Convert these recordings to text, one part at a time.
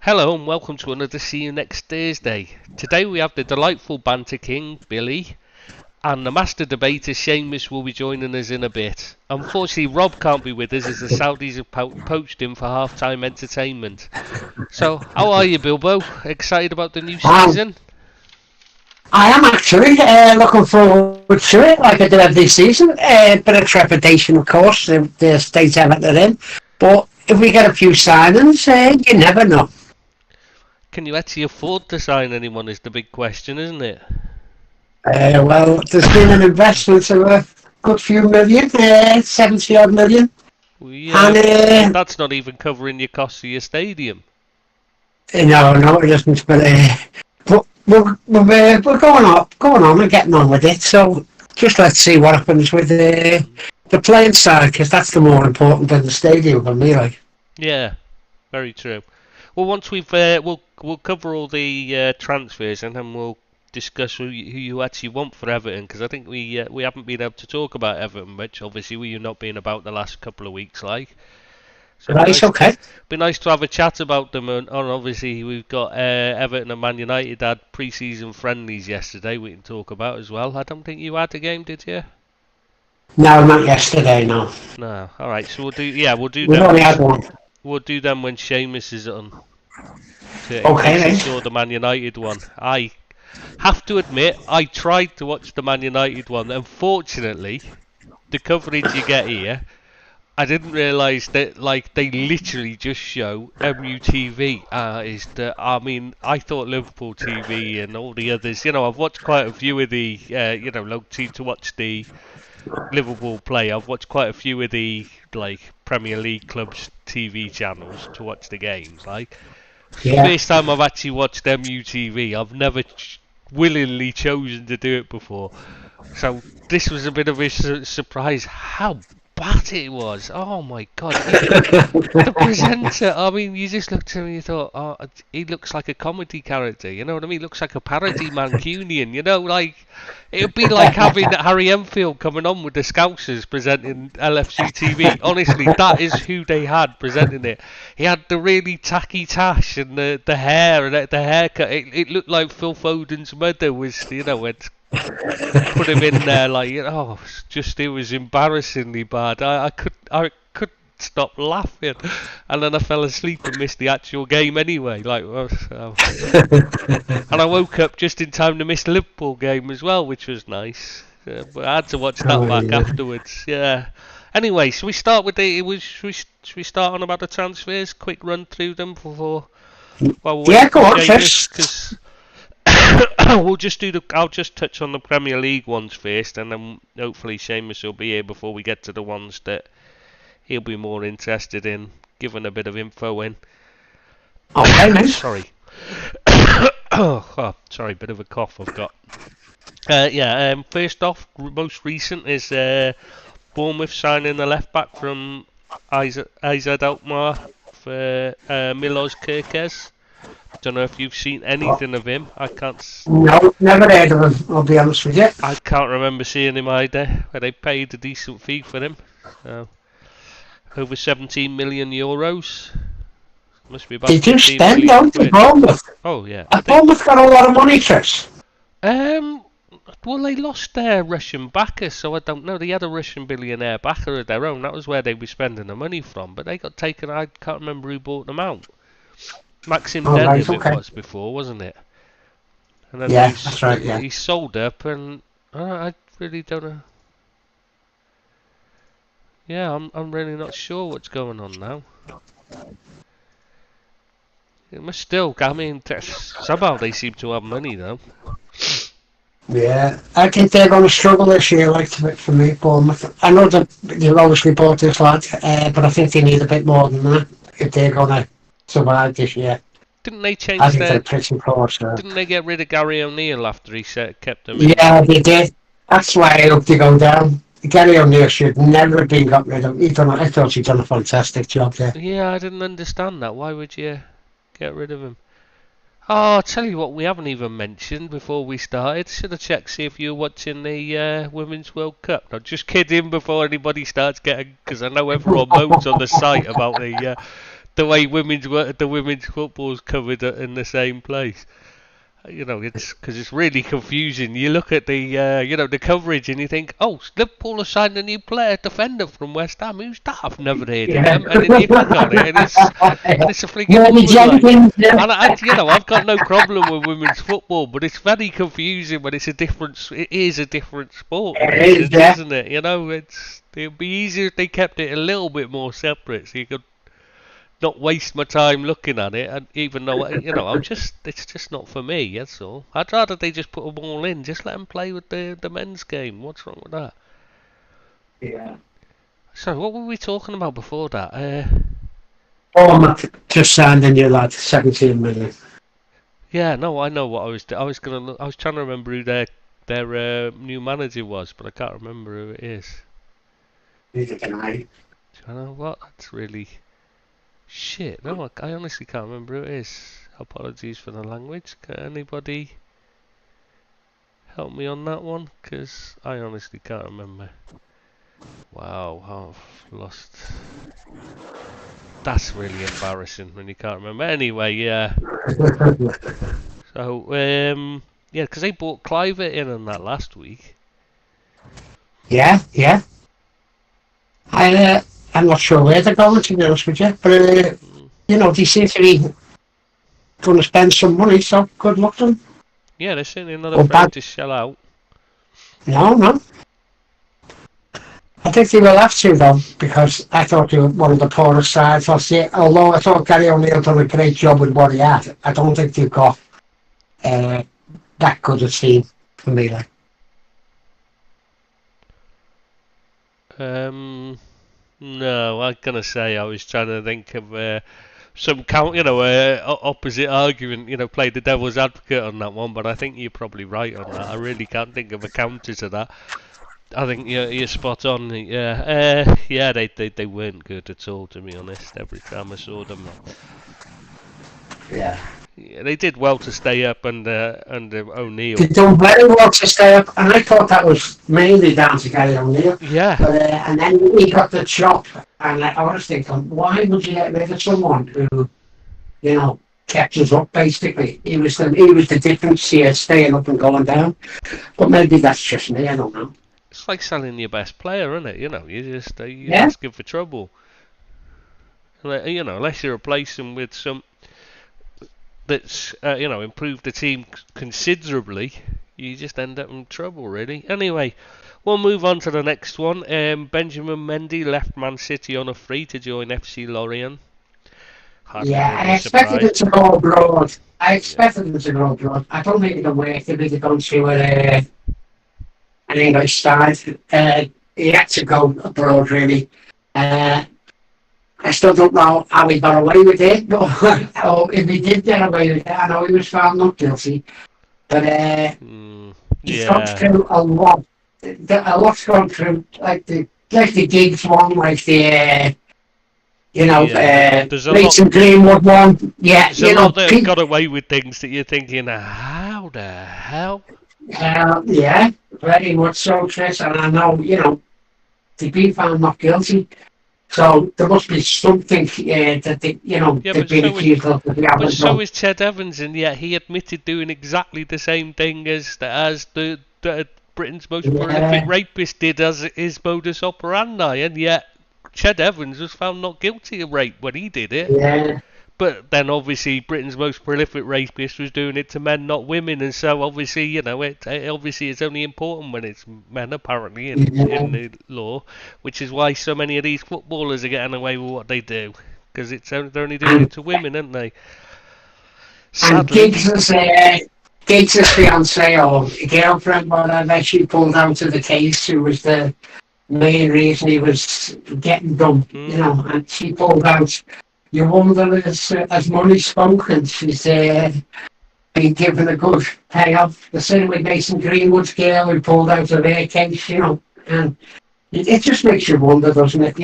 Hello and welcome to another See You Next Thursday. Today we have the delightful banter king, Billy, and the master debater, Seamus, will be joining us in a bit. Unfortunately, Rob can't be with us as the Saudis have poached him for half-time entertainment. So, how are you, Bilbo? Excited about the new season? I am actually looking forward to it, like I do every season. A bit of trepidation, of course, the state Everton in. But if we get a few signings, you never know. Can you actually afford to sign anyone is the big question, isn't it? Well, there's been an investment of a good few million, 70 odd million. Yeah, And, but that's not even covering your costs of your stadium. no, it isn't. But we're going on and getting on with it. So just let's see what happens with the playing side, because that's the more important than the stadium for me. Like. Yeah, very true. Well, once we'll cover all the transfers and then we'll discuss who you actually want for Everton, because I think we haven't been able to talk about Everton much. Obviously, we have not been about the last couple of weeks, like. So Right, okay. Be nice to have a chat about them, and obviously we've got Everton and Man United had pre-season friendlies yesterday. We can talk about as well. I don't think you had a game, did you? No, not yesterday, no. No. All right. So we'll do We've them. only had one. We'll do them when Seamus is on. In Okay, case you then. saw the Man United one. I have to admit, I tried to watch the Man United one. Unfortunately, the coverage you get here, I didn't realise that they literally just show MUTV. I mean, I thought Liverpool TV and all the others. I've watched quite a few of the local team to watch the Liverpool play. I've watched quite a few of the Premier League clubs TV channels to watch the games. Yeah. First time I've actually watched MUTV. I've never willingly chosen to do it before. So this was a bit of a surprise how bad it was. Oh my god. The presenter, I mean, you just looked at him and you thought, oh, he looks like a comedy character, you know what I mean? He looks like a parody Mancunian, it would be like having Harry Enfield coming on with the Scousers presenting LFC TV. Honestly, that is who they had presenting it. He had the really tacky tash and the hair and the haircut. It looked like Phil Foden's mother was, had put him in there it was embarrassingly bad. I couldn't stop laughing, and then I fell asleep and missed the actual game anyway. And I woke up just in time to miss the Liverpool game as well, which was nice. But I had to watch that back afterwards. Yeah. Anyway, should we start with should we start on about the transfers? Quick run through them before. Yeah, go on, Chris. I'll just touch on the Premier League ones first, and then hopefully Seamus will be here before we get to the ones that he'll be more interested in giving a bit of info in. Okay, mate. Sorry. Sorry, bit of a cough I've got. First off, most recent is Bournemouth signing the left back from AZ Alkmaar for Milos Kerkez. Don't know if you've seen anything of him. I can't. No, never heard of him, I'll be honest with you. I can't remember seeing him either, but they paid a decent fee for him. Over 17 million euros. Must be about. They do spend, don't they, Bournemouth? Oh yeah. Bournemouth got a lot of money, Chris. Well, they lost their Russian backer, so I don't know. They had a Russian billionaire backer of their own. That was where they were spending the money from, but they got taken. I can't remember who bought them out. Maxim Denev it was before, wasn't it? And then that's right, yeah. He sold up, and I really don't know. Yeah, I'm really not sure what's going on now. It must still, I mean, somehow they seem to have money though. Yeah, I think they're going to struggle this year, for me, Bournemouth. I know that they've obviously bought this lad, but I think they need a bit more than that if they're going to survive this year. Didn't they change I think they're pretty poor, so. Didn't they get rid of Gary O'Neill after he kept them? Yeah, they did. That's why I hope they go down. Gary O'Neill should never have been got rid of. I thought he'd done a fantastic job there. Yeah, I didn't understand that. Why would you get rid of him? Oh, I'll tell you what, we haven't even mentioned before we started. Should have checked, see if you were watching the Women's World Cup. No, just kidding before anybody starts getting, because I know everyone moans on the site about the way the women's football's covered in the same place. It's because it's really confusing. You look at the the coverage and you think, oh, Liverpool have signed a new defender from West Ham. Who's that? I've never heard of him. And then you click on it and it's a freaking Ronnie woman, Jenkins, yeah. And I've got no problem with women's football, but it's very confusing when it's a different. It is a different sport, It is, yeah. isn't it? It'd be easier if they kept it a little bit more separate, so you could not waste my time looking at it, and even though it's just not for me. That's all. I'd rather they just put them all in. Just let them play with the men's game. What's wrong with that? Yeah. So what were we talking about before that? Just signed a new lad, 17 million. Yeah, no, I know what I was. I was trying to remember who their new manager was, but I can't remember who it is. Neither can I. Do you know what? That's really. Shit, no, I honestly can't remember who it is. Apologies for the language. Can anybody help me on that one? Because I honestly can't remember. Wow, I've lost. That's really embarrassing when you can't remember. Anyway, yeah. So, yeah, because they bought Cliver in on that last week. Yeah. I'm not sure where they're going, to be honest with you, but they seem to be going to spend some money, so good luck to them. Yeah, they're certainly not afraid to shell out. No. I think they will have to, though, because I thought they were one of the poorest sides. Although I thought Gary O'Neill done a great job with what he had, I don't think they've got that good a team for me. No, I'm gonna say I was trying to think of some opposite argument. Play the devil's advocate on that one, but I think you're probably right on that. I really can't think of a counter to that. I think you're spot on. Yeah, they weren't good at all, to be honest. Every time I saw them. Yeah. Yeah, they did well to stay up under O'Neill. They done very well to stay up, and I thought that was mainly down to Gary O'Neill. Yeah. But, and then he got the chop, and I was thinking, why would you get rid of someone who, kept us up? Basically, he was the difference here, staying up and going down. But maybe that's just me. I don't know. It's like selling your best player, isn't it? You just asking for trouble. Unless you replace them with some that's improved the team considerably, you just end up in trouble, really. Anyway, we'll move on to the next one. Benjamin Mendy left Man City on a free to join FC Lorient. I expected it to go abroad. I don't think it'll work if he'd gone to an English side. He had to go abroad, really. I still don't know how he got away with it, or if he did get away with it. I know he was found not guilty, but he's gone through a lot. A lot's gone through, like the Giggs one, like the Mason Greenwood one. Yeah, there's a lot that got away with things that you're thinking, how the hell? Yeah, very much so, Chris. And I know, they've been found not guilty. So there must be something that they've been accused of. But so is Ched Evans, and yet he admitted doing exactly the same thing as the Britain's most prolific rapist did as his modus operandi, and yet Ched Evans was found not guilty of rape when he did it. Yeah. But then obviously Britain's most prolific rapist was doing it to men, not women, and so obviously obviously it's only important when it's men, apparently, in the law, which is why so many of these footballers are getting away with what they do, because they're only doing it to women, aren't they? Sadly. And Giggs' fiance or girlfriend, whatever, she pulled out of the case, who was the main reason he was getting done, and she pulled out. Your woman has money spunk, and she's been given a good payoff. The same with Mason Greenwood's girl who pulled out of her case, and it just makes you wonder, doesn't it?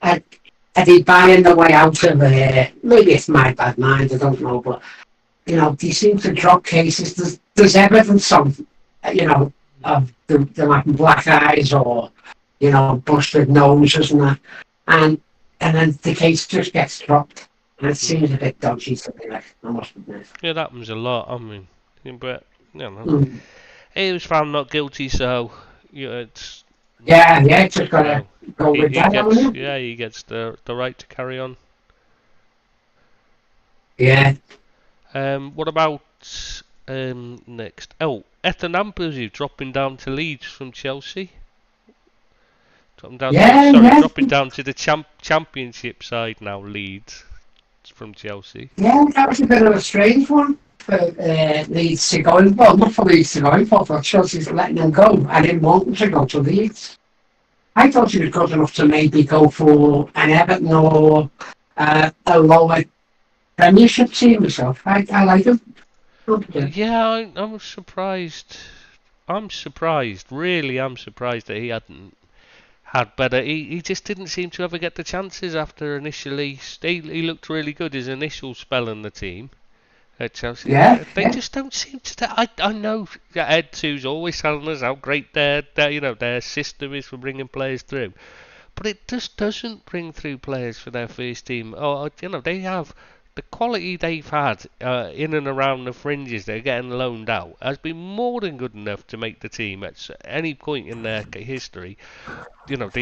Are they buying the way out of maybe it's my bad mind, I don't know, but they seem to drop cases. There's evidence of them having black eyes or busted noses and that, and and then the case just gets dropped. And it seems a bit dodgy to me, like, I must admit. Yeah, that happens a lot. I mean, but you know, Mm. he was found not guilty, so it's Yeah, just gotta you go with he that, haven't gets you? he gets the right to carry on. Yeah. What about next? Oh, Ethan Ampadu dropping down to Leeds from Chelsea. Yeah, Dropping down to the championship side now. Leeds from Chelsea. yeah, that was a bit of a strange one for Leeds to go in. Well, not for Leeds to go in, for Chelsea's letting them go. I didn't want them to go to Leeds. I thought he was good enough to maybe go for an Everton or a lower Premiership team or so. I like him. Yeah, I'm surprised. I'm surprised. Really, I'm surprised that he hadn't had better. He just didn't seem to ever get the chances after initially. He looked really good his initial spell in the team at Chelsea. Yeah, They just don't seem to. I know that Ed Two's always telling us how great their system is for bringing players through, but it just doesn't bring through players for their first team. Oh, they have the quality they've had in and around the fringes. They're getting loaned out has been more than good enough to make the team at any point in their history.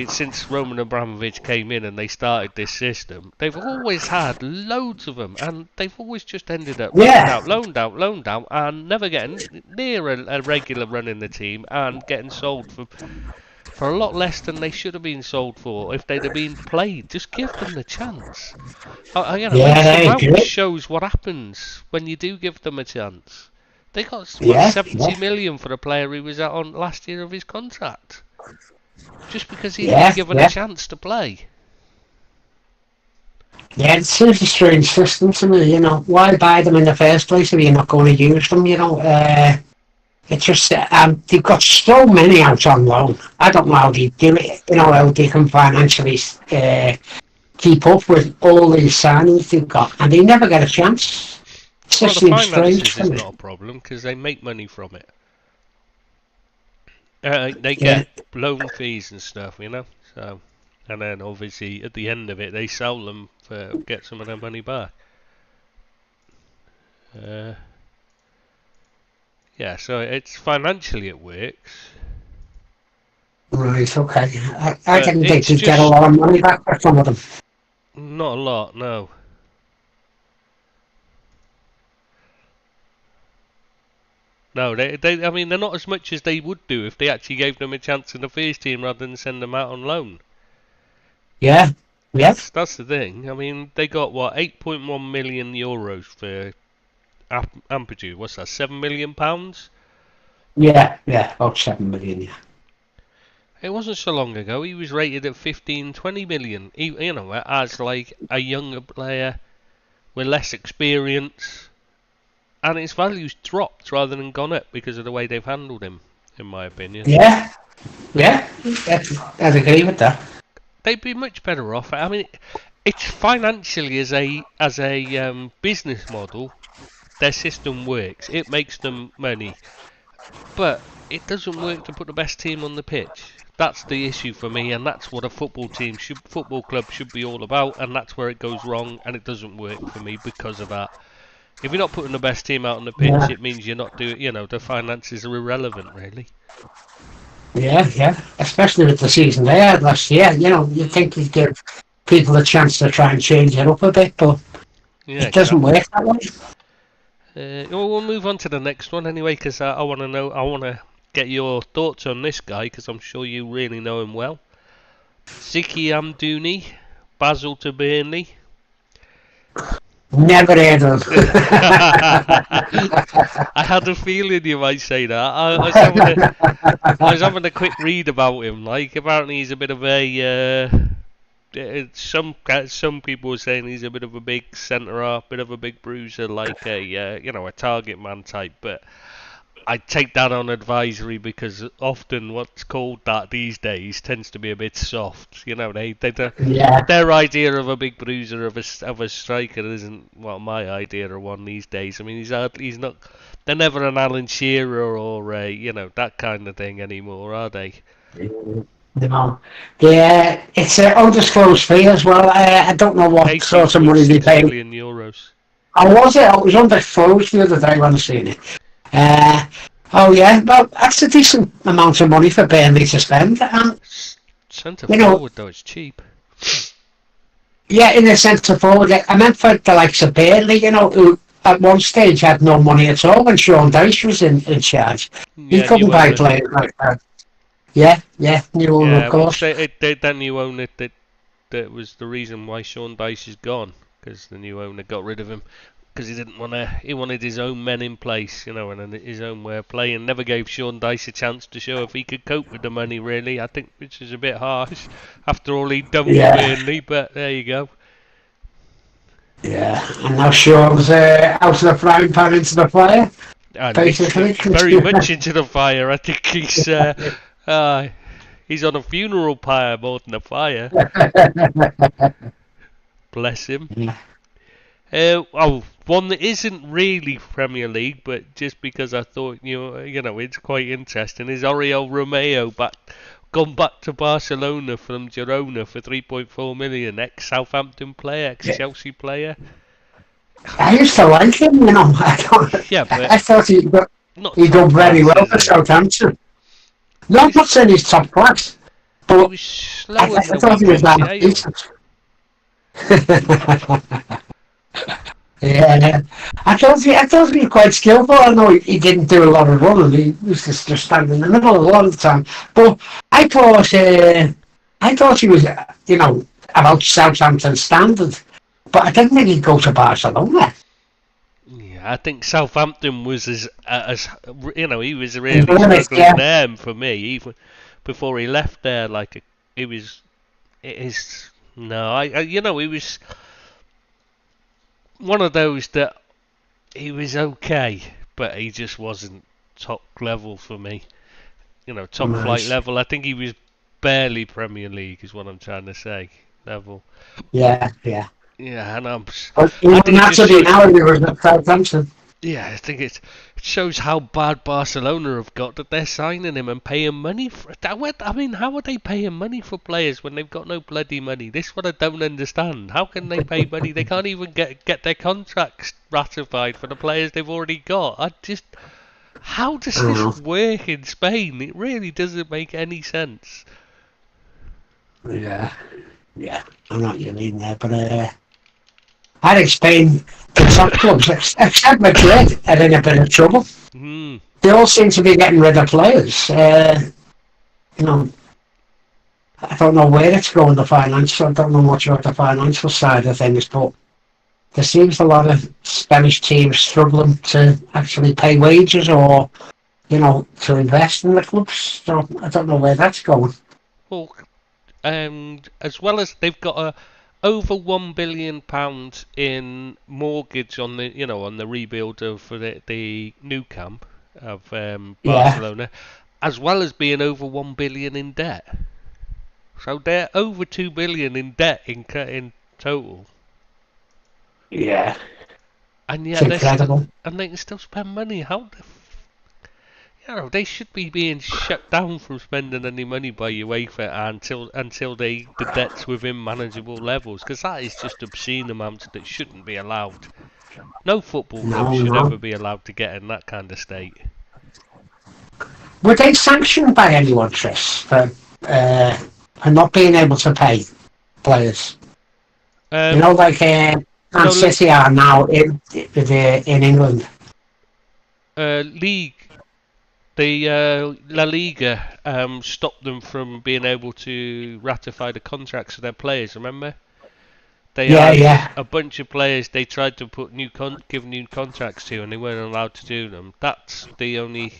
Since Roman Abramovich came in and they started this system, they've always had loads of them, and they've always just ended up yeah, loaned out, and never getting near a regular run in the team, and getting sold for a lot less than they should have been sold for if they'd have been played. Just give them the chance. yeah, Mason I Mount agree. shows what happens when you do give them a chance. They got Yeah, 70 million for a player who was out on last year of his contract, just because he's been yeah, given a yeah. chance to play. Yeah, it seems a strange system to me, Why buy them in the first place if you're not going to use them, It's just, they've got so many out on loan. I don't know how they do it, how they can financially keep up with all these signings they've got, and they never get a chance. It Well, just the seems strange finances to is me. not a problem because they make money from it. They Yeah, get loan fees and stuff. So, and then obviously at the end of it, they sell them for get some of their money back. Uh, yeah, so it's financially it works, right, okay. I but didn't think it's you'd get a just lot of money back for some of them. not a lot. No. No, I mean, they're not as much as they would do if they actually gave them a chance in the first team rather than send them out on loan. Yeah, yeah, That's the thing. I mean, they got what 8.1 million euros for Ampadu. What's that? £7 million. yeah, about 7 million, yeah. It wasn't so long ago. He was rated at 15, 20 million. As like a younger player with less experience, and his value's dropped rather than gone up because of the way they've handled him, in my opinion. Yeah, yeah, I'd agree with that. They'd be much better off. I mean, it's financially as a business model, their system works. It makes them money, but it doesn't work to put the best team on the pitch. That's the issue for me, and that's what a football club should be all about, and that's where it goes wrong, and it doesn't work for me because of that. If you're not putting the best team out on the pitch, Yeah, it means you're not doing. The finances are irrelevant, really. yeah, especially with the season they had last year. You'd think you'd give people a chance to try and change it up a bit, but Yeah, it doesn't exactly. work that way. We'll move on to the next one anyway, because I want to know. I want to get your thoughts on this guy, because I'm sure you really know him well. Ziki Amdouni, Basel to Burnley. Never heard of them. I had a feeling you might say that. I was having a quick read about him. Like, apparently he's a bit of a. Some people were saying he's a bit of a big centre half, bit of a big bruiser, like a target man type. But I take that on advisory because often what's called that these days tends to be a bit soft. Yeah, Their idea of a big bruiser of a striker isn't my idea of one these days. I mean, he's not. They're never an Alan Shearer or that kind of thing anymore, are they? You know, yeah, it's an undisclosed fee as well. I don't know what sort of money they 18.6 pay. million euros. Oh, was it? I was undisclosed the other day when I seen it. Uh, oh yeah, well, that's a decent amount of money for Burnley to spend. And Centre you know, forward though, it's cheap. yeah, in the centre forward, I meant for the likes of Burnley, who at one stage had no money at all when Sean Dyche was in charge. He Yeah, couldn't new buy owner. players like that. Yeah, new owner, of Yeah, well, course. that new owner that was the reason why Sean Dyche is gone, because the new owner got rid of him because he wanted his own men in place, and his own way of playing. Never gave Sean Dyche a chance to show if he could cope with the money, really. I think, which is a bit harsh after all he'd done for Yeah, Burnley, but there you go. yeah. And now Sean's out of the frying pan into the fire, And basically. very much into the fire. I think he's on a funeral pyre more than a fire. Bless him. Yeah. One that isn't really Premier League, but just because I thought it's quite interesting, is Oriol Romeo gone back to Barcelona from Girona for 3.4 million. Ex-Southampton player, ex-Chelsea player. I used to like him, Yeah, I but thought he not done top very class, well is for he? Southampton. No, I'm not saying he's top class, He but was slow I as a thought he was weeping that child. decent. Yeah, I thought he was quite skillful. I know he didn't do a lot of running. He was just stand in the middle a lot of the time. But I thought he was, about Southampton standard. But I didn't think he'd go to Barcelona. Yeah, I think Southampton was as he was really Honest, struggling yeah. there for me even before he left there. Like he was, it is no, he was one of those that he was okay, but he just wasn't top level for me. Top flight Nice. level. I think he was barely Premier League, is what I'm trying to say. Level. Yeah, yeah. Yeah, and But he I wouldn't think it have just to be shows. now if he was at Southampton. Yeah, I think it shows how bad Barcelona have got that they're signing him and paying money for it. I mean, how are they paying money for players when they've got no bloody money? This is what I don't understand. How can they pay money? They can't even get their contracts ratified for the players they've already got. How does I don't this know. work in Spain? It really doesn't make any sense. Yeah, yeah. I know what you mean there, but I think Spain, the top clubs, except Madrid, are in a bit of trouble. Hmm. They all seem to be getting rid of players. You know, I don't know where it's going, the financial. I don't know much about the financial side of things, but there seems a lot of Spanish teams struggling to actually pay wages or, to invest in the clubs. So I don't know where that's going. Well, as well as they've got over £1 billion in mortgage on the rebuild of the new camp of Yeah, Barcelona, as well as being over 1 billion in debt. So they're over 2 billion in debt in total, yeah. and It's yet incredible. they can still spend money. They should be being shut down from spending any money by UEFA until the debt's within manageable levels, because that is just obscene amounts that shouldn't be allowed. No football club No, should ever no. be allowed to get in that kind of state. Were they sanctioned by anyone, Tris, for not being able to pay players? Um, Like Man no, City are now in England. league, the La Liga stopped them from being able to ratify the contracts of their players. Remember? They Yeah, had yeah, a bunch of players they tried to give new contracts to, and they weren't allowed to do them. That's the only,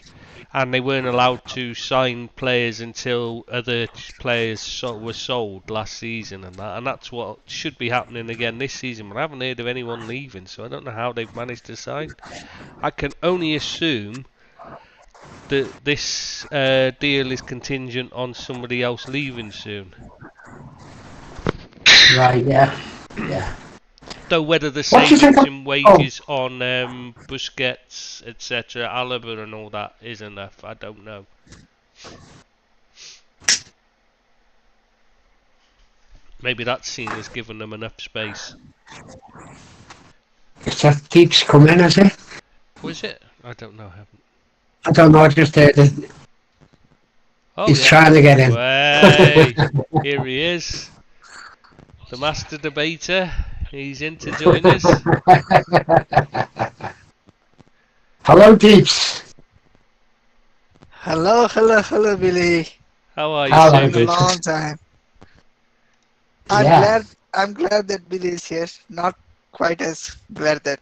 and they weren't allowed to sign players until other players were sold last season, and that's what should be happening again this season. But I haven't heard of anyone leaving, so I don't know how they've managed to sign. I can only assume that this deal is contingent on somebody else leaving soon. right, yeah, yeah. Though whether the What do you think savings of? in Oh, wages on Busquets, etc., Alaba and all that is enough, I don't know. Maybe that scene has given them enough space. If that keeps coming, is it? Was it? I don't know. I haven't. I don't know, I just heard it. Oh He's yeah. trying to get in. Way, here he is. The master debater. He's in to join us. Hello, Deeps. Hello, Billy. How are you, Hello, Been a Seamus? long time. Yeah. I'm glad that Billy is here. Not quite as glad that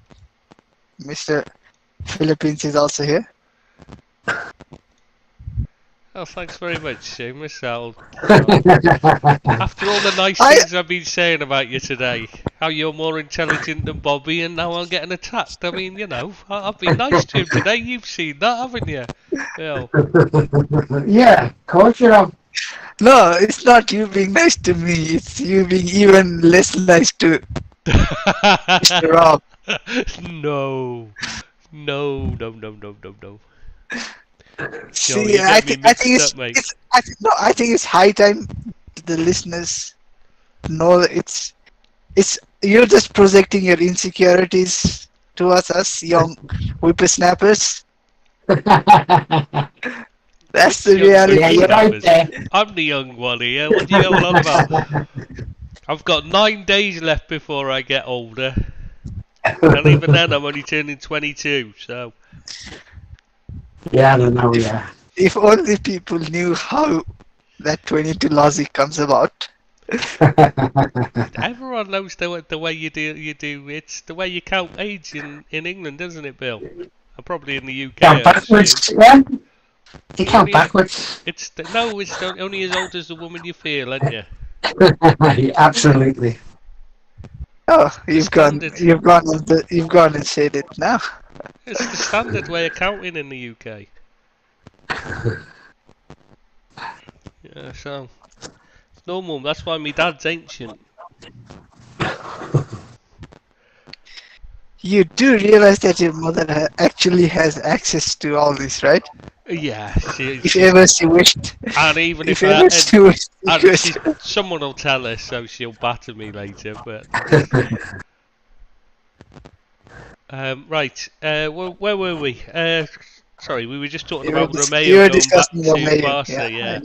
Mr. Philippines is also here. Oh, thanks very much, Seamus. After all the nice I- things I've been saying about you today, how you're more intelligent than Bobby, and now I'm getting attacked. I mean, you know, I've been nice to him today. You've seen that, haven't you? Well, Yeah, of course you have. No, it's not you being nice to me. It's you being even less nice to Mr. Rob. no, no. See, you I get me think mixed up, mate. I think it's high time the listeners know that it's you're just projecting your insecurities towards us young whippersnappers. That's the Young reality. Yeah, you're right there. I'm the young one here. What are you going on about? I've got 9 days left before I get older, and even then, I'm only turning 22. So. Yeah, I don't know, yeah. If only people knew how that 22 logic comes about. Everyone knows the way you do. It's the way you count age in England, isn't it, Bill? And probably in the UK. Count I assume. backwards, yeah? You count Only- backwards. It's only as old as the woman you feel, aren't you? Absolutely. Oh, you've gone Standard. you've gone and said it now. It's the standard way of counting in the UK. Yeah, so it's normal. That's why my dad's ancient. You do realize that your mother actually has access to all this, right? Yeah, If ever she wished. and even If if ever she wished. and Because someone will tell her, so she'll batter me later. But right, where were we? Sorry, we were just talking You were about dis- Romeo you were going back discussing to Romeo, Barca. yeah.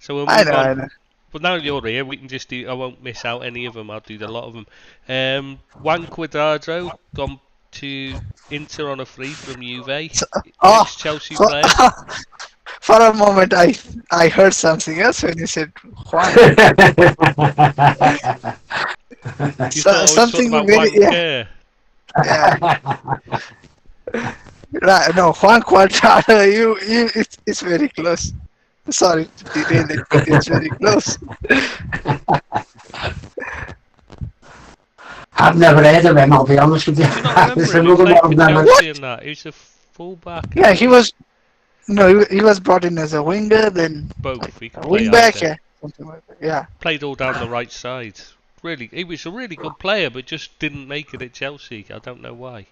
So we'll I move know, on. I know. But now you're here, we can just do. I won't miss out any of them. I'll do a lot of them. Juan Cuadrado gone to Inter on a free from Juve. Oh, Ex-Chelsea for, player. for a moment, I heard something else when you said Juan. You thought I was something talking about very- Juan yeah. Kerr. Yeah. Right, no, Juan Cuadrado, it's very close. Sorry to derail it, but it's very close. I've never heard of him, I'll be honest with you. Do you not It's remember him? He another played one for I've never... Chelsea and that. He was a fullback. Yeah, he was brought in as a winger, then Both. He a could play wing back, either. yeah, something like that. Yeah. Played all down the right side. Really, he was a really good player, but just didn't make it at Chelsea. I don't know why.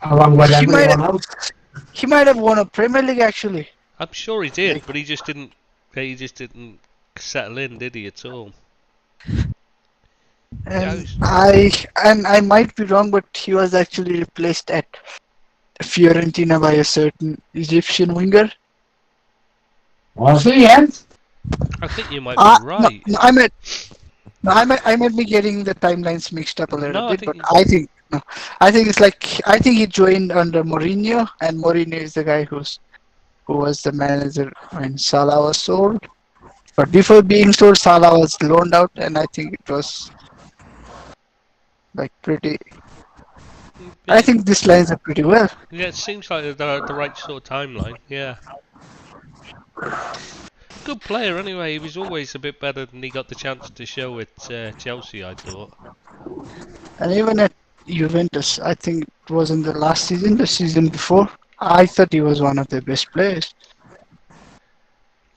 Along with He might everyone have- else. He might have won a Premier League actually. I'm sure he did, but he just didn't. He just didn't settle in, did he at all? And I might be wrong, but he was actually replaced at Fiorentina by a certain Egyptian winger. Was he, yeah? I think you might be right. No, I might be getting the timelines mixed up a little No, I bit, think but I think it's like I think he joined under Mourinho, and Mourinho is the guy who was the manager when Salah was sold. But before being sold, Salah was loaned out, and I think it was like pretty. I think this lines up pretty well. Yeah, it seems like the right sort of timeline. Yeah. Good player anyway. He was always a bit better than he got the chance to show at Chelsea, I thought. And even at Juventus, I think it was in the last season, the season before, I thought he was one of the best players.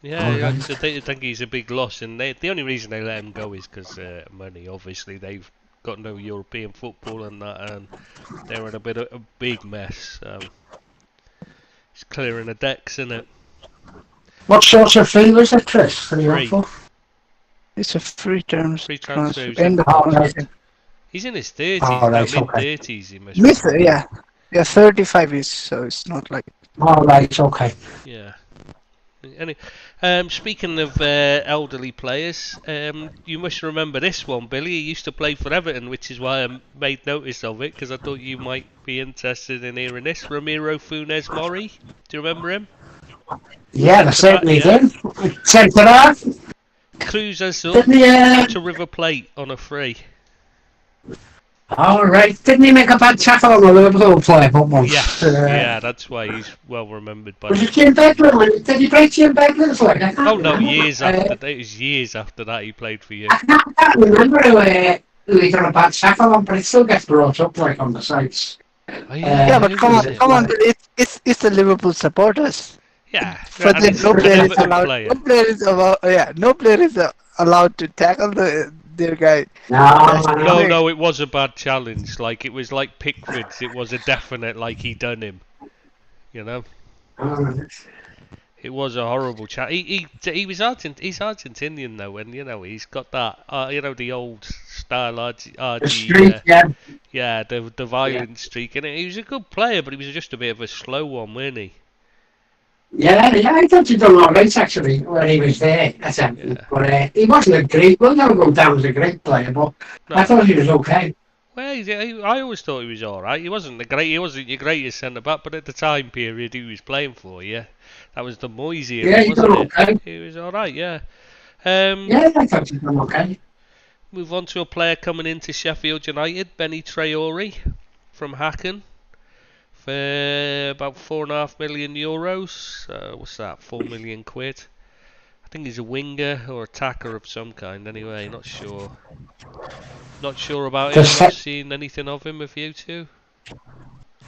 Yeah, yeah, so they think he's a big loss, and the only reason they let him go is because money. Obviously, they've got no European football and that, and they're in a bit of a big mess. So it's clearing the decks, isn't it? What sort of fee was it, Chris, for the Free. offer? It's a free terms Free transfer. transfer. End of All right. contract. He's in his 30s All now, right, okay. mid-30s he must Miss, be. yeah. Yeah, 35 is, so it's not like. All right, okay. Yeah. Any, speaking of elderly players, you must remember this one, Billy. He used to play for Everton, which is why I made notice of it, because I thought you might be interested in hearing this. Ramiro Funes Mori. Do you remember him? Yeah, they certainly yeah. did. Centre half, Cruz us up didn't he? to River Plate on a free. All right, didn't he make a bad tackle on the Liverpool player but once? Yes, yeah, that's why he's well remembered by Was the it Jim Beglin? Did he break Jim Beglin's leg? I can't Oh no, remember. years after that. It was years after that he played for you. I can't remember who he done a bad tackle on, but it still gets brought up like on the sites. Oh, Yeah, but who come was on, it? come on. It's the Liverpool supporters. Yeah, But and then it's no a player is Liverpool allowed. player. No player is allowed. Yeah, no player is allowed to tackle their guy. No, it was a bad challenge. Like it was like Pickford's. It was a definite like he done him. You know, it was a horrible chat. He was he's Argentinian though, and you know he's got that you know the old style The streak, yeah. yeah, the violent streak, and he was a good player, but he was just a bit of a slow one, wasn't he? Yeah, I thought he'd done all right actually when he was there. But he wasn't a great. We'll never go down as a great player, but No. I thought he was okay. Well, I always thought he was all right. He wasn't your greatest centre back, but at the time period he was playing for you, that was the Moyes era, Yeah, he wasn't done it? okay. He was all right, yeah. Yeah, I thought he'd done okay. Move on to a player coming into Sheffield United, Benny Traore from Hacken, for about €4.5 million. What's that? 4 million quid. I think he's a winger or attacker of some kind. Anyway, not sure. Not sure about him. Not seen anything of him. Have you two?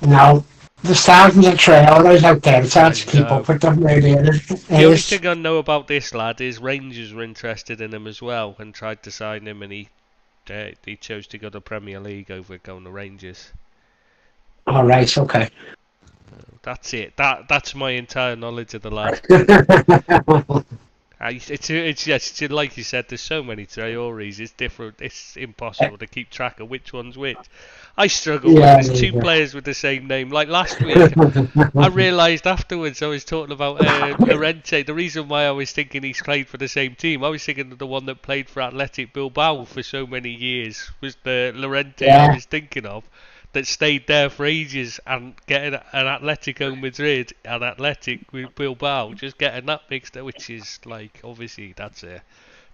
No, there's thousands of trailers out there. It's hard to keep up with them, really. The only thing I know about this lad is Rangers were interested in him as well and tried to sign him, and he chose to go to Premier League over going to Rangers. All right, okay. That's it. That's my entire knowledge of the lad. It's like you said. There's so many Traores. It's different. It's impossible to keep track of which one's which. I struggle when there's two players with the same name. Like last week, I realised afterwards I was talking about Llorente. The reason why I was thinking he's played for the same team, I was thinking of the one that played for Athletic Bilbao for so many years. Was the Llorente I was thinking of, that stayed there for ages and getting an Atletico Madrid and Athletic Bilbao, just getting that mixed up, which is like, obviously that's a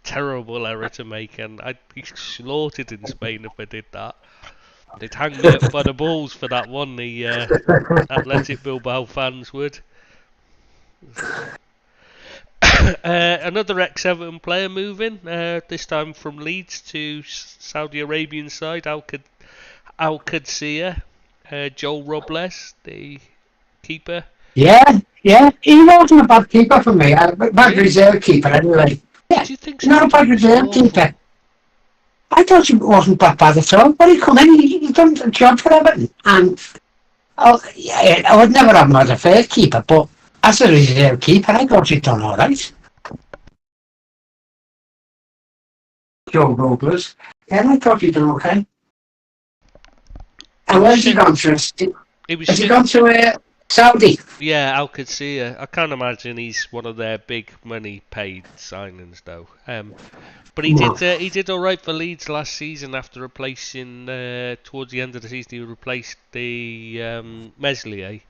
terrible error to make, and I'd be slaughtered in Spain if I did that. They'd hang me up by the balls for that one, the Athletic Bilbao fans would. Another ex-Everton player moving, this time from Leeds to Saudi Arabian side, Al Qadsiya, Joel Robles, the keeper. Yeah, he wasn't a bad keeper for me. A bad reserve keeper, anyway. Yeah, Do you think so? not a bad reserve keeper. I thought he wasn't that bad at all. But he come in, he done the job for Everton. And I would never have him as a first keeper, but as a reserve keeper, I thought he'd done all right. Joe Robles. Yeah, I thought he'd done okay. And where's he gone to? Has he gone to Saudi? Yeah, Al Qadsiya. I can't imagine he's one of their big money paid signings though. But he did all right for Leeds last season after replacing towards the end of the season. He replaced the Meslier.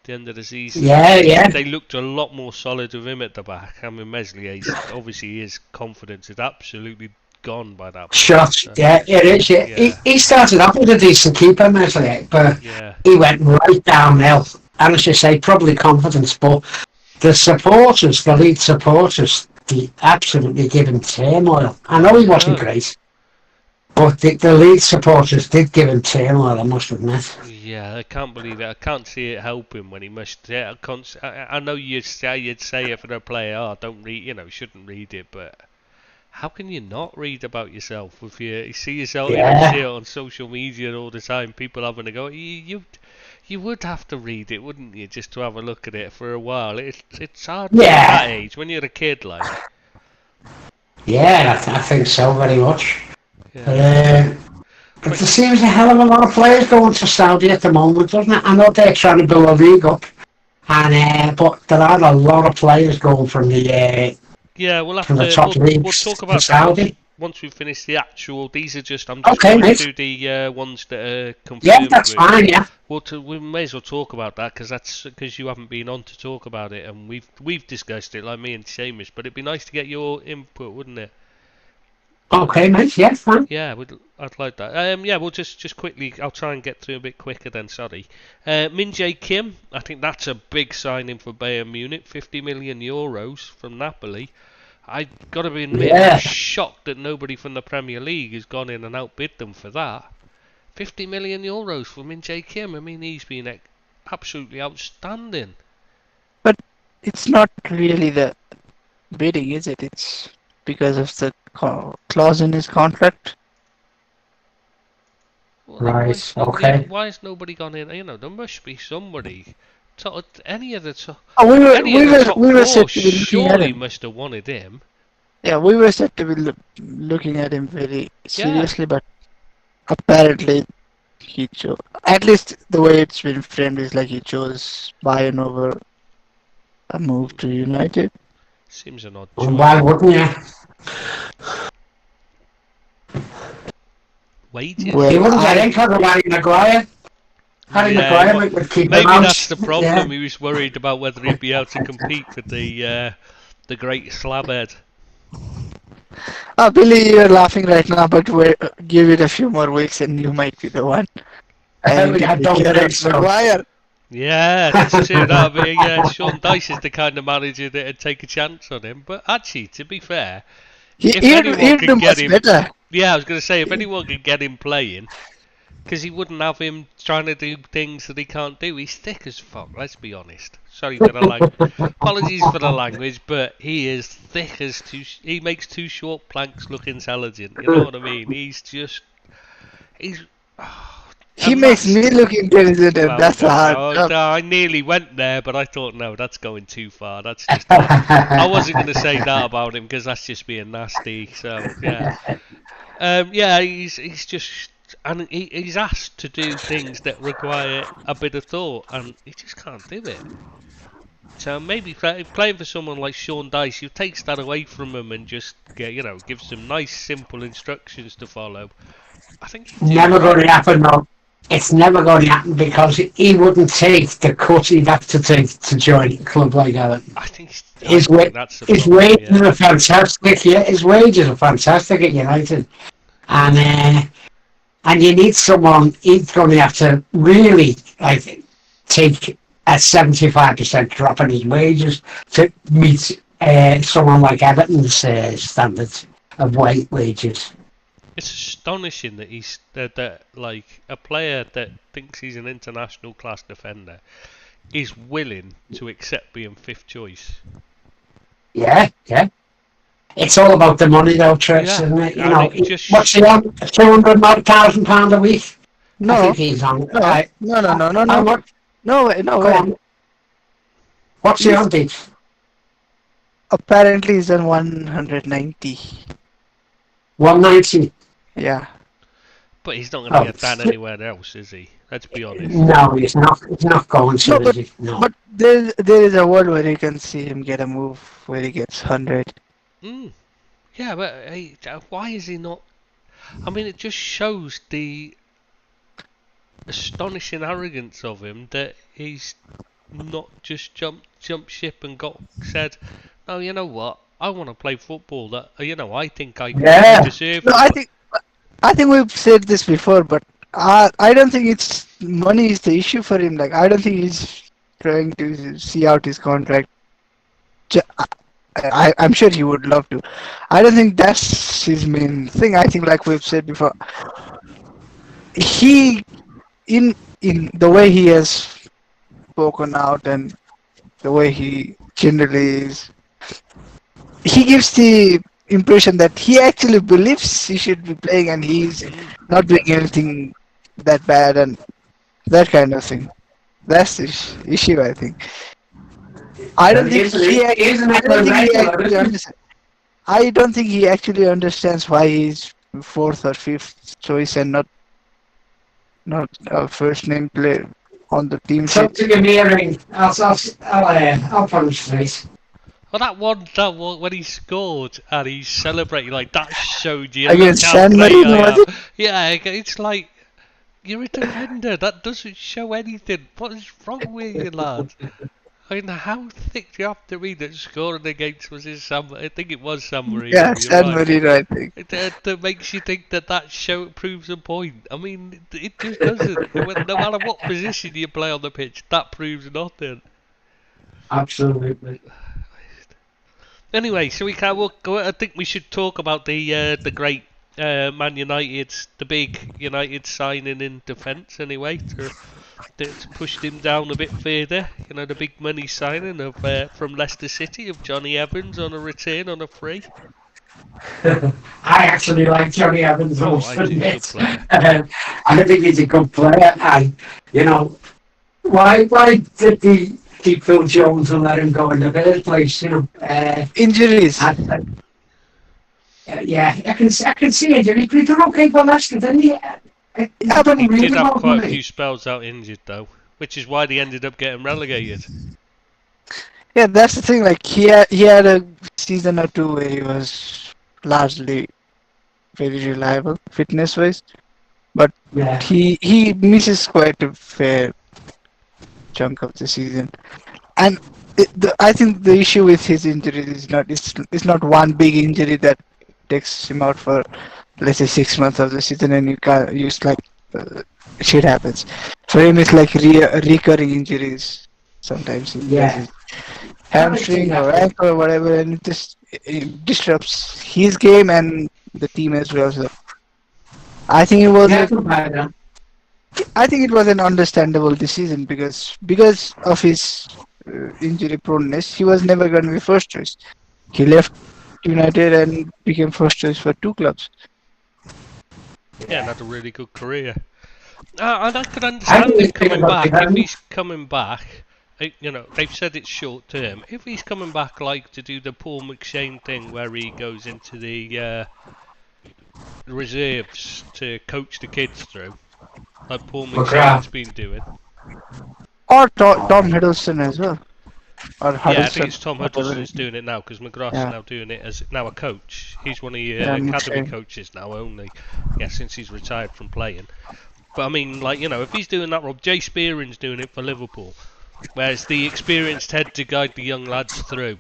At the end of the season, they looked a lot more solid with him at the back. I mean, Meslier, obviously his confidence is absolutely gone by that point. Shot, yeah, it is. Yeah. He started off with a decent keeper, Meslier, but he went right downhill. And as you say, probably confidence, but the supporters, the Leeds supporters, they absolutely give him turmoil. I know he wasn't great, but the Leeds supporters did give him turmoil, I must admit. Yeah, I can't believe it. I can't see it help him when he must. Yeah, I know you'd say it for a player. Don't read. Shouldn't read it. But how can you not read about yourself if you see yourself? You see it on social media all the time. People having a go. You would have to read it, wouldn't you, just to have a look at it for a while? It's hard at that age when you're a kid, like. Yeah, I think so very much. Yeah. But there seems a hell of a lot of players going to Saudi at the moment, doesn't it? I know they're trying to build a league up, and but there are a lot of players going Yeah, we'll have from the to. top We'll leagues talk to about that Saudi. once we finish the actual. These are just. I'm just Okay, going mate. through the ones that are confirmed. Yeah, that's with. fine. Yeah. We may as well talk about that because you haven't been on to talk about it, and we've discussed it like me and Seamus. But it'd be nice to get your input, wouldn't it? Okay, mate. Yeah, fine. Yeah, I'd like that. Yeah, we'll just quickly. I'll try and get through a bit quicker then. Sorry. Min Jae Kim. I think that's a big signing for Bayern Munich. 50 million euros from Napoli. I gotta be admit, Yeah. I'm shocked that nobody from the Premier League has gone in and outbid them for that. 50 million euros for Min Jae Kim. I mean, he's been absolutely outstanding. But it's not really the bidding, is it? It's because of the clause in his contract. Well, Right, okay. Why has nobody gone in? You know, there must be somebody. Any of the top. Oh, we were Four said to be looking at surely him. must have wanted him. Yeah, we were said to be looking at him very seriously, but apparently he chose. At least the way it's been framed is like he chose Bayern over a move to United. Seems an odd And choice. why wouldn't you? Wages. Well, He wouldn't get in because of Harry Maguire. Harry Maguire would keep him Maybe out. that's the problem. Yeah. He was worried about whether he'd be able to compete with the great slabhead. Oh, Billy, you're laughing right now, but give it a few more weeks and you might be the one. And I don't think so. Maguire. Yeah, that's true. That'd be, Sean Dyche is the kind of manager that'd take a chance on him. But actually, to be fair, if anyone He'd could do get much him, better. yeah, I was going to say if anyone could get him playing, because he wouldn't have him trying to do things that he can't do. He's thick as fuck. Let's be honest. Sorry for the language. Apologies for the language, but he is thick as he makes two short planks look intelligent. You know what I mean? He's. He makes me look intelligent, and that's a hard job. No, I nearly went there, but I thought, no, that's going too far. That's just. I wasn't going to say that about him because that's just being nasty. So yeah, he's just, and he's asked to do things that require a bit of thought, and he just can't do it. So maybe playing for someone like Sean Dyche, who takes that away from him and just gives him nice, simple instructions to follow. I think It's never going to happen, though. It's never going to happen because he wouldn't take the cut he'd have to take to join a club like Everton. I think his wages are fantastic. Yeah, his wages are fantastic at United, and you need someone. He's going to have to really take a 75% drop in his wages to meet someone like Everton's standards of wages. It's astonishing that he's that like a player that thinks he's an international class defender is willing to accept being fifth choice. Yeah. It's all about the money, though, Trish, isn't it? You know, what's he on? £200,000 a week? No, I think he's on. No way. What's he on, Deej? Apparently, he's on 190. 190. Yeah. But he's not going to get that anywhere else, is he? Let's be honest. No, he's not. He's not going to. No, but there is a world where you can see him get a move where he gets 100. Yeah, but why is he not? I mean, it just shows the astonishing arrogance of him that he's not just jumped ship and said, "Oh, you know what? I want to play football. That I think I deserve." No, I think we've said this before, but I don't think it's money is the issue for him. Like, I don't think he's trying to see out his contract. I'm sure he would love to. I don't think that's his main thing. I think, like we've said before, he in the way he has spoken out and the way he generally is, he gives the impression that he actually believes he should be playing and he's not doing anything that bad and that kind of thing. That's the issue, I think. I don't think he actually understands. I don't think he actually understands why he's fourth or fifth choice and not a first name player on the team So sheet. to give me a ring, I'll punch face. Well, that one when he scored and he's celebrating like that showed you Against look how San great Marino, I was am. it? Yeah, it's like you're a defender. That doesn't show anything. What is wrong with you, lad? I mean, how thick do you have to be that scoring against was in San? I think it was San Marino. Yeah, You're San right. Marino, I think. That makes you think that show proves a point. I mean, it just doesn't. No matter what position you play on the pitch, that proves nothing. Absolutely. Anyway, so we'll go. I think we should talk about the great Man United, the big United signing in defence. Anyway, to pushed him down a bit further. You know, the big money signing of from Leicester City of Johnny Evans on a return on a free. I actually like Johnny Evans most I of do, good it. player. I think he's a good player. And, you know, why did he keep Phil Jones and let him go in the first place? You know, Injuries. yeah, I can see it. He did okay for Leicester, didn't he? Yeah, but He really did have well, quite a didn't few he? spells out injured though, which is why they ended up getting relegated. Yeah, that's the thing. Like he had a season or two where he was largely very reliable fitness wise, but Yeah. he misses quite a fair chunk of the season. And I think the issue with his injuries is it's not one big injury that takes him out for, let's say, 6 months of the season, and you can't use like shit happens. For him, it's like recurring injuries. Sometimes he Yeah. gets his hamstring or ankle or whatever, and it disrupts his game and the team as well. So I think it was Yeah, good player, then. I think it was an understandable decision because of his injury proneness, he was never going to be first choice. He left United and became first choice for two clubs. Yeah, and had a really good career. And I could understand really him coming think about back. that. If he's coming back, you know, they've said it's short term. If he's coming back like to do the Paul McShane thing where he goes into the reserves to coach the kids through, like Paul McShane's been doing. Or Tom Hiddleston as well. Or Huddleston. Yeah, I think it's Tom whatever Huddleston's it is. doing it now because McGrath's Yeah. now doing it as now a coach. He's one of your Yeah, academy McShane. coaches now only. Yeah, since he's retired from playing. But I mean, like, you know, if he's doing that, Rob, Jay Spearing's doing it for Liverpool, whereas the experienced head to guide the young lads through.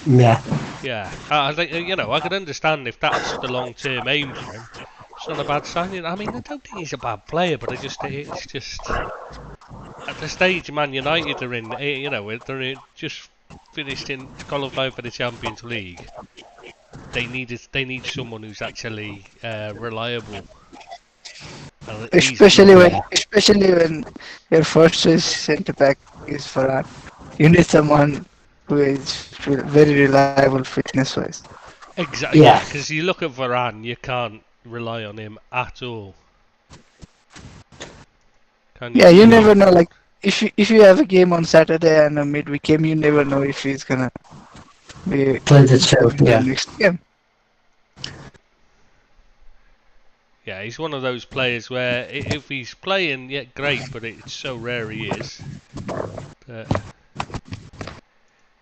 Yeah. Yeah, I think, you know, I could understand if that's the long-term aim for him. It's not a bad signing. I mean, I don't think he's a bad player, but it's just at the stage Man United are in, you know, just finished in qualifying for the Champions League. They need someone who's actually reliable. And Especially when your first choice centre back is Varane. You need someone who is very reliable fitness wise. Exactly, Yeah. because you look at Varane, you can't rely on him at all. Can you? Yeah, you never know. Like if you have a game on Saturday and a midweek game, you never know if he's gonna be Play the two, in the yeah. next game. Yeah, he's one of those players where if he's playing, yeah, great, but it's so rare he is. That,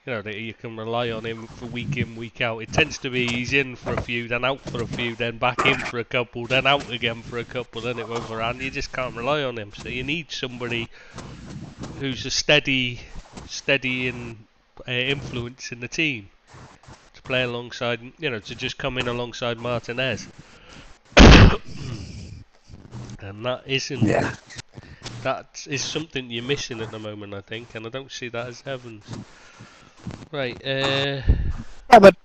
you know, that you can rely on him for week in, week out. It tends to be he's in for a few, then out for a few, then back in for a couple, then out again for a couple, then it overran. You just can't rely on him. So you need somebody who's a steady influence in the team to play alongside, you know, to just come in alongside Martinez. And that isn't. Yeah. That is something you're missing at the moment, I think, and I don't see that as Evans. Right. Yeah, but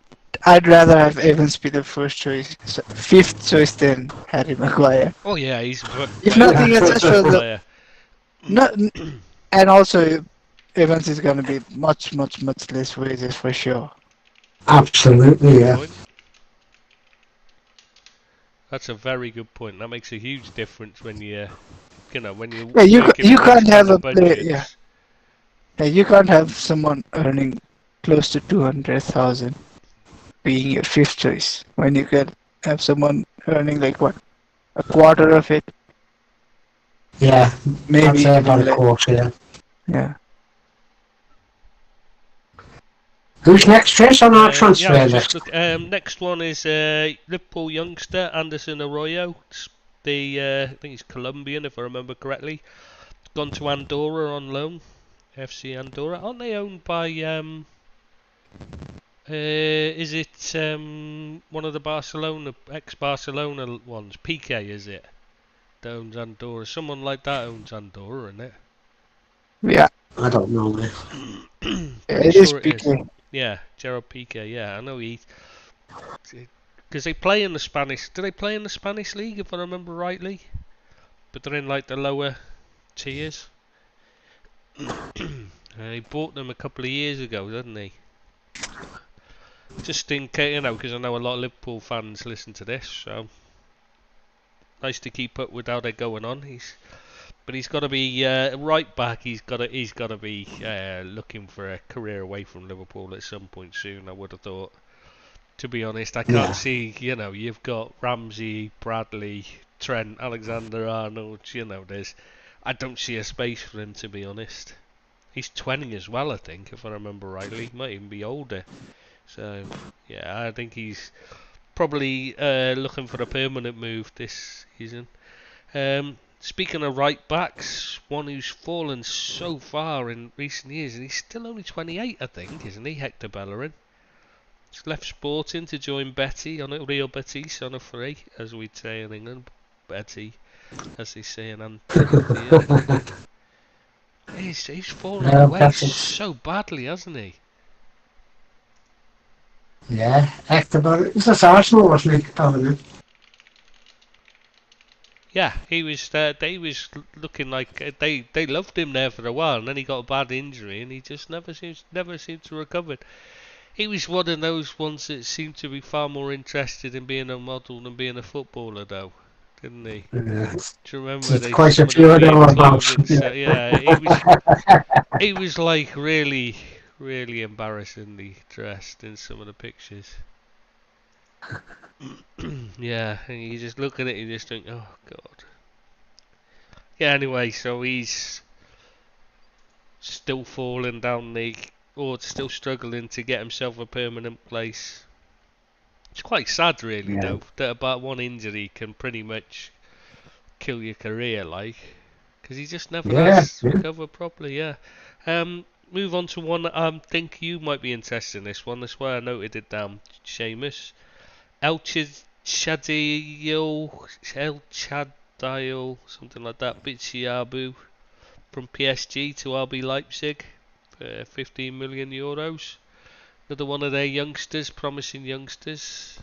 I'd rather have Evans be the first choice, fifth choice than Harry Maguire. Oh yeah, he's. If nothing else, just for the player. no, and also Evans is gonna be much less wages for sure. Absolutely, yeah. That's a very good point. That makes a huge difference when you know, when you. Yeah, you working you with can't these have kind a of player. budgets. Yeah. Yeah, you can't have someone earning close to 200,000 being your fifth choice when you can have someone earning like what, a quarter of it, Yeah, maybe I'd say about even a like, quarter. Yeah. yeah. Who's next, Chris, on our Yeah, I transfer was just list? look. Next one is Liverpool youngster Anderson Arroyo. I think he's Colombian, if I remember correctly. Gone to Andorra on loan. FC Andorra. Aren't they owned by is it one of the Barcelona ex-Barcelona ones? Piqué, is it? That owns Andorra. Someone like that owns Andorra, isn't it? Yeah, I don't know, man. Pretty it is sure it is. Piqué. Yeah, Gerard Piqué. Yeah, I know he. Because they play in the Spanish. Do they play in the Spanish league, if I remember rightly? But they're in like the lower tiers. He bought them a couple of years ago, didn't he? Just in case, because I know a lot of Liverpool fans listen to this, so nice to keep up with how they're going on. But he's got to be right back. He's got to be looking for a career away from Liverpool at some point soon. I would have thought. To be honest, I can't see. You've got Ramsey, Bradley, Trent, Alexander-Arnold. I don't see a space for him, to be honest. He's 20 as well, I think, if I remember rightly. He might even be older. So, yeah, I think he's probably looking for a permanent move this season. Speaking of right backs, one who's fallen so far in recent years, and he's still only 28, I think, isn't he? Hector Bellerin. He's left Sporting to join Real Betis on a free, as we'd say in England. Betty, as they say in Andalusia. He's fallen away so badly, hasn't he? Yeah, Hector Bellerin. It's just Arsenal, wasn't he, Bellerin? Yeah, he was. They was looking like they loved him there for a while, and then he got a bad injury, and he just never seemed to recover. He was one of those ones that seemed to be far more interested in being a model than being a footballer, though, didn't he? Yeah. Do you remember? There's quite a few of them about. He was like really, really embarrassingly dressed in some of the pictures. Yeah, and you just look at it and you just think, oh god. Yeah, anyway, so he's still falling down or still struggling to get himself a permanent place. It's quite sad, really, though, that about one injury can pretty much kill your career, because he just never has recovered properly. Yeah. Move on to one. I think you might be interested in this one. That's why I noted it down. Seamus. El Chadil, something like that. Bichiabu from PSG to RB Leipzig for 15 million euros. Another one of their youngsters, promising youngsters,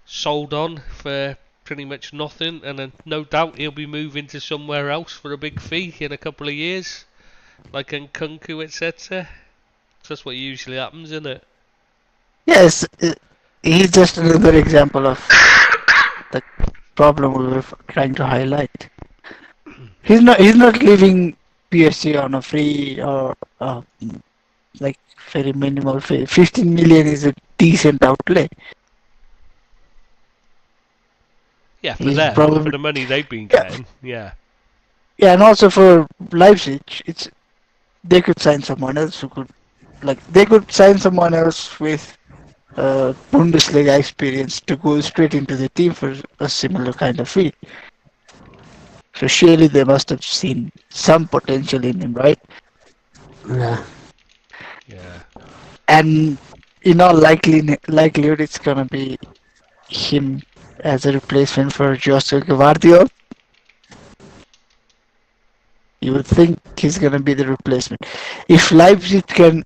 sold on for pretty much nothing, and then no doubt he'll be moving to somewhere else for a big fee in a couple of years, like Nkunku, etc. That's what usually happens, isn't it? Yes, he's just another example of the problem we were trying to highlight. He's not leaving PSG on a free or like very minimal fee. 15 million is a decent outlay. Yeah, for them, for the money they've been getting. Yeah. Yeah, and also for Leipzig, they could sign someone else who could, they could sign someone else with Bundesliga experience to go straight into the team for a similar kind of fee. So surely they must have seen some potential in him, right? Yeah. Yeah. And in all likelihood, it's gonna be him as a replacement for José Guardiola. You would think he's gonna be the replacement. If Leipzig can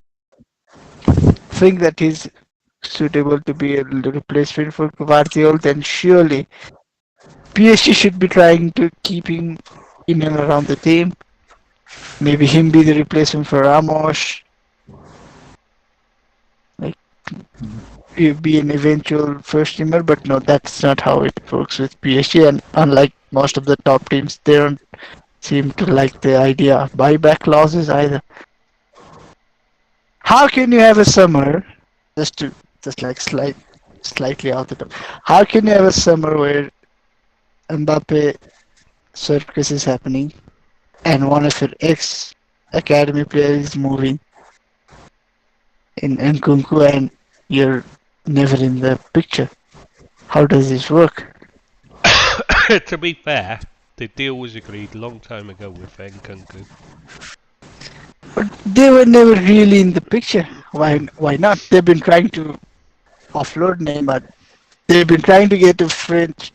think that he's suitable to be a replacement for Guardiola, then surely PSG should be trying to keep him in and around the team. Maybe him be the replacement for Ramos. Be an eventual first teamer, but no, that's not how it works with PSG. And unlike most of the top teams, they don't seem to like the idea of buyback clauses either. How can you have a summer just like slightly out the top. How can you have a summer where Mbappe circus is happening and one of your ex academy players is moving in Nkunku and you're never in the picture? How does this work? To be fair, the deal was agreed a long time ago with Nkunku. But they were never really in the picture. Why not? They've been trying to offload Neymar. They've been trying to get a French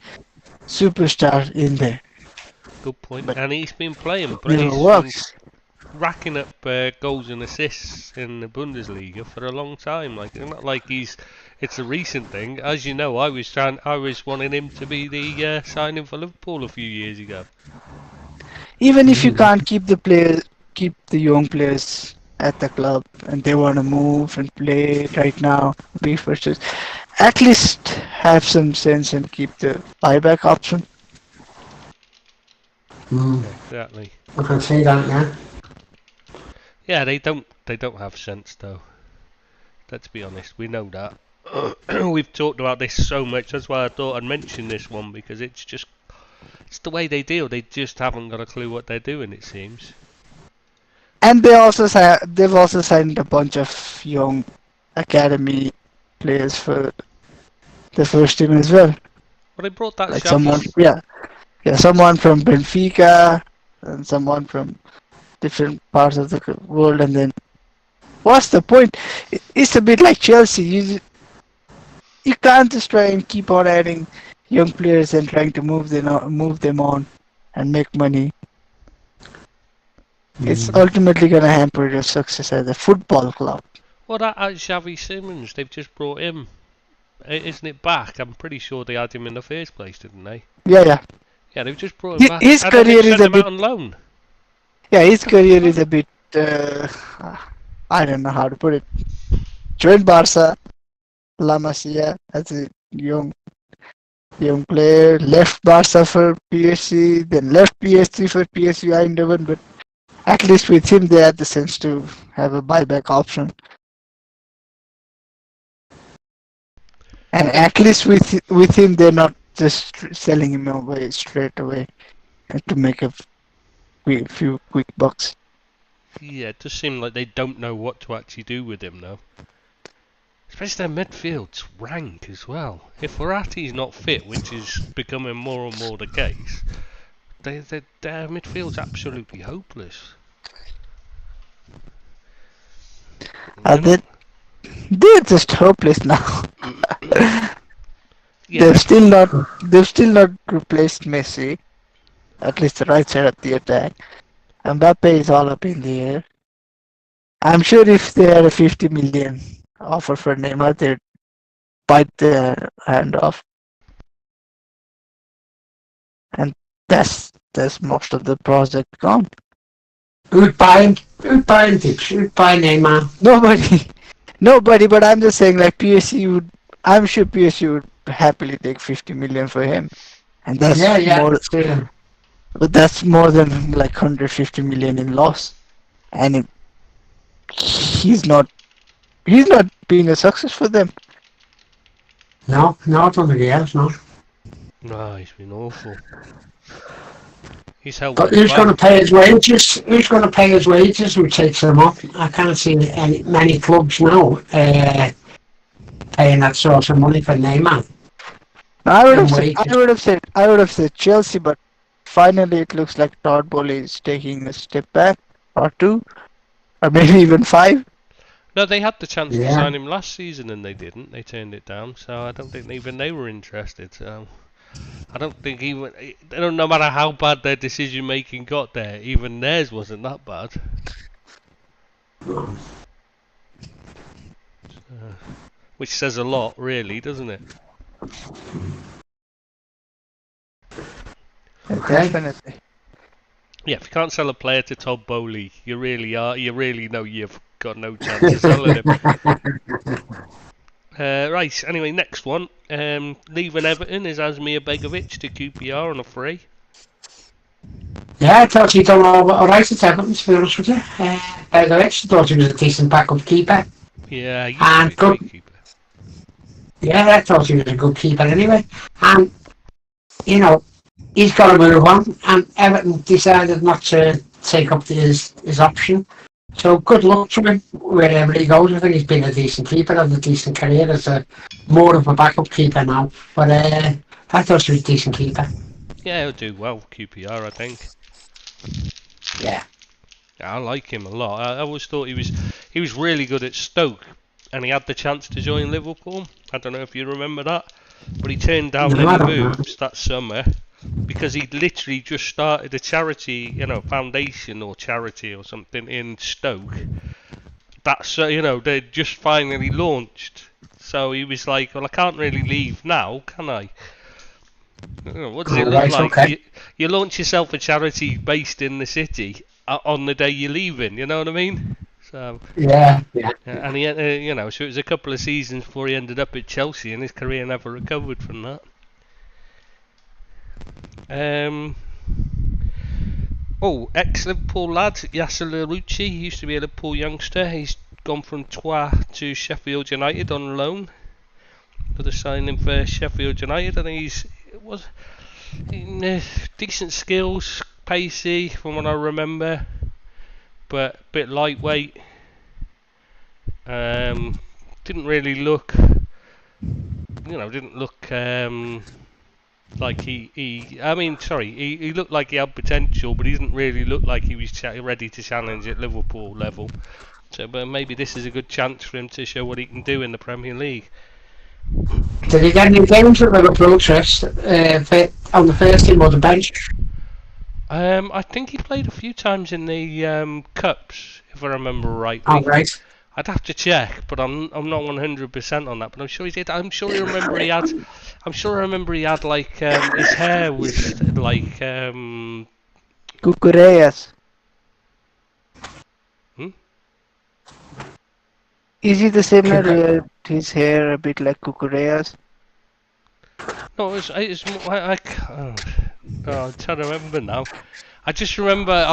superstar in there. Good point. But And he's been playing, but Never he's works. racking up goals and assists in the Bundesliga for a long time. Like, it's not like it's a recent thing. As you know, I was wanting him to be the signing for Liverpool a few years ago. Even if you can't keep the young players at the club, and they want to move and play right now, be first, at least have some sense and keep the buyback option. Exactly. I can see that, yeah. Yeah, they don't have sense though. Let's be honest, we know that. We've talked about this so much. That's why I thought I'd mention this one, because it's the way they deal. They just haven't got a clue what they're doing, it seems. And they've also signed a bunch of young academy players for the first team as well. Well, they brought that Like Xavi. someone from Benfica and someone from different parts of the world. And then, what's the point? It's a bit like Chelsea. You can't just try and keep on adding young players and trying to move them on and make money. It's ultimately going to hamper your success as a football club. Well, that Xavi Simons, they've just brought him. Isn't it back? I'm pretty sure they had him in the first place, didn't they? Yeah. Yeah, they've just brought him back. His And then career they've is sent a him bit. out on loan. Yeah, his career is a bit. I don't know how to put it. Joined Barca, La Masia as a young player. Left Barca for PSG, then left PSG for PSV Eindhoven. But at least with him, they had the sense to have a buyback option. And at least with him, they're not just selling him away straight away to make a few quick bucks. Yeah, it does seem like they don't know what to actually do with him now. Especially their midfield's rank as well. If Verratti's not fit, which is becoming more and more the case, their midfield's absolutely hopeless. They're just hopeless now. Yeah, They've still not replaced Messi, at least the right side of the attack. Mbappe is all up in the air. I'm sure if they had a 50 million offer for Neymar, they'd bite their hand off. And that's most of the project gone. Who'd buy him? Who'd buy him, Dix? Who'd buy Neymar? Nobody. But I'm just saying, like I'm sure PSG would happily take 50 million for him, and that's more. Yeah. But that's more than like 150 million in loss, and he's not being a success for them. No, nobody else, no. no, he's been awful. He's held But them who's back. going to pay his wages? Who's going to pay his wages? Who takes them up? I can't see many clubs now paying that sort of money for Neymar. I would have said Chelsea, but finally it looks like Todd Bowley is taking a step back, or two, or maybe even 5. No, they had the chance to Yeah. sign him last season and they didn't. They turned it down, so I don't think even they were interested. So I don't think no matter how bad their decision making got there, even theirs wasn't that bad. Which says a lot, really, doesn't it? Definitely. Yeah, if you can't sell a player to Todd Bowley, you really know you've got no chance of selling him. Right, anyway, next one. Leaving Everton is Asmir Begovic to QPR on a free. Yeah, I thought he'd done all right at Everton, to be honest with you. Begovic, thought he was a decent backup keeper. Yeah, he's And a great keeper. Yeah, I thought he was a good keeper anyway. And, you know, he's got to move on. And Everton decided not to take up his option. So good luck to him wherever he goes. I think he's been a decent keeper, had a decent career as a more of a backup keeper now. But I thought he was a decent keeper. Yeah, he'll do well, QPR, I think. Yeah. Yeah, I like him a lot. I always thought he was really good at Stoke, and he had the chance to join Liverpool. I don't know if you remember that, but he turned down No, I any don't know. moves that summer because he literally just started a charity, foundation or charity or something in Stoke. That's they just finally launched. So he was like, well, I can't really leave now, can I? What does it look Right, like? okay. You launch yourself a charity based in the city on the day you're leaving. You know what I mean? So Yeah. and he, so it was a couple of seasons before he ended up at Chelsea, and his career never recovered from that. Ex-Liverpool lad Yasser Larouci. He used to be a Liverpool youngster. He's gone from Troyes to Sheffield United on loan. For the signing for Sheffield United, and decent skills, pacey from what I remember, but a bit lightweight. Didn't really look, like he looked like he had potential, but he didn't really look like he was ready to challenge at Liverpool level. So, but maybe this is a good chance for him to show what he can do in the Premier League. Did he get any games at Liverpool, Trist, on the first team or the bench? I think he played a few times in the cups, if I remember rightly. Oh, right. I'd have to check, but I'm not 100% on that. But I'm sure he did. I'm sure I remember he had like his hair was like Cucurellas. Hmm? Is he the same his hair a bit like Cucurellas? No, it's more, I'm trying to remember now. I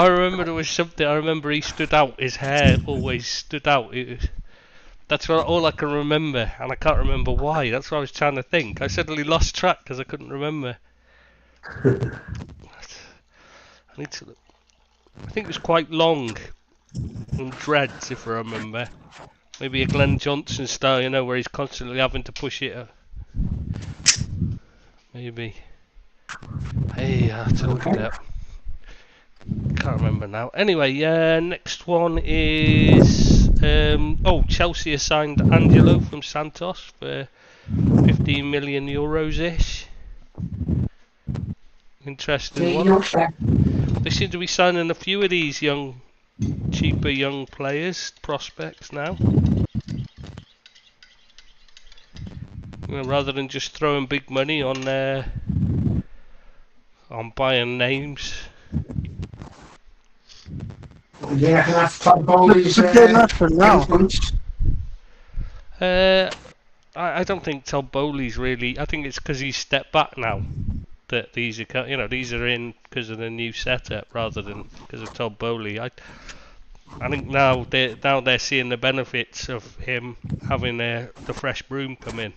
remember there was something. I remember he stood out. His hair always stood out. That's all I can remember, and I can't remember why. That's what I was trying to think. I suddenly lost track because I couldn't remember. I need to look. I think it was quite long and dreads, if I remember. Maybe a Glenn Johnson style, where he's constantly having to push it. Maybe. Hey, I have to look it up. Can't remember now. Anyway, next one is Chelsea has signed Angelo from Santos for 15 million euros ish. Interesting one. They seem to be signing a few of these cheaper young players, prospects now. Rather than just throwing big money on buying names. Yeah, and that's Todd Bowley's. But they're not for now. I don't think Todd Bowley's really. I think it's because he's stepped back now. That these are in because of the new setup rather than because of Todd Bowley. I think now they're seeing the benefits of him having the fresh broom come in.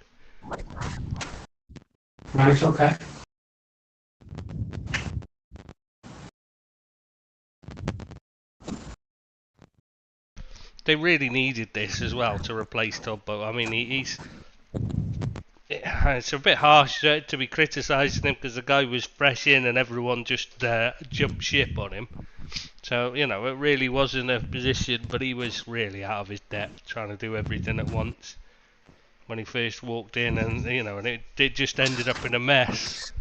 Right, okay. They really needed this as well to replace Todd Bowley. I mean, it's a bit harsh to be criticising him because the guy was fresh in and everyone just jumped ship on him. So, it really wasn't a position, but he was really out of his depth trying to do everything at once when he first walked in, and and it just ended up in a mess.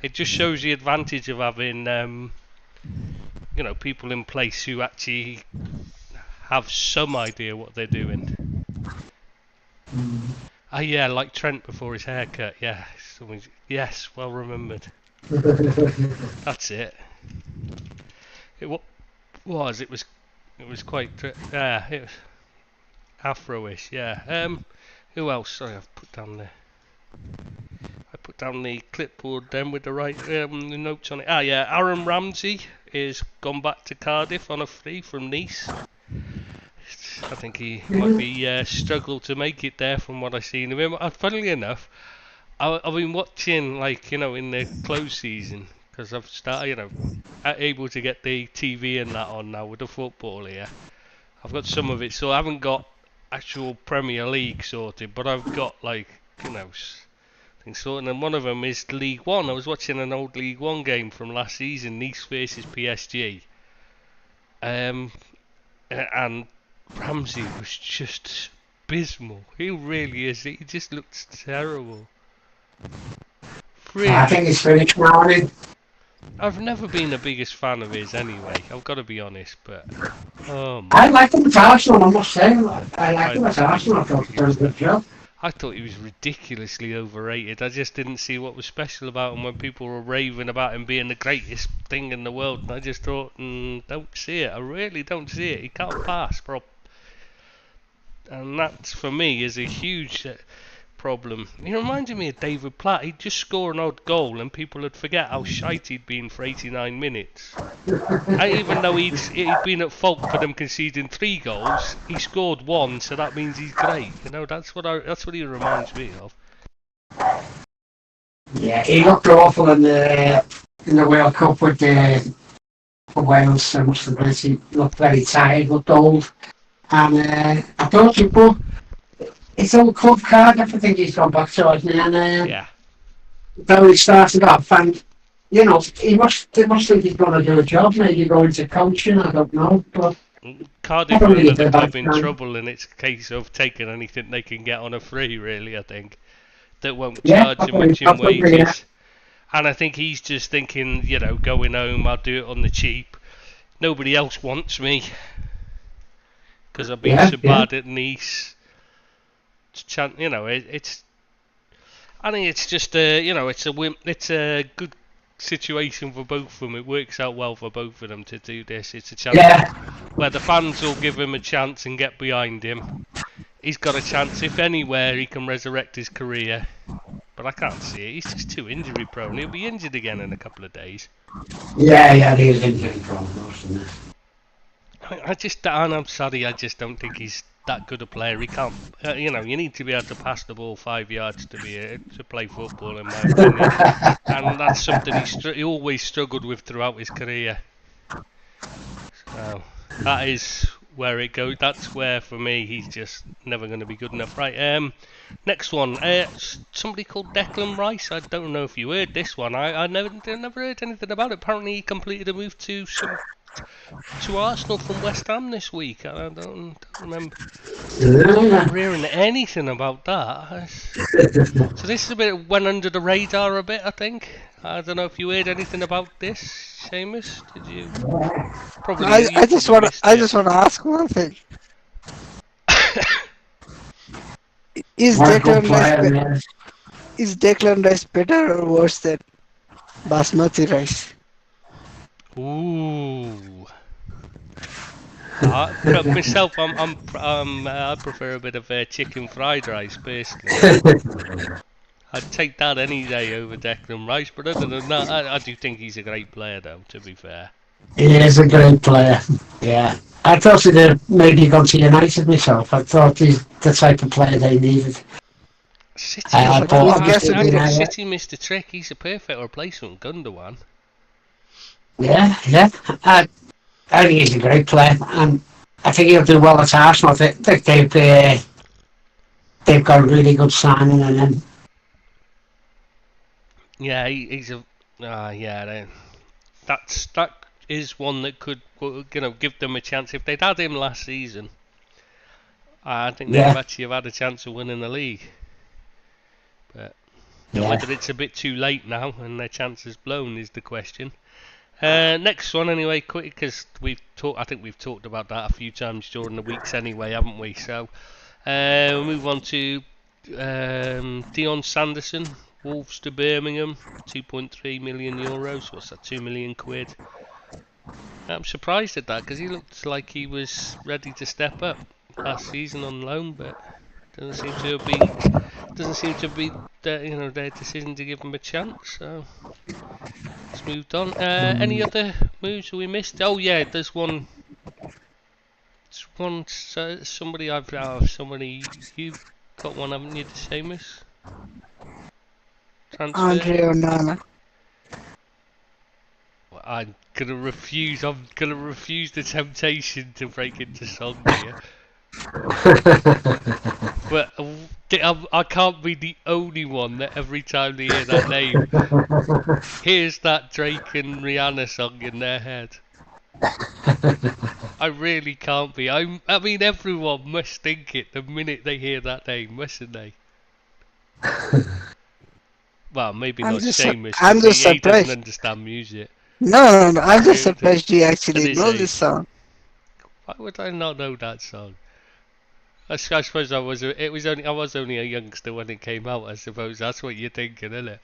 It just shows the advantage of having people in place who actually have some idea what they're doing. Yeah, like Trent before his haircut. Yeah, yes, well remembered. That's it. It was. It was quite. It was Afro-ish. Yeah. Who else? Sorry, I've put down the clipboard then with the right notes on it. Yeah. Aaron Ramsey is gone back to Cardiff on a free from Nice. I think he might be struggle to make it there from what I've seen of him. Funnily enough, I've been watching, like, you know, in the close season, because I've started, you know, able to get the TV and that on now with the football here. I've got some of it, so I haven't got actual Premier League sorted, but I've got, like, you know, things sorted, and one of them is League One. I was watching an old League One game from last season, Nice versus PSG, and Ramsey was just abysmal. He really is. He just looks terrible. Really. I think he's finished now, isn't he? I've never been the biggest fan of his anyway, I've got to be honest, but I like him at Arsenal, I must say. I like him at Arsenal. I thought he did a good job. I thought he was ridiculously overrated. I just didn't see what was special about him when people were raving about him being the greatest thing in the world, and I just thought, don't see it. I really don't see it. He can't pass, and that for me is a huge problem. He reminded me of David Platt. He'd just score an odd goal and people would forget how shite he'd been for 89 minutes. And even though he'd been at fault for them conceding 3 goals, he scored 1, so that means he's great. You know, that's what he reminds me of. Yeah, he looked awful in the World Cup with for Wales. I must admit, he looked very tired, looked old, and I thought he put. It's all club card, I think he's gone back to it, and yeah. Though he started off, and you know, they must think he's going to do a job, maybe go into coaching, I don't know, but Cardiff are another club in trouble, and it's a case of taking anything they can get on a free, really, I think. That won't charge him much in wages. And I think he's just thinking, you know, going home, I'll do it on the cheap. Nobody else wants me, because I've been so bad at Nice. You know, it's. I think it's just you know, it's a good situation for both of them. It works out well for both of them to do this. It's a chance where the fans will give him a chance and get behind him. He's got a chance, if anywhere, he can resurrect his career. But I can't see it. He's just too injury prone. He'll be injured again in a couple of days. Yeah, he is injury prone, isn't it? I'm sorry, I just don't think he's that good a player. He can't, you know, you need to be able to pass the ball 5 yards to play football, in my opinion. And that's something he always struggled with throughout his career. So that is where it goes. That's where, for me, he's just never going to be good enough. Right. Next one. Somebody called Declan Rice. I don't know if you heard this one. I never heard anything about it. Apparently, he completed a move to Arsenal from West Ham this week. I don't remember hearing anything about that. So this is a bit went under the radar a bit, I think. I don't know if you heard anything about this, Seamus. Did you? Probably. I just want to ask one thing. Is Declan Rice better or worse than Basmati rice? Ooh. Myself, I prefer a bit of chicken fried rice personally. I'd take that any day over Declan Rice, but other than that, I do think he's a great player, though. To be fair, he is a great player. Yeah, I thought he'd have maybe gone to United myself. I thought he's the type of player they needed. City, City missed a trick. He's a perfect replacement, Gundogan. Yeah. I think he's a great player, and I think he'll do well at Arsenal. I think they've got a really good signing in him. Yeah, he's a. That is one that could, give them a chance. If they'd had him last season, I think they'd actually have had a chance of winning the league. But whether it's a bit too late now and their chance is blown is the question. Next one, anyway, quick, because I think we've talked about that a few times during the weeks anyway, haven't we? So we'll move on to Dion Sanderson, Wolves to Birmingham, 2.3 million euros. What's that? 2 million quid. I'm surprised at that because he looked like he was ready to step up last season on loan, but doesn't seem to be their decision to give him a chance. So let's move on. Any other moves we missed? Oh yeah, there's one. one, somebody somebody, you've got one, haven't you, the Seamus? Transfer? Andre Onana. Well, I'm gonna refuse the temptation to break into song here. But I can't be the only one that every time they hear that name hears that Drake and Rihanna song in their head. I really can't be. I mean, everyone must think it the minute they hear that name, mustn't they? Well, maybe I'm not just Seamus, I'm because just he doesn't surprised. understand music. No. I'm just Yeah, surprised you At actually his know age. this song. Why would I not know that song? I suppose I was only a youngster when it came out. I suppose that's what you're thinking, isn't it?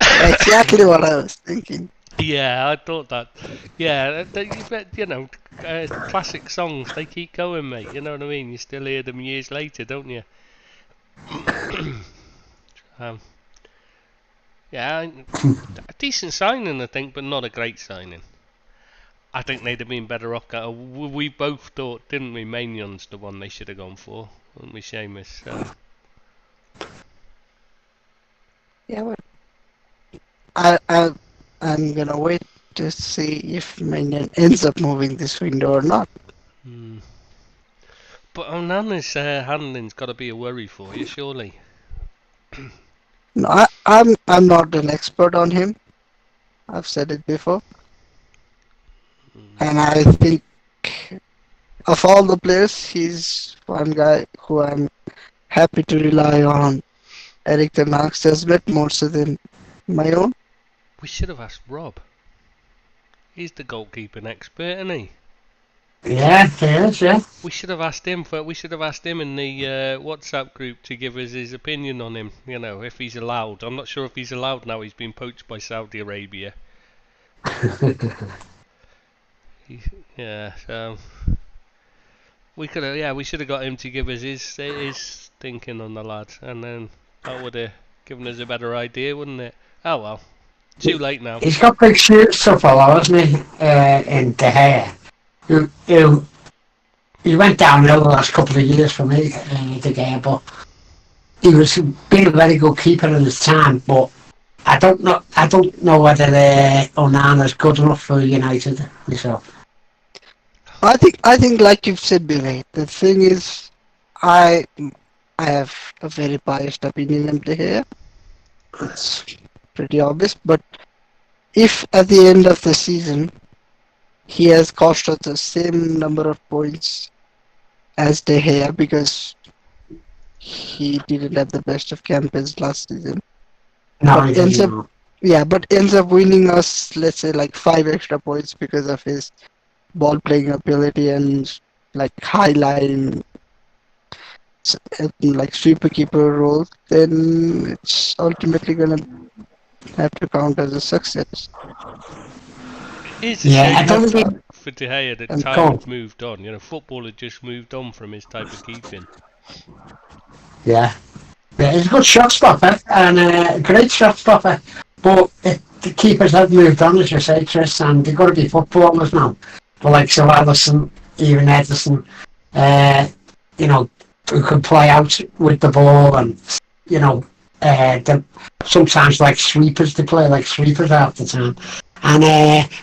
Exactly what I was thinking. Yeah, I thought that. Yeah, classic songs, they keep going, mate. You know what I mean? You still hear them years later, don't you? Yeah, a decent signing, I think, but not a great signing. I think they'd have been better off. We both thought, didn't we? Maignan the one they should have gone for, weren't we, Seamus? Yeah, but I'm gonna wait to see if Minion ends up moving this window or not. But Onana's handling's got to be a worry for you, surely. No, I'm not an expert on him. I've said it before, and I think of all the players, he's one guy who I'm happy to rely on. Eric Ten Hag's judgment more so than my own. We should have asked Rob. He's the goalkeeping expert, isn't he? Yeah, he is, yeah. We should have asked him in the WhatsApp group to give us his opinion on him. You know, if he's allowed. I'm not sure if he's allowed now. He's been poached by Saudi Arabia. So we should have got him to give us his thinking on the lad, and then that would have given us a better idea, wouldn't it? Oh well, too late now. He's got big shoes to follow, hasn't he? In De Gea. He went downhill the last couple of years for me, De Gea, but he was being a very good keeper in his time. But I don't know whether Onana's good enough for United myself. I think like you've said, Billy, the thing is, I have a very biased opinion of De Gea. It's pretty obvious, but if at the end of the season he has cost us the same number of points as De Gea because he didn't have the best of campaigns last season, No, but he doesn't. ends up winning us, let's say, like 5 extra points because of his ball playing ability and like high line, like sweeper keeper role, then it's ultimately gonna have to count as a success. It's a Yeah, I shame don't think. for De Gea that And time Cole. had moved on. You know, football had just moved on from his type of keeping. Yeah, he's a good shot stopper and a great shot stopper. But the keepers have moved on, as you say, Chris, and they've got to be footballers now. The likes of Alisson, even Edison, who can play out with the ball, and sometimes like sweepers. They play like sweepers half the time, and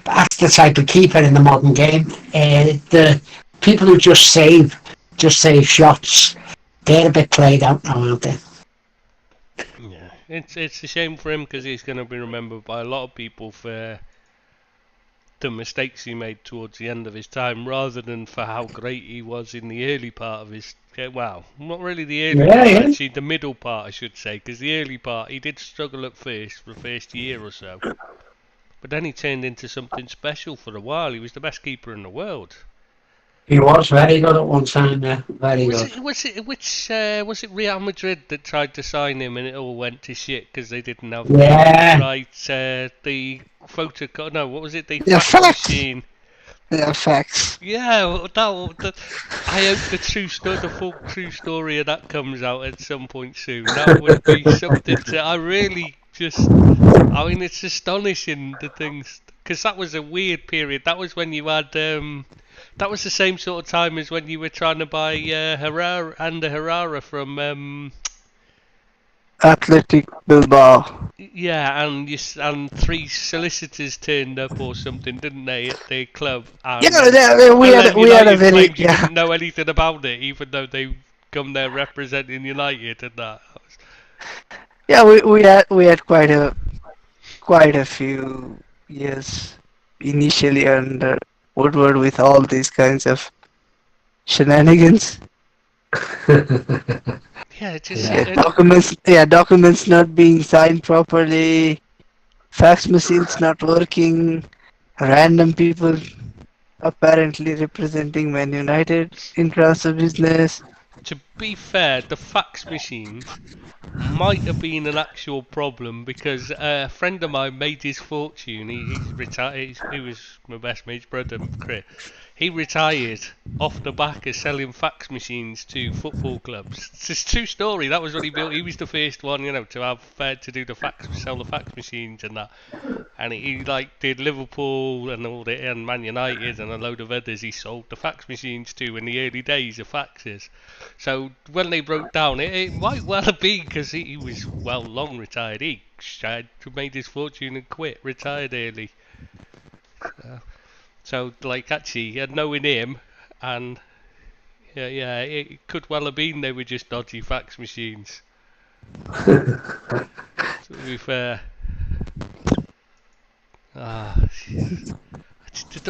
that's the type of keeper in the modern game. The people who just save shots, they're a bit played out now, aren't they? Yeah, it's a shame for him because he's going to be remembered by a lot of people for the mistakes he made towards the end of his time, rather than for how great he was in the early part of his. Well, not really the early part, actually the middle part, I should say, because the early part he did struggle at first for the first year or so, but then he turned into something special for a while. He was the best keeper in the world. He was very good at one time, yeah, very good. Was it Real Madrid that tried to sign him and it all went to shit because they didn't have the photo? No, what was it? The fax machine. Yeah, facts. Yeah, I hope the full true story of that comes out at some point soon. That would be something I really just. I mean, it's astonishing the things, because that was a weird period. That was when you had That was the same sort of time as when you were trying to buy Herrera from Athletic Bilbao. yeah, and three solicitors turned up or something, didn't they, at the club? And, We and had then we had a United very claimed you didn't know anything about it, even though they come there representing United and that. we had quite a few years initially under Woodward with all these kinds of shenanigans. Yeah, it just Documents not being signed properly, fax machines not working, random people apparently representing Man United in transfer business. to be fair, the fax machines might have been an actual problem because a friend of mine made his fortune. He's retired. He was my best mate's brother, Chris. He retired off the back of selling fax machines to football clubs. It's just true story. That was what he built. He was the first one, to have to do sell the fax machines and that. And he like did Liverpool and all the and Man United and a load of others. He sold the fax machines to in the early days of faxes. So when they broke down, it might well have been because he was long retired. He had made his fortune and quit, retired early. So like actually, knowing him, and yeah, it could well have been they were just dodgy fax machines. To be fair. There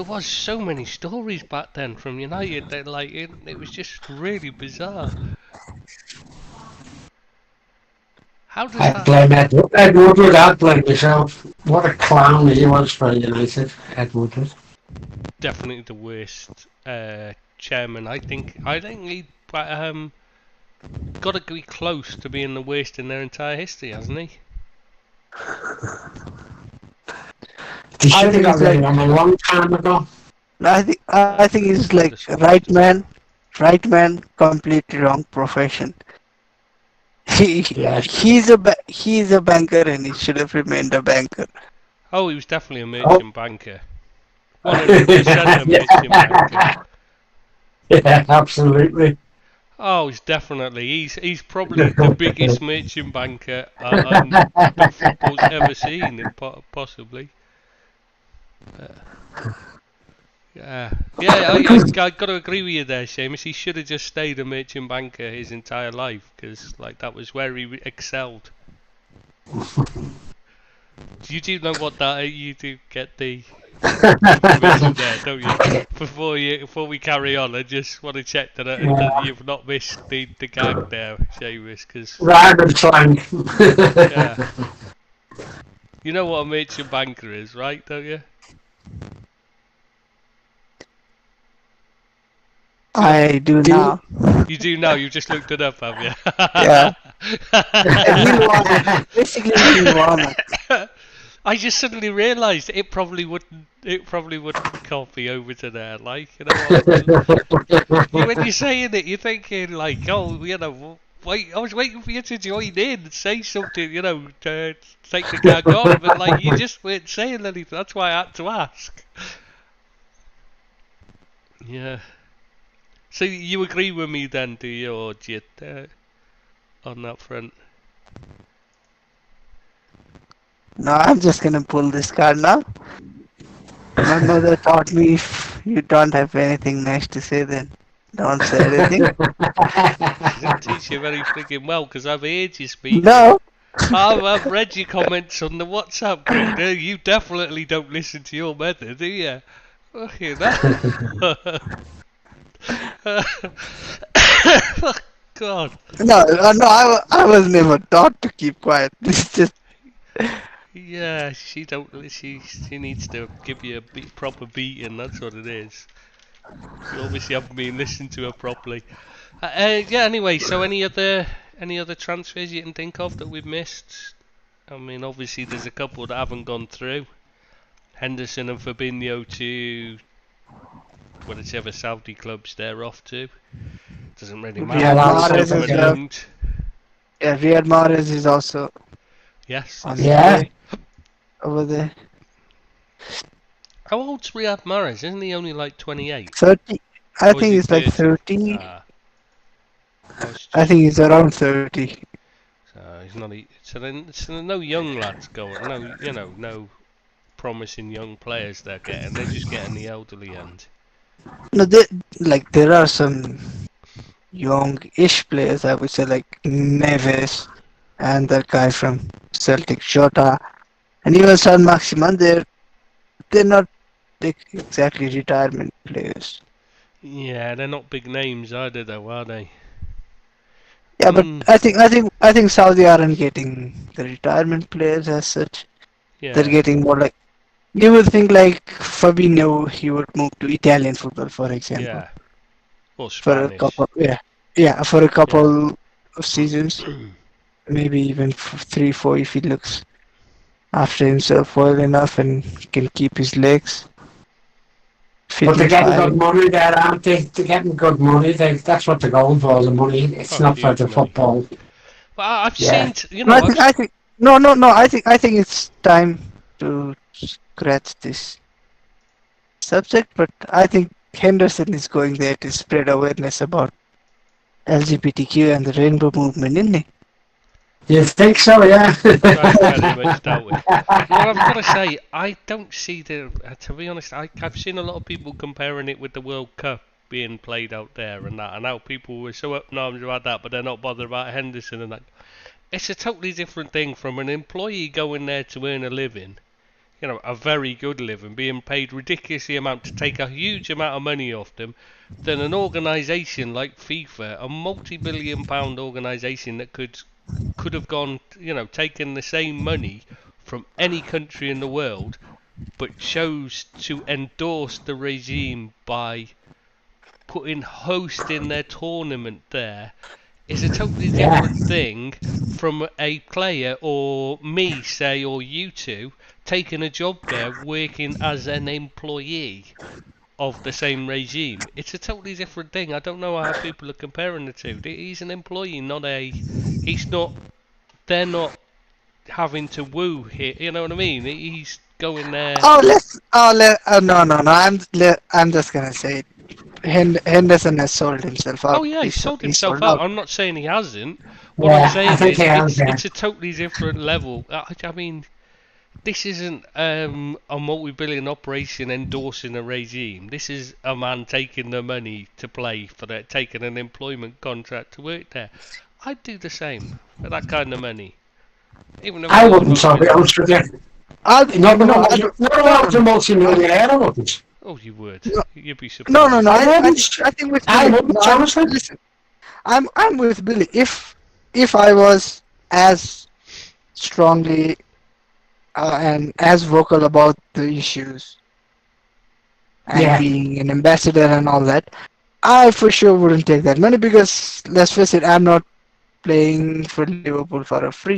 was so many stories back then from United that it was just really bizarre. How does I'd that? blame Ed Woodward. I'd blame myself. What a clown he was for United, Ed Woodward. Definitely the worst chairman. I think he got to be close to being the worst in their entire history, hasn't he? He should have got rid of him a long time ago. I think he's like right man, completely wrong profession. He's a banker and he should have remained a banker. Oh, he was definitely a merchant banker. 100% a merchant banker. Yeah, absolutely. Oh, he's definitely. He's probably the biggest merchant banker that football's ever seen, possibly. I got to agree with you there, Seamus. He should have just stayed a merchant banker his entire life because, that was where he excelled. You do know what that? You do get the information there, don't you? Before we carry on, I just want to check that you've not missed the gag there, Seamus, because Random slang. yeah. You know what a merchant banker is, right? Don't you? I do now. You do now. You just looked it up, have you? Yeah. Basically, I just suddenly realised it probably wouldn't copy over to there. Like, when you're saying it, you're thinking wait, I was waiting for you to join in and say something, to take the gag on, but you just weren't saying anything. That's why I had to ask. Yeah. So you agree with me then, do you, or do you, on that front? No, I'm just gonna pull this card now. My mother taught me if you don't have anything nice to say, then don't say anything. She didn't teach you very freaking well, because I've heard you speak. No. I've read your comments on the WhatsApp group. You definitely don't listen to your mother, do you? Okay, that. God. No, I was never taught to keep quiet. It's just. Yeah, she needs to give you a proper beating. That's what it is. You obviously haven't been listening to her properly. Yeah. Anyway, so any other transfers you can think of that we've missed? I mean, obviously there's a couple that haven't gone through. Henderson and Fabinho to whichever Saudi clubs they're off to. Doesn't really matter. Yeah, Riyad Mahrez is also. Yes. Over there. How old's Riyad Mahrez? Isn't he only like 28? 30. I Or is think he he's like 30? 30. I was I just, think he's around 30. he's not. So there's no young lads going. No, no promising young players they're getting. They're just getting the elderly end. No, there are some young-ish players, I would say, like Neves and that guy from Celtic, Jota, and even San Maximan. They're not exactly retirement players. Yeah, they're not big names either, though, are they? Yeah, but Mm, I think Saudi aren't getting the retirement players as such. They're yeah. getting more like you would think like Fabinho, he would move to Italian football, for example, Yeah. Or for a Spanish. couple, yeah, for a Yeah. couple of seasons, maybe even 3, 4 if he looks after himself well enough and can keep his legs fit But they're and getting good firing. money there, aren't they? They're getting good money. That's what they're going for, the money. It's Oh, not for huge the money. football. But I've Yeah. seen, No, I think no. I think it's time to scratch this subject, but I think Henderson is going there to spread awareness about LGBTQ and the rainbow movement, isn't he? You think so, yeah? I very much doubt it. But I've got to say, I don't see to be honest, I've seen a lot of people comparing it with the World Cup being played out there and that, and how people were so up in arms about that, but they're not bothered about Henderson and that. It's a totally different thing from an employee going there to earn a living, a very good living, being paid ridiculously amount to take a huge amount of money off them, than an organisation like FIFA, a multi-billion pound organisation that could have gone, taken the same money from any country in the world, but chose to endorse the regime by hosting their tournament there is a totally Yeah. different thing from a player or me, say, or you two taking a job there working as an employee of the same regime. It's a totally different thing. I don't know how people are comparing the two. He's an employee, not a. He's not. They're not having to woo here. You know what I mean? He's going there. No. I'm just gonna say it. Henderson has sold himself Oh out. yeah, he sold He's himself sold out. out. I'm not saying he hasn't. What I'm Yeah, I saying think is, he has, yeah. it's a totally different level. I mean, this isn't a multi-billion operation endorsing a regime. This is a man taking the money to play for that, taking an employment contract to work there. I'd do the same for that kind of money, even if I I wasn't wouldn't, so on to be the. honest with you. I'll, Not no, when I I was, don't, not when no, I no, was a no. multi-millionaire, I wouldn't. Oh, you would. No, You'd be no. surprised. I wouldn't. I think with I Billy. wouldn't, honestly. Listen, I'm with Billy. If I was as strongly and as vocal about the issues and Yeah. being an ambassador and all that, I for sure wouldn't take that money because let's face it, I'm not playing for Liverpool for a free.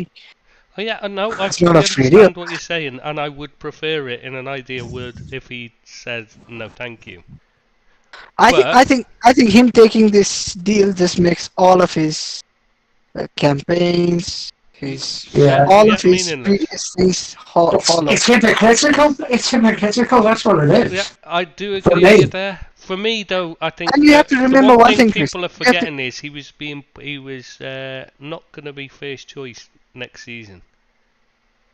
Oh yeah, no, I It's not fully a free deal. understand what you're saying, and I would prefer it in an ideal world if he said no, thank you. But I think him taking this deal just makes all of his campaigns, Yeah. all yeah, of his meaningless. previous things hollow. It's hypocritical. It's hypocritical, that's what it Yeah, is. I do For agree with you me. there. For me, though, I think And you have to the remember one one thing thing, Chris. people are You have to, forgetting is he was not going to be first choice next season.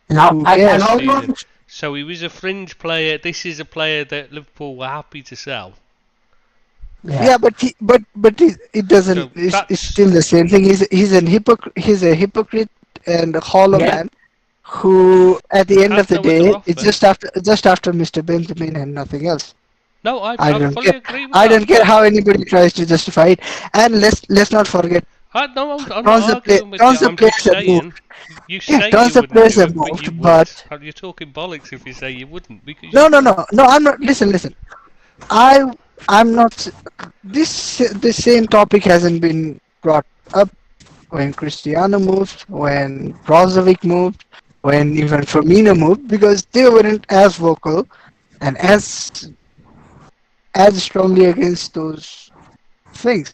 No, Who I cares? know Season. you. So he was a fringe player. This is a player that Liverpool were happy to sell. yeah, but it doesn't. So It's that's still the same thing. He's a hypocrite and a hollow Yeah. man who, at the end had of the no other day, offer. is just after Mr. Benjamin and nothing else. No, I don't fully care. agree with I that. don't care how anybody tries to justify it. And let's not forget, No, I'm not tons of arguing with you. tons of I'm players just have saying. moved. You Yeah, say tons you of wouldn't players do have it, but you moved, would. but You're talking bollocks if you say you wouldn't, because no, you no, would. no. I'm not. Listen. I'm not. This same topic hasn't been brought up when Cristiano moved, when Brozovic moved, when even Firmino moved, because they weren't as vocal and as strongly against those things.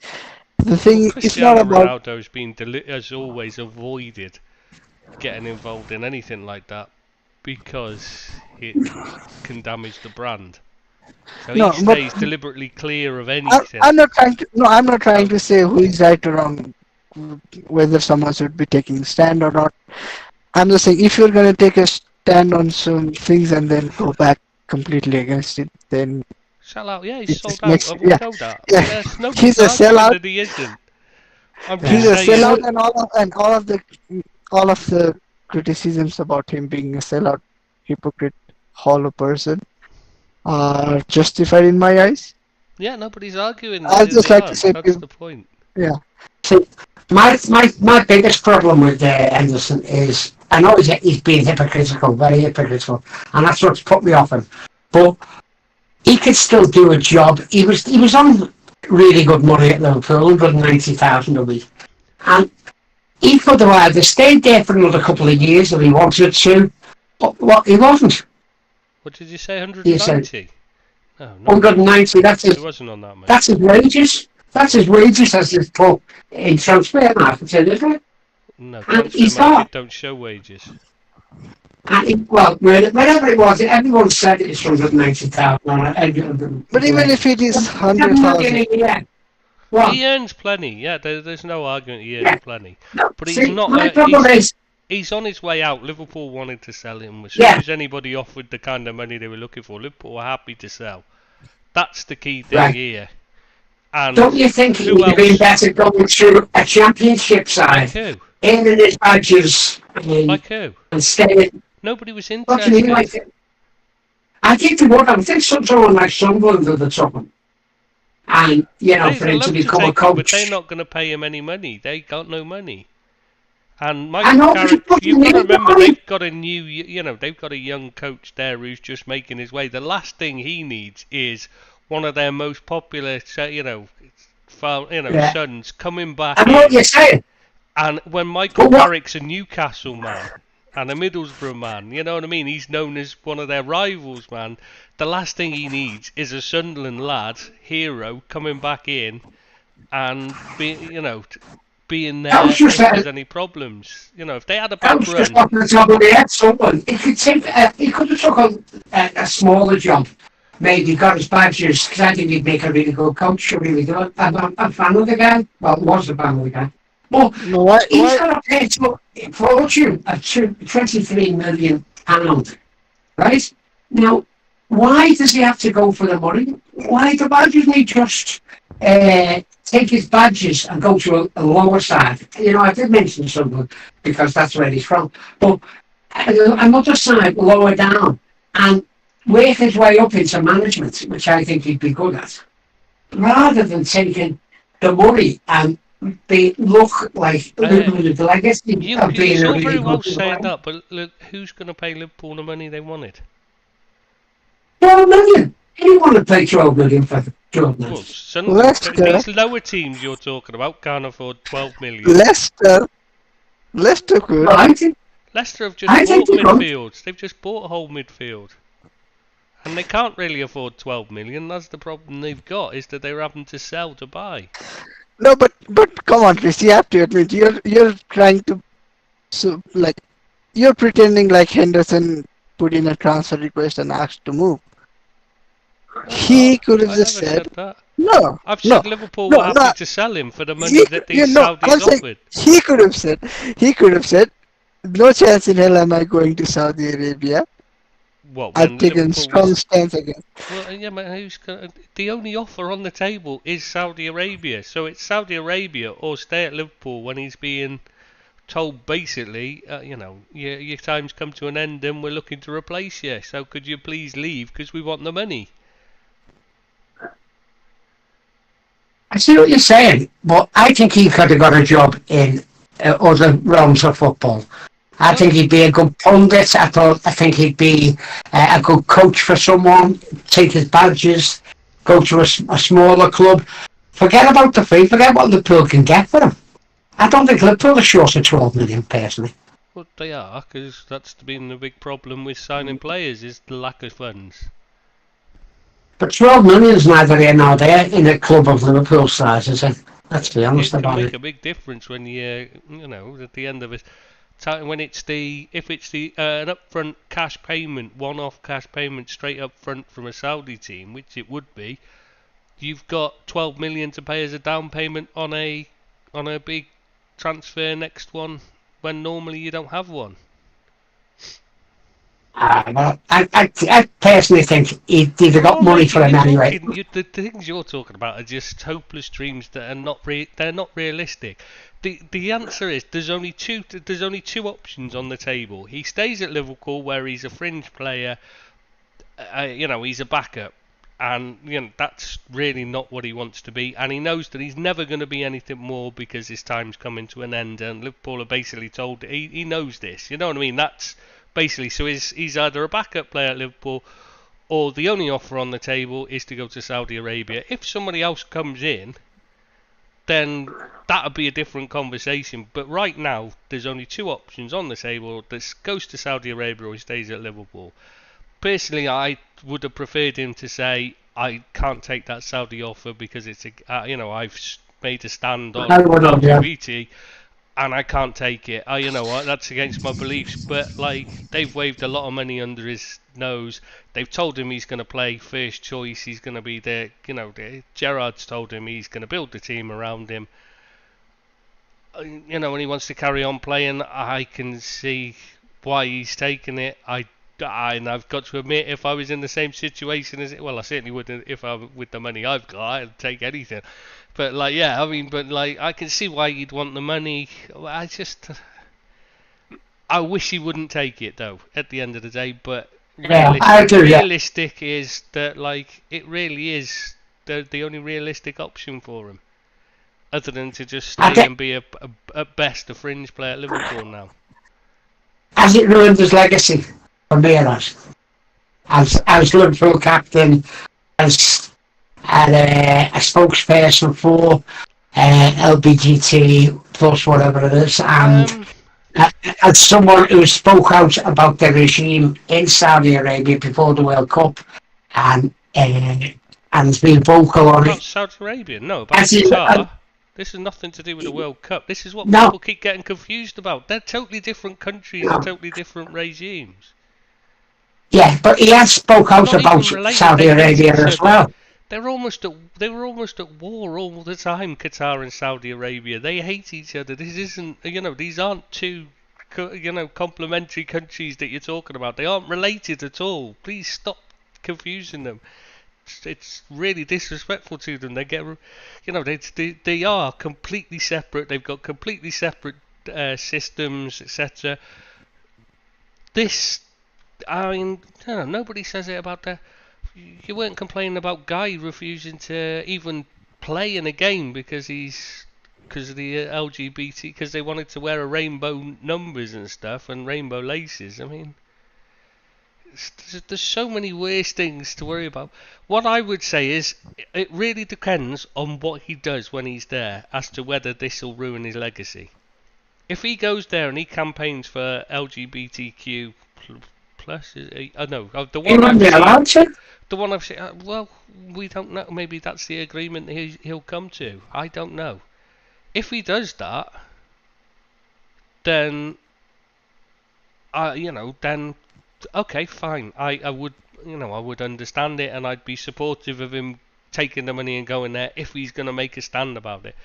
The Well, thing is not Cristiano about. Ronaldo's been has always avoided getting involved in anything like that because it can damage the brand. So No, he but stays deliberately clear of I, anything. I'm not trying to. No, I'm not trying to say who is right or wrong, whether someone should be taking stand or not. I'm just saying if you're going to take a stand on some things and then go back completely against it, then Sell out, yeah, he's it sold just out. makes We yeah know that. yeah. There's He's nobody's a arguing sellout. that he isn't. I'm He's just a saying. sellout, and all of the criticisms about him being a sellout, hypocrite, hollow person are justified in my eyes. Yeah, nobody's arguing I'd that just they like to aren't. say, That's the point. yeah, See, my biggest problem with Henderson is I know he's being hypocritical, very hypocritical, and that's what's put me off him. But he could still do a job. He was on really good money at Liverpool, 190,000 a week, and he could have either stayed there for another couple of years if he wanted to, but what he wasn't. What did you say? He said 190? No, no. 190. He wasn't on that much. That's his wages. That's his wages as his club in transfer market, isn't it? No, And transfer he's market not. don't show wages. And wherever it was, everyone said it's 190,000. but even if it is 100,000, Well, He earns plenty. Yeah, there's no argument. He earns Yeah. plenty. no, But he's see, not. my problem is, He's on his way out. Liverpool wanted to sell him. As soon Yeah. as anybody offered the kind of money they were looking for, Liverpool were happy to sell. That's the key thing Right. here. And don't you think it who would have been else? better going to a championship Like side, who? earning his badges, Like who? and staying? Nobody was What do you mean? interested. I think the one. I think someone like Sunderland would have took him, and They'd for him love to to become a take him, but coach. they're not going to pay him any money. They got no money. And I Michael know, but Carrick, you've got to remember money. they've got a new, they've got a young coach there who's just making his way. The last thing he needs is one of their most popular, Yeah. sons coming back I know what in. you're saying. And when Michael But what- Carrick's a Newcastle man and a Middlesbrough man, you know what I mean? He's known as one of their rivals, man. The last thing he needs is a Sunderland lad, hero, coming back in and being there I was if just there's saying- any problems. If they had a I bad was just run, off the top of the head. Someone he could take. He could have took a smaller job. Maybe got his badges because I think he'd make a really good coach. Really good. I'm a fan of the guy. Well, was a fan of the guy. But no, why? he's got to pay a fortune of £23 million, right? Now, why does he have to go for the money? Why doesn't he just take his badges and go to a lower side? I did mention Sunderland because that's where he's from, but another side lower down and work his way up into management, which I think he'd be good at, rather than taking the money and look like the legacy of being it's a all really very well good saying player. that, but look, who's going to pay Liverpool the money they wanted? 12 million. Anyone would pay 12 million for Jordan. Well, Leicester. these lower teams you're talking about can't afford 12 million. Leicester could. Well, I think Leicester have just I bought think they could. midfields. They've just bought a whole midfield. And they can't really afford 12 million. That's the problem they've got, is that they're having to sell to buy. No, but come on, Chris. You have to admit you're trying to, you're pretending like Henderson put in a transfer request and asked to move. He could have I just never said that. no. I've no, said Liverpool no, were happy no. to sell him for the money He- that you these know, I'm Saudis saying- offered. He could have said, no chance in hell am I going to Saudi Arabia. What, I've when taken Liverpool strong was- stance against. Well, yeah, but the only offer on the table is Saudi Arabia. So it's Saudi Arabia or stay at Liverpool when he's being told basically, your time's come to an end and we're looking to replace you. So could you please leave because we want the money? I see what you're saying, but I think he could have got a job in other realms of football. I think he'd be a good pundit. I think he'd be a good coach for someone. Take his badges, go to a smaller club. Forget about the fee. Forget what Liverpool can get for him. I don't think Liverpool are short of 12 million personally. Well, they are, because that's been the big problem with signing players, is the lack of funds. But 12 million is neither here nor there in a club of Liverpool size, is it? Let's be honest It can about make it. a big difference when you, at the end of it. when it's the an upfront cash payment, one-off cash payment straight up front from a Saudi team, which it would be, you've got 12 million to pay as a down payment on a big transfer next one when normally you don't have one. Well, I personally think he'd have got money for him anyway. The things you're talking about are just hopeless dreams that are they're not realistic. The answer is there's only two options on the table. He stays at Liverpool where he's a fringe player, he's a backup, and that's really not what he wants to be, and he knows that he's never going to be anything more because his time's coming to an end, and Liverpool are basically told he knows this. You know what I mean? That's basically, so he's either a backup player at Liverpool, or the only offer on the table is to go to Saudi Arabia. If somebody else comes in, then that would be a different conversation. But right now, there's only two options on the table. This goes to Saudi Arabia or he stays at Liverpool. Personally, I would have preferred him to say, I can't take that Saudi offer because it's I've made a stand on LGBT. And I can't take it. That's against my beliefs. But they've waved a lot of money under his nose. They've told him he's going to play first choice. He's going to be there. Gerrard's told him he's going to build the team around him. And he wants to carry on playing. I can see why he's taken it. And I've got to admit, if I was in the same situation as I certainly wouldn't. If I'm with the money I've got, I'd take anything. But I can see why you'd want the money. I wish he wouldn't take it though. At the end of the day, but realistic is that it really is the only realistic option for him, other than to just stay and be at best a fringe player at Liverpool now. Has it ruined his legacy for me? As Liverpool captain, as a spokesperson for LGBT plus whatever it is, and as someone who spoke out about the regime in Saudi Arabia before the World Cup, and has been vocal on it. Saudi Arabia, no, about Qatar. This has nothing to do with the World Cup. This is what people keep getting confused about. They're totally different countries, totally different regimes. Yeah, but he has spoke out about Saudi Arabia as well. They were almost at war all the time, Qatar and Saudi Arabia. They hate each other. This isn't, these aren't two, complementary countries that you're talking about. They aren't related at all. Please stop confusing them. It's really disrespectful to them. They get, they are completely separate. They've got completely separate systems, etc. Nobody says it about that. You weren't complaining about Guy refusing to even play in a game because of the LGBT, because they wanted to wear a rainbow numbers and stuff and rainbow laces. I mean, there's so many worse things to worry about. What I would say is, it really depends on what he does when he's there as to whether this will ruin his legacy. If he goes there and he campaigns for LGBTQ plus, the one I've seen, we don't know. Maybe that's the agreement he'll come to. I don't know. If he does that, then, then okay, fine. I would understand it, and I'd be supportive of him taking the money and going there if he's going to make a stand about it.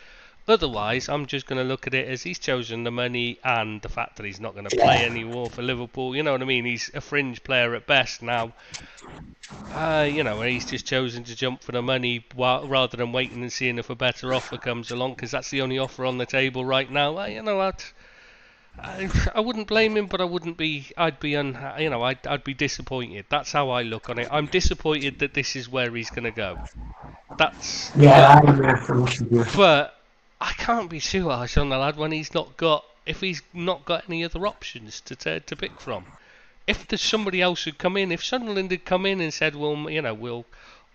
Otherwise, I'm just going to look at it as he's chosen the money and the fact that he's not going to play anymore for Liverpool. You know what I mean? He's a fringe player at best now. And he's just chosen to jump for the money rather than waiting and seeing if a better offer comes along, because that's the only offer on the table right now. I wouldn't blame him, but I'd be disappointed. That's how I look on it. I'm disappointed that this is where he's going to go. But I can't be too harsh on the lad when he's not got any other options to pick from. If there's somebody else who'd come in, if Sunderland had come in and said, well, we'll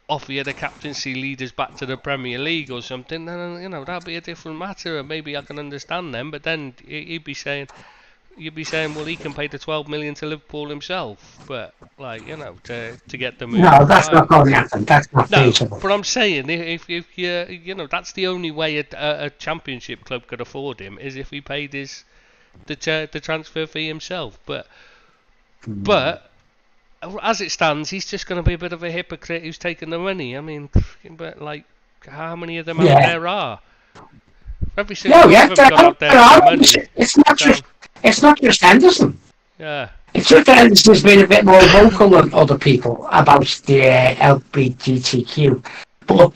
offer you the captaincy leaders back to the Premier League or something, then that'd be a different matter, and maybe I can understand them. But then you'd be saying, well, he can pay the 12 million to Liverpool himself, but to get the move. No, that's not going to happen. That's not feasible. But I'm saying, if that's the only way a Championship club could afford him, is if he paid his the transfer fee himself. But as it stands, he's just going to be a bit of a hypocrite who's taking the money. I mean, but like, how many of them out there are? Every single one of them got out there for money. It's not just Henderson. Yeah. It's just that Henderson's been a bit more vocal than other people about the LGBTQ. But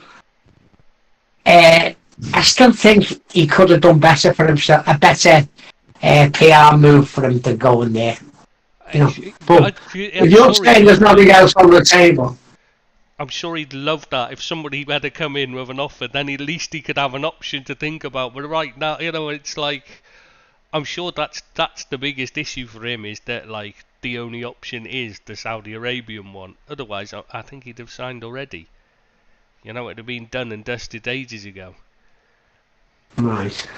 I still think he could have done better for himself, a better PR move for him to go in there. You know, but if you're saying there's nothing else on the table, I'm sure he'd love that if somebody had to come in with an offer. Then at least he could have an option to think about. But right now, you know, it's like, I'm sure that's the biggest issue for him, is that like the only option is the Saudi Arabian one. Otherwise, I think he'd have signed already. You know, it'd have been done and dusted ages ago. Right.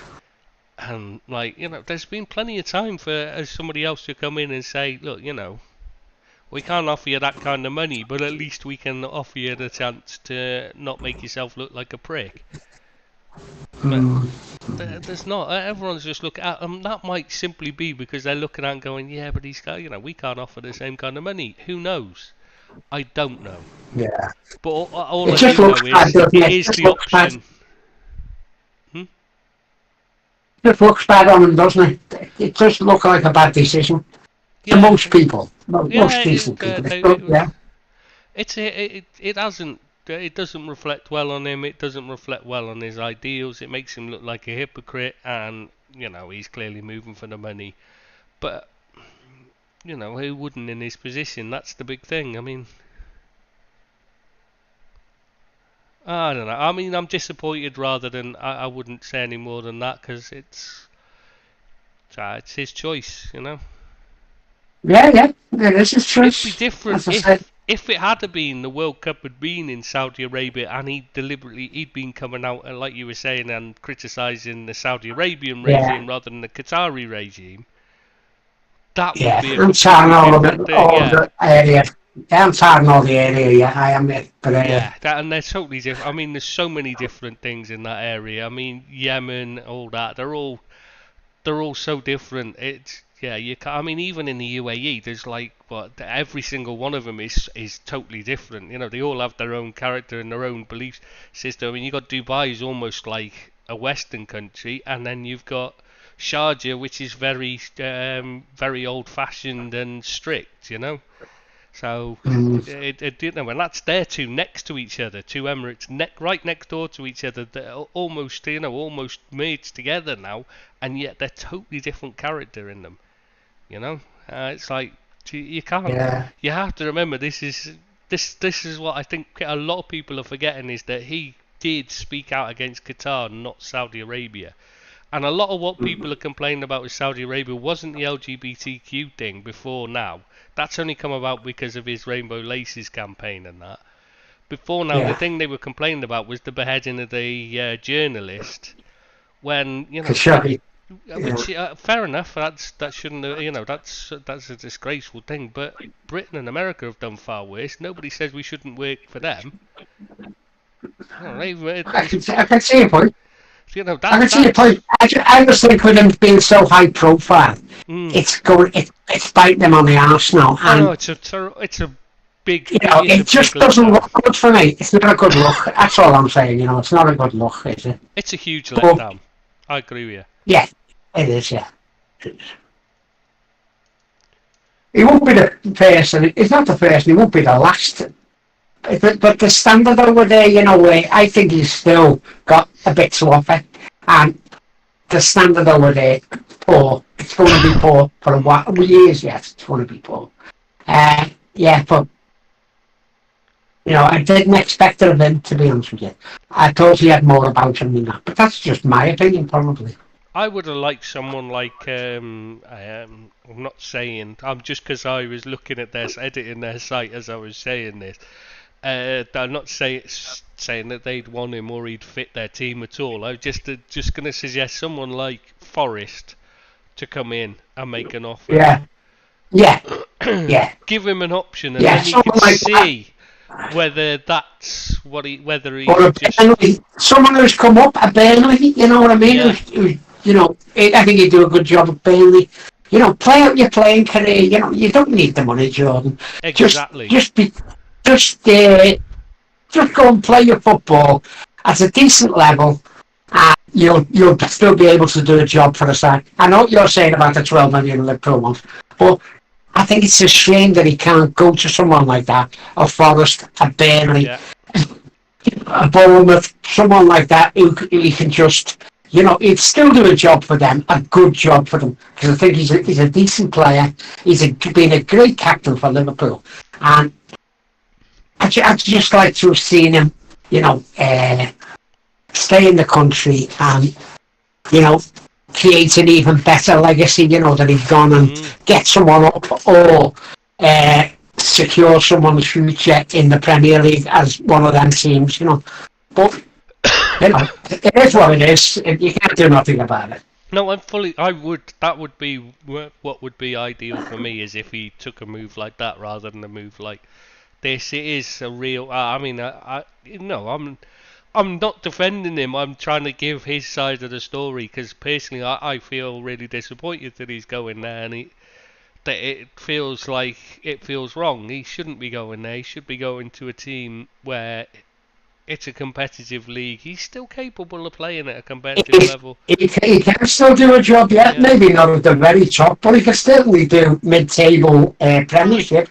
And like, you know, there's been plenty of time for somebody else to come in and say, look, you know, we can't offer you that kind of money, but at least we can offer you the chance to not make yourself look like a prick. But there's not. Everyone's just looking at that might simply be because they're looking at and going, yeah, but he's got, you know, we can't offer the same kind of money. Who knows? I don't know. Yeah. But all I do know is it is the option. It just looks bad on him, doesn't it? It just looks like a bad decision to most people. Most decent people. It hasn't. It doesn't reflect well on him. It doesn't reflect well on his ideals. It makes him look like a hypocrite, and you know he's clearly moving for the money. But you know, who wouldn't in his position? That's the big thing. I mean, I don't know. I mean, I'm disappointed rather than I wouldn't say any more than that, because it's his choice, you know. Yeah, it is his choice. It'd be different if it had been the World Cup had been in Saudi Arabia and he'd been coming out and, like you were saying, and criticising the Saudi Arabian regime rather than the Qatari regime. That would be a completely different thing. I'm tired all the area, yeah, I am it. But, and they're totally different. I mean, there's so many different things in that area. I mean, Yemen, all that, they're all so different. It's, yeah, you can't, I mean, even in the UAE, there's like, every single one of them is totally different. You know, they all have their own character and their own belief system. I mean, you got Dubai is almost like a Western country, and then you've got Sharjah, which is very, very old-fashioned and strict, you know. So, you know, and that's they're two next to each other, two Emirates right next door to each other, they're almost merged together now, and yet they're totally different character in them, you know. It's like you can't. Yeah. You have to remember this is what I think a lot of people are forgetting, is that he did speak out against Qatar, not Saudi Arabia. And a lot of what people are complaining about with Saudi Arabia wasn't the LGBTQ thing before now. That's only come about because of his Rainbow Laces campaign and that. Before now, the thing they were complaining about was the beheading of the journalist. When, you know, which, fair enough. That shouldn't have, you know, that's a disgraceful thing. But Britain and America have done far worse. Nobody says we shouldn't work for them. I can see your point. You know, I can see your point. I just think with him being so high profile, it's biting them on the arse now. And, it's a big. You know, it just doesn't look good for me. It's not a good look. That's all I'm saying. You know, it's not a good look, is it? It's a huge letdown. I agree with you. Yeah, it is. Yeah. He won't be the first, and he's not the first. He won't be the last. But the standard over there, you know, I think he's still got a bit to offer, and the standard over there, poor. It's going to be poor for a while, years yet. It's going to be poor. Yeah, but you know, I didn't expect it of him, to be honest with you. I thought he had more about him than that, but that's just my opinion, probably. I would have liked someone like I'm not saying just because I was looking at editing their site as I was saying this. I'm not saying that they'd want him or he'd fit their team at all. I'm just going to suggest someone like Forrest to come in and make an offer. Yeah. Give him an option, and then you can see whether that's what whether he or just someone who's come up, a Burnley, you know what I mean? Yeah. Who's I think you do a good job of Burnley. Play out your playing career. You don't need the money, Jordan. Just, Exactly. just be, just go and play your football at a decent level, and you'll still be able to do a job for the side. I know what you're saying about the 12 million Liverpool ones, but I think it's a shame that he can't go to someone like that, a Forest, a Burnley, Yeah. a Bournemouth, someone like that who he can just, he'd still do a job for them, a good job for them, because I think he's a decent player. He's been a great captain for Liverpool, and I'd just like to have seen him, stay in the country and, create an even better legacy, that he's gone and get someone up or secure someone's future in the Premier League as one of them teams, But, it is what it is. You can't do nothing about it. No, that would be what would be ideal for me, is if he took a move like that rather than a move like this. It is a real. I'm not defending him. I'm trying to give his side of the story, because personally, I feel really disappointed that he's going there, and that it feels wrong. He shouldn't be going there. He should be going to a team where it's a competitive league. He's still capable of playing at a competitive level. He can still do a job yet. Yeah. Maybe not at the very top, but he can certainly do mid-table Premiership.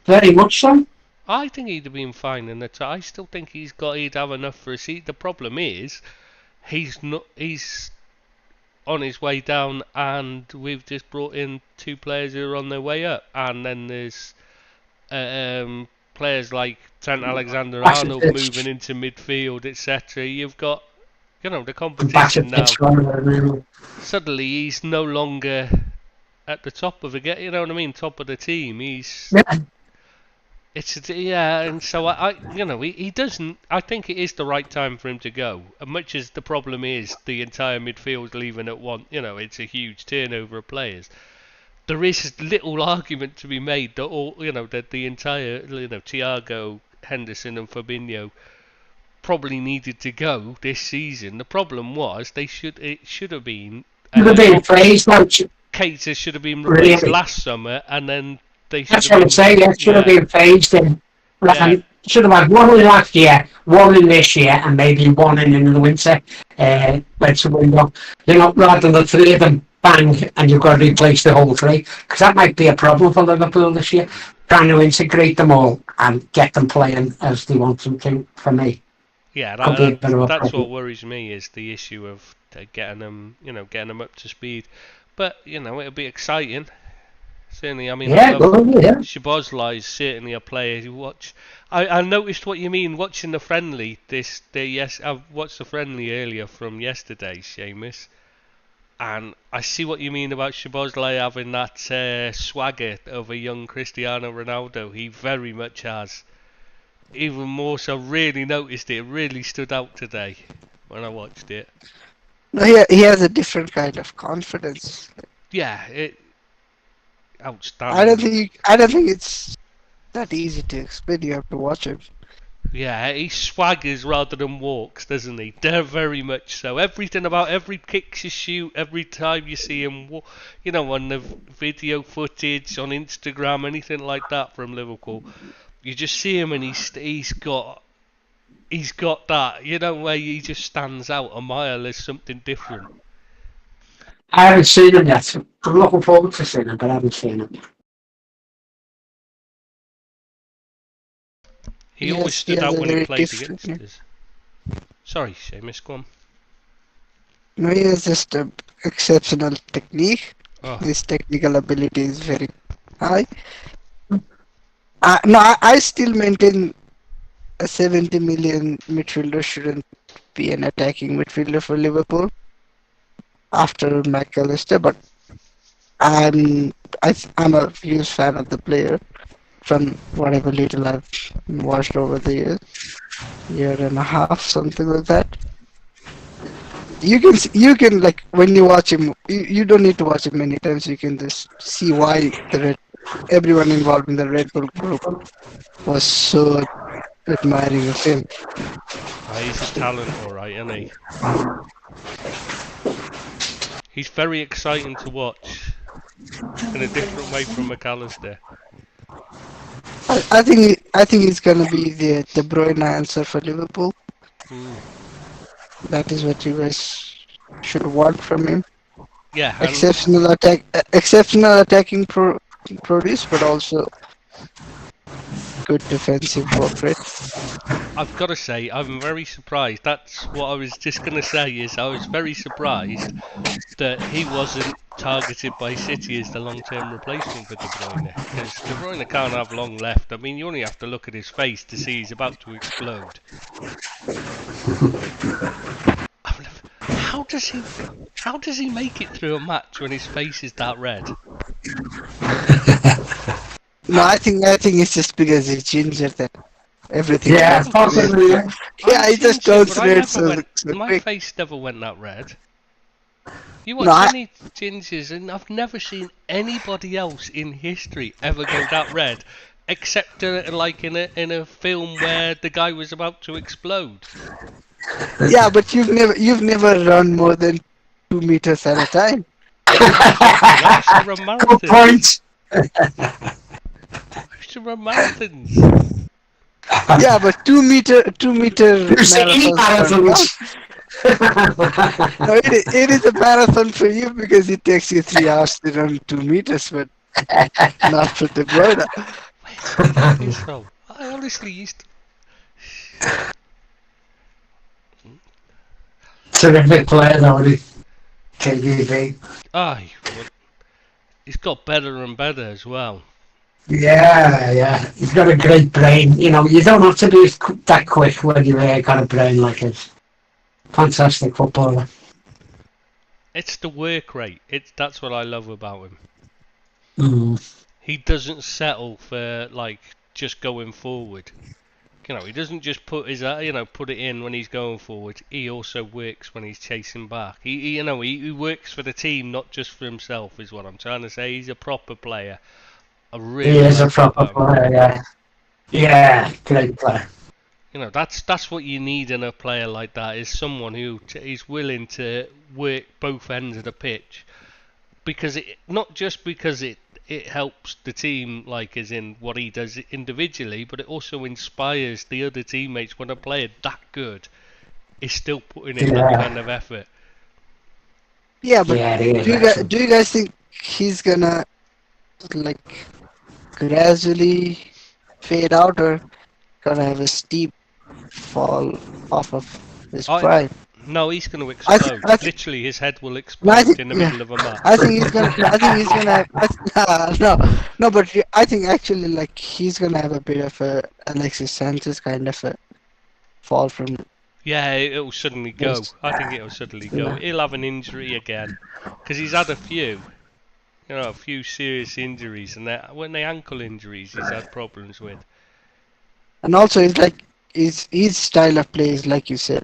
Very much so. I think he'd have been fine in the top. I still think he'd have enough for a seat. The problem is, he's on his way down, and we've just brought in two players who are on their way up, and then there's players like Trent Alexander-Arnold moving into midfield, etc. You've got, the competition now. Suddenly, he's no longer at the top of top of the team. He's. Yeah. And so he doesn't. I think it is the right time for him to go. Much as the problem is the entire midfield leaving at once, it's a huge turnover of players. There is little argument to be made that that the entire Thiago, Henderson, and Fabinho probably needed to go this season. The problem was it should have been. Keita should have been replaced last summer, and then. That's what I'm saying. It should have been phased in. Should have had one in last year, one in this year, and maybe one in the winter. Winter window. Rather than the three of them bang, and you've got to replace the whole three, because that might be a problem for Liverpool this year. Trying to integrate them all and get them playing as they want them to. For me. Yeah, that's what worries me, is the issue of getting them up to speed. But it'll be exciting. Certainly, Szoboszlai is certainly a player you watch. I noticed what you mean watching the friendly. I watched the friendly earlier from yesterday, Seamus, and I see what you mean about Szoboszlai having that swagger of a young Cristiano Ronaldo. He very much has. Even more so, really noticed it. It really stood out today when I watched it. No, he has a different kind of confidence. Yeah, outstanding. I don't think it's that easy to explain. You have to watch him. Yeah, he swaggers rather than walks, doesn't he? Very much so. Everything about every kick you shoot, every time you see him, on the video footage on Instagram, anything like that from Liverpool, you just see him and he's got that, where he just stands out a mile as something different. I haven't seen him yet. I'm looking forward to seeing him, but I haven't seen him. He always stood out when he played against us. Sorry, Seamus, go on. No, he has just exceptional technique. Oh. His technical ability is very high. I still maintain a 70 million midfielder shouldn't be an attacking midfielder for Liverpool after McAllister, but I'm a huge fan of the player from whatever little I've watched over the year and a half, something like that. You can like, when you watch him, you don't need to watch him many times. You can just see why everyone involved in the Red Bull group was so admiring of him. He's a talent, all right, isn't he? He's very exciting to watch in a different way from McAllister. I think he's gonna be the De Bruyne answer for Liverpool. Mm. That is what you guys should want from him. Yeah, and Exceptional attacking produce, but also good defensive work rate. I've got to say, I'm very surprised. That's what I was just going to say, is I was very surprised that he wasn't targeted by City as the long-term replacement for De Bruyne. Because De Bruyne can't have long left. I mean, you only have to look at his face to see he's about to explode. How does he make it through a match when his face is that red? No, I think it's just because he's ginger that everything. Yeah, possibly. Yeah. Yeah, he just goes red. So my quick. face never went that red. You watch No, any gingers, and I've never seen anybody else in history ever go that red, except like in a film where the guy was about to explode. Yeah, but you've never run more than 2 meters at a time. I used to run Good marathons. point. I used to run marathons. Yeah, but 2 meter You see marathons. marathons. No, it is a marathon for you because it takes you 3 hours to run 2 meters, but not for the brother. So I honestly used to. Terrific player, though, isn't he? KDB. He's got better and better as well. Yeah. He's got a great brain. You know, you don't have to be that quick when you've got a brain like his. Fantastic footballer. It's the work rate. That's what I love about him. Mm. He doesn't settle for like just going forward. You know, he doesn't just put his put it in when he's going forward. He also works when he's chasing back. He works for the team, not just for himself. Is what I'm trying to say. He's a proper player. He is a proper player. Yeah. Yeah, great player. You know, that's what you need in a player like that, is someone who is willing to work both ends of the pitch, because not just because it helps the team, like as in what he does individually, but it also inspires the other teammates when a player that good is still putting in that kind of effort. Yeah, but Yeah, do you guys think he's gonna like gradually fade out, or gonna have a steep fall off of his prime? No, he's going to explode. Literally, his head will explode in the middle of a match. I think he's gonna. No, but I think actually like he's gonna have a bit of a Alexis Sanchez kind of a fall from. Yeah, it'll suddenly go. I think it'll suddenly go. He'll have an injury again, because he's had a few serious injuries, and when they ankle injuries, he's had problems with. And also, it's like his style of play is like you said,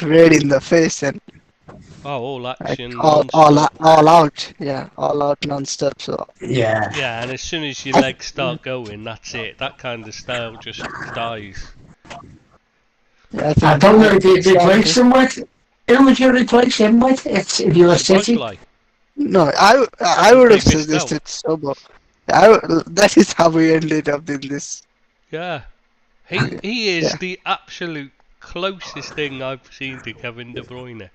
red in the face and all action, like, all out, yeah, all out non-stop. So yeah, and as soon as your legs start going, that's it. That kind of style just dies. Yeah, I don't know if you replace him with. Who would you replace him with? If you were City. No, I would have suggested Sobo. That is how we ended up in this. Yeah, he is the absolute closest thing I've seen to Kevin De Bruyne.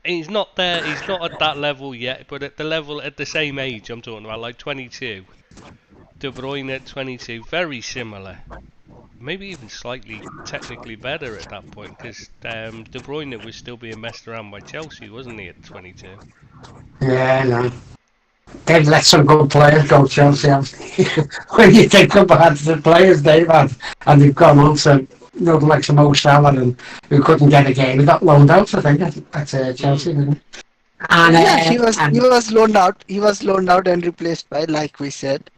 He's not there. He's not at that level yet, but at the same age I'm talking about, like 22. De Bruyne at 22, very similar. Maybe even slightly technically better at that point, because De Bruyne was still being messed around by Chelsea, wasn't he, at 22? Yeah, no. They've let some good players go, Chelsea. When you think about the players they've had, and they've gone on to, like Mo Salah, and who couldn't get a game, he got loaned out, I think, at Chelsea, didn't he? And, yeah, he was loaned out. He was loaned out and replaced by, like we said,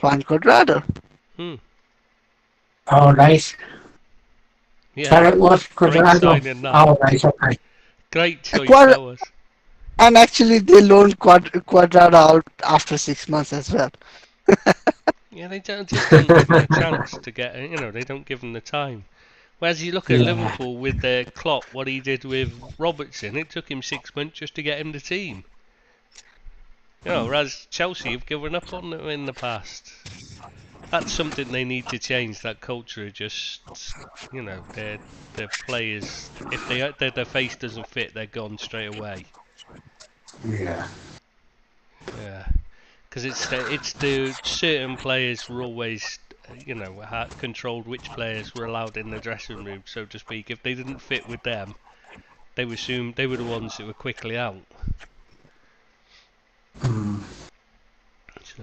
Juan Cuadrado. Oh, right. Yeah. So it was Cuadrado. Oh, right, okay. Great choice, that was. And actually, they loaned Cuadrado out after 6 months as well. Yeah, they don't give him a chance to get. They don't give him the time. Whereas you look at Yeah. Liverpool with their Klopp, what he did with Robertson, it took him 6 months just to get him the team. You know, whereas Chelsea have given up on them in the past. That's something they need to change. That culture of just, you know, their players. If their face doesn't fit, they're gone straight away. Yeah. Yeah, because it's the certain players were always, you know, controlled which players were allowed in the dressing room, so to speak. If they didn't fit with them, they were the ones that were quickly out. Mm. So,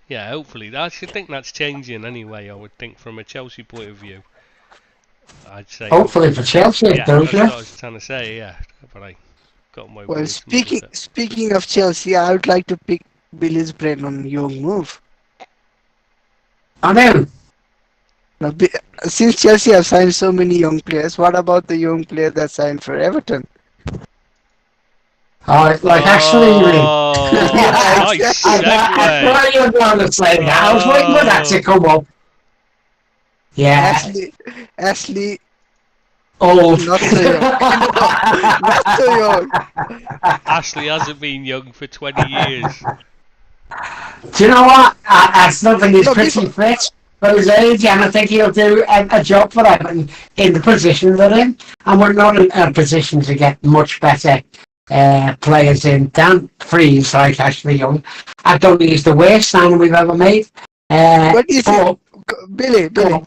yeah, hopefully. I should think that's changing anyway, I would think, from a Chelsea point of view. I'd say. Hopefully for Chelsea, Yeah, it does, that's yeah. what I was trying to say, yeah. But I got my Well, words muddled up. speaking of Chelsea, I would like to pick Billy's brain on young move. I know. Now, since Chelsea have signed so many young players, what about the young player that signed for Everton? Like Ashley, you mean? Oh, Yeah, nice I segue. thought you were going to say that. I was waiting for that to come up. Yeah. Ashley, Old. not so young. Not so young. Ashley hasn't been young for 20 years. Do you know what? I still think he's No, pretty fit for his age, and I think he'll do a job for Everton in the position they're in. And we're not in a position to get much better players in. Dan Freeze, like Ashley Young, I don't think he's the worst signing we've ever made. But is but, Billy, Go.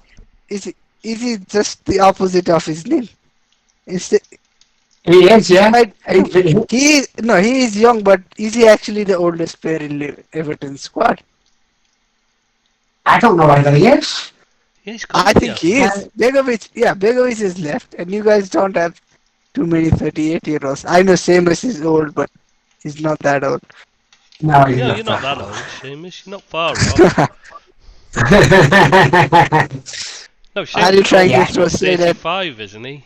is he just the opposite of his name? Instead, he is, yeah. he is young, but is he actually the oldest player in Everton squad? I don't know whether he is. He's I good, think yeah. he is. Begovic is left, and you guys don't have too many 38-year-olds. I know Seamus is old, but he's not that old. No, he's No, not. you're not that old, Seamus. You're not far off. No, Are you Seamus trying to throw say that? 35, isn't he?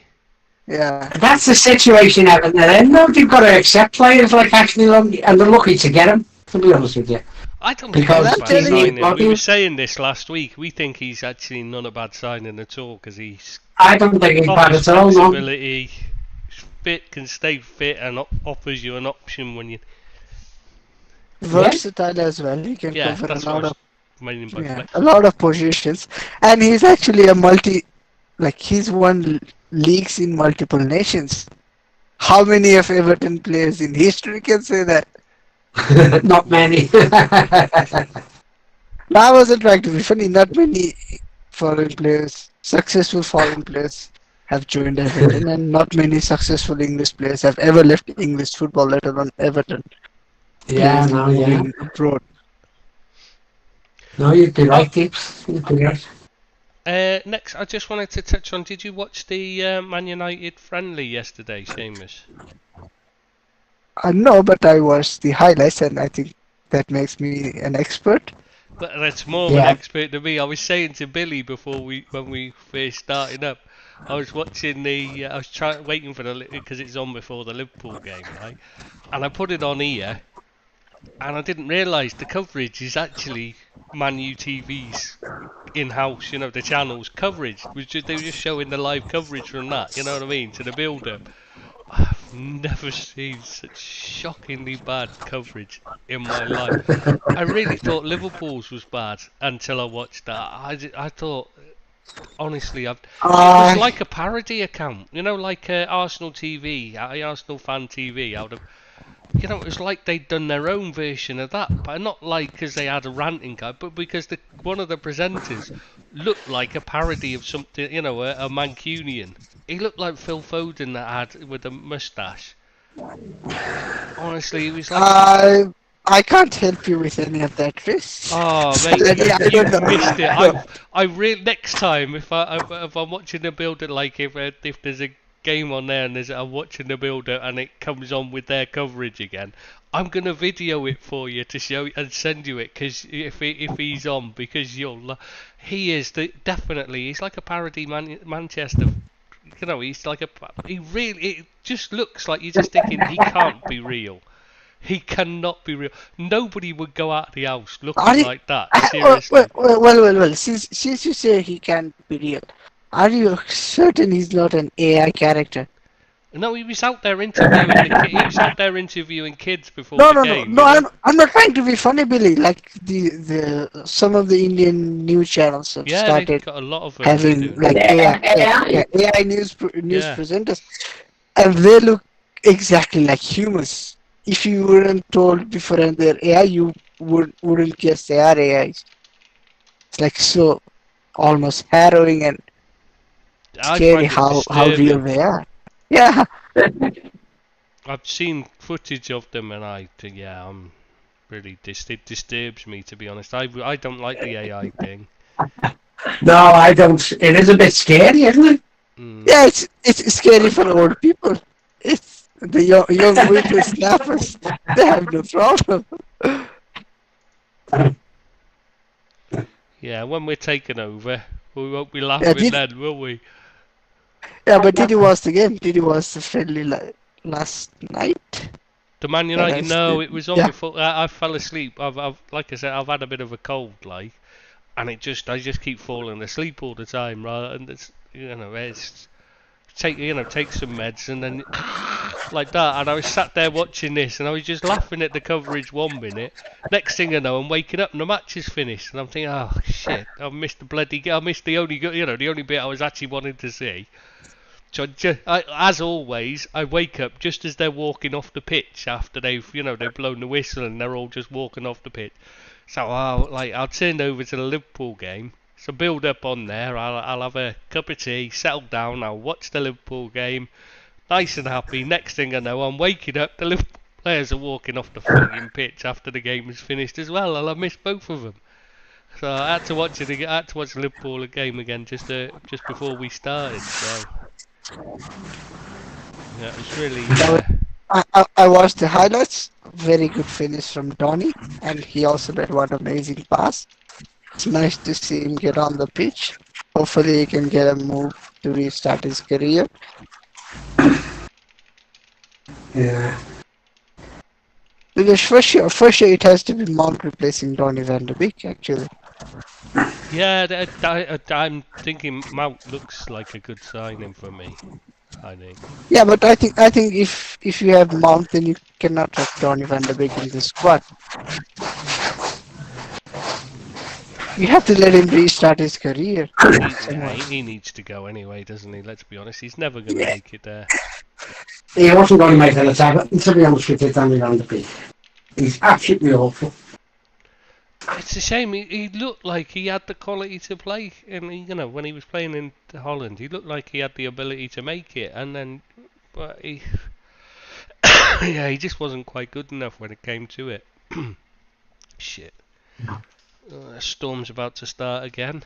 Yeah. That's the situation Everton are in. No, they've got to accept players like Ashley Young, and they're lucky to get him, to be honest with you. I don't think Because he's a I'm bad telling you, signing. We Bobby- were saying this last week. We think he's actually not a bad signing at all because he's I don't think he's bad offers at all, no. flexibility, fit, can stay fit, and offers you an option when you. Versatile as well. He can Yeah, cover that's a what I lot was of meaning by flex. a lot of positions, and he's actually a he's won leagues in multiple nations. How many of Everton players in history can say that? Not many. I wasn't trying to be funny. Not many successful foreign players have joined Everton, and not many successful English players have ever left English football, let alone Everton. Yeah, Players no, yeah. moving abroad. No, you'd be right, Gibbs. You'd be right. Next, I just wanted to touch on. Did you watch the Man United friendly yesterday, Seamus? No, but I watched the highlights, and I think that makes me an expert. But that's more of an expert than me. I was saying to Billy when we first started up, I was watching I was waiting for because it's on before the Liverpool game, right? And I put it on here, and I didn't realise the coverage is actually Man U TV's in-house, you know, the channel's coverage. They were just showing the live coverage from that, you know what I mean, to the build-up. I've never seen such shockingly bad coverage in my life. I really thought Liverpool's was bad until I watched that. I thought, honestly, it was like a parody account, you know, like Arsenal TV, Arsenal Fan TV, out of. You know, it was like they'd done their own version of that, but not like because they had a ranting guy, but because one of the presenters looked like a parody of something, you know, a Mancunian. He looked like Phil Foden that had with a moustache. Honestly, it was like. I can't help you with any of that, Chris. Oh, mate, you missed it. I really next time if I'm watching a builder, like if there's a game on there and I'm watching the builder and it comes on with their coverage again, I'm gonna video it for you to show and send you it, because if he's on, because he is definitely, he's like a parody Manchester. You know, he's like it just looks like you're just thinking he can't be real. He cannot be real. Nobody would go out of the house looking like that. Seriously. Well. Since you say he can't be real, Are you certain he's not an AI character? No, he was out there interviewing he was out there interviewing kids before No, the no, no, game, no. you know. I'm not trying to be funny, Billy. Like the some of the Indian news channels have Yeah, they've started got a lot of them having doing. like Yeah. AI news Yeah, presenters, and they look exactly like humans. If you weren't told beforehand they're AI, you wouldn't guess they are AIs. It's like so almost harrowing and I scary find it how real disturbing. they are. Yeah, I've seen footage of them, and I think, yeah, I'm really it disturbs me, to be honest. I don't like the AI thing. No, I don't. It is a bit scary, isn't it? Mm. yeah. It's scary for old people. It's the young whippersnappers. They have no problem. Yeah, when we're taken over, we won't be Yeah, laughing then, will we? but did you watch the game? Did you watch the friendly last night? The Man That United, I no, still, it was on yeah. before. I fell asleep. Like I said, I've had a bit of a cold, like, and I just keep falling asleep all the time, right? And it's, it's take some meds and then like that. And I was sat there watching this, and I was just laughing at the coverage 1 minute. Next thing I know, I'm waking up and the match is finished, and I'm thinking, oh shit, I missed the only, the only bit I was actually wanting to see. So as always, I wake up just as they're walking off the pitch after they've blown the whistle and they're all just walking off the pitch. So I'll turn over to the Liverpool game. So build up on there. I'll have a cup of tea, settle down. I'll watch the Liverpool game, nice and happy. Next thing I know, I'm waking up. The Liverpool players are walking off the fucking pitch after the game is finished as well, and I missed both of them. So I had to watch it again. I had to watch the Liverpool game again just before we started. So yeah, it was really. I watched the highlights. Very good finish from Donny, and he also made one amazing pass. It's nice to see him get on the pitch. Hopefully, he can get a move to restart his career. Yeah. Because for sure, it has to be Mount replacing Donny van de Beek, actually. Yeah, I'm thinking Mount looks like a good signing for me. I think. Yeah, but I think if you have Mount, then you cannot have Donny van de Beek in the squad. You have to let him restart his career. He needs to go anyway, doesn't he? Let's be honest, he's never going to make it there. He wasn't going to make it at Everton, to be honest with you, Danny Van de Beek. He's absolutely awful. It's a shame. He looked like he had the quality to play, and when he was playing in Holland, he looked like he had the ability to make it, and then, but he, yeah, he just wasn't quite good enough when it came to it. Shit. Storm's about to start again.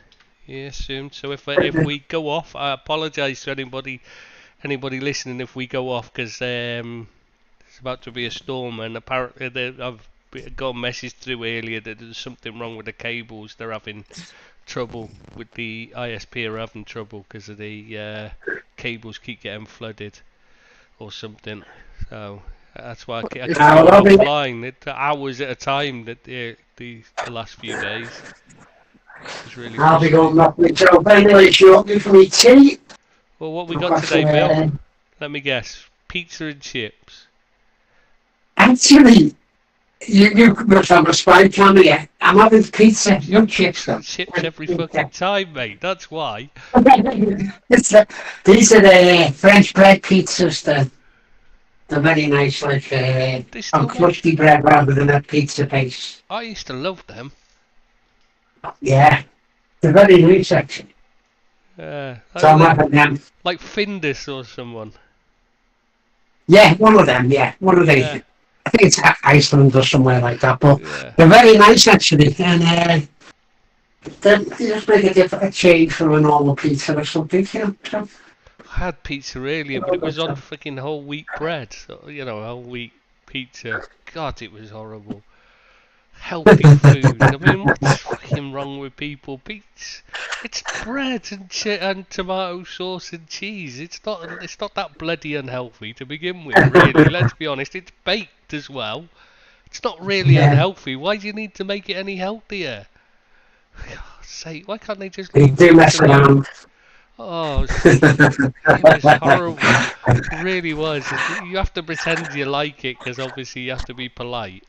Yeah, soon. So if we go off, I apologise to anybody listening if we go off, because it's about to be a storm, and apparently I've got a message through earlier that there's something wrong with the cables. They're having trouble with the ISP, are having trouble because of the cables keep getting flooded or something. So that's why I keep going offline hours at a time the last few days. It's really I'll be going up my job anyway shortly for me tea. Well, what we got today, Bill? Let me guess. Pizza and chips. Actually, you must have a spy camera. I'm having pizza, young chips. Chips every fucking time, mate. That's why. These are the French bread pizzas. They're very nice, like on crusty bread rather than a pizza base. I used to love them. Yeah, they're very nice actually. So I'm having them. Like Findus or someone. Yeah, one of them. Yeah, one of these. Yeah. I think it's Iceland or somewhere like that. But they're very nice actually, and they just make a change from a normal pizza or something. So. I had pizza earlier, but it was on freaking whole wheat bread. So, whole wheat pizza. God, it was horrible. Healthy food. I mean, what's fucking wrong with people? It's bread and tomato sauce and cheese. It's not that bloody unhealthy to begin with, really. Let's be honest. It's baked as well. It's not really unhealthy. Why do you need to make it any healthier? For God's sake, why can't they just They do mess around. Oh, it was horrible. It really was. You have to pretend you like it because obviously you have to be polite.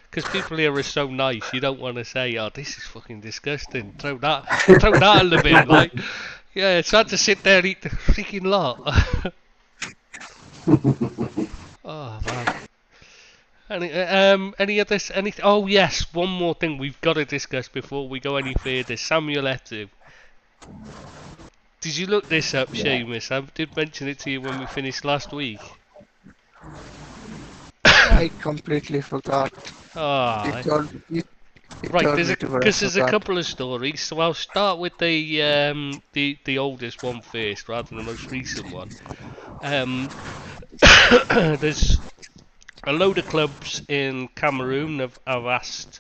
Because people here are so nice, you don't want to say, "Oh, this is fucking disgusting." Throw that in the bin, like. Yeah, it's hard to sit there and eat the freaking lot. Oh man. Any others? Anything? Oh yes, one more thing we've got to discuss before we go any further. Samuel Eto'o. Did you look this up, Yeah. Seamus? I did mention it to you when we finished last week. I completely forgot. Ah, You told me right. to, There's but I a forgot. couple of stories, so I'll start with the oldest one first, rather than the most recent one. There's a load of clubs in Cameroon have asked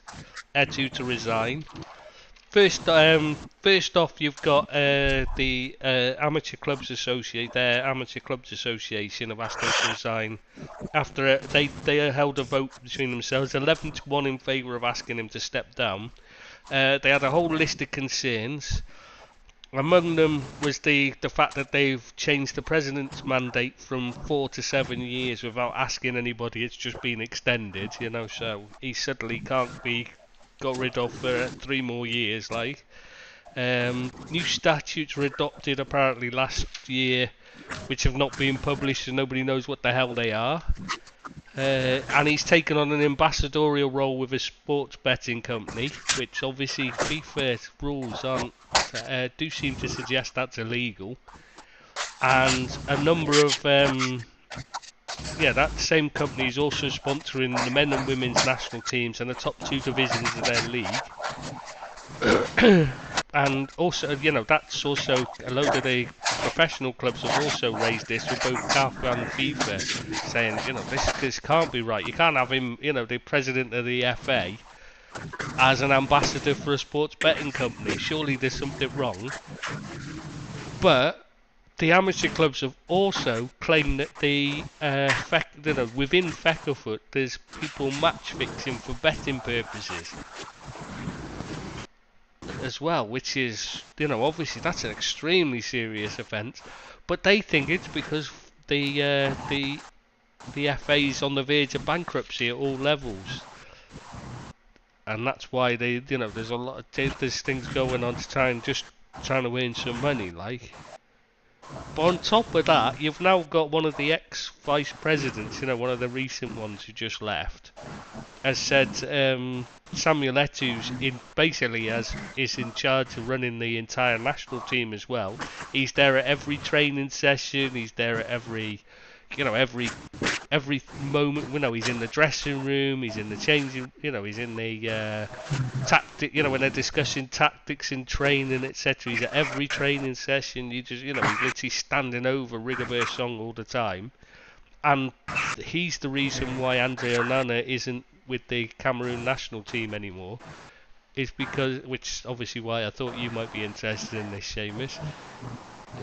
Eto'o to resign. First off, you've got the Amateur Clubs Association. Their Amateur Clubs Association have asked him to resign after they held a vote between themselves, 11-1 in favour of asking him to step down. They had a whole list of concerns. Among them was the fact that they've changed the president's mandate from 4 to 7 years without asking anybody. It's just been extended, you know. So he suddenly can't be got rid of for 3 more years, like. New statutes were adopted apparently last year, which have not been published, and nobody knows what the hell they are. And he's taken on an ambassadorial role with a sports betting company, which obviously FIFA's rules aren't do seem to suggest that's illegal. And a number of that same company is also sponsoring the men and women's national teams and the top 2 divisions of their league. And also, you know, that's also a load of the professional clubs have also raised this with both CAF and FIFA, saying, you know, this can't be right. You can't have him, you know, the president of the FA, as an ambassador for a sports betting company. Surely there's something wrong. But the amateur clubs have also claimed that within Fecafoot there's people match fixing for betting purposes as well, which is, you know, obviously that's an extremely serious offence. But they think it's because the FA's on the verge of bankruptcy at all levels, and that's why they, you know, there's a lot of there's things going on to trying to earn some money, like. But on top of that, you've now got one of the ex-vice presidents, you know, one of the recent ones who just left, has said Samuel Eto'o's is in charge of running the entire national team as well. He's there at every training session. He's there at every moment. You know, he's in the dressing room. He's in the changing. You know, he's in the tactic. You know, when they're discussing tactics and training, etc. He's at every training session. He's literally standing over Rigobert Song all the time. And he's the reason why Andre Onana isn't with the Cameroon national team anymore, is because, which obviously why I thought you might be interested in this, Seamus.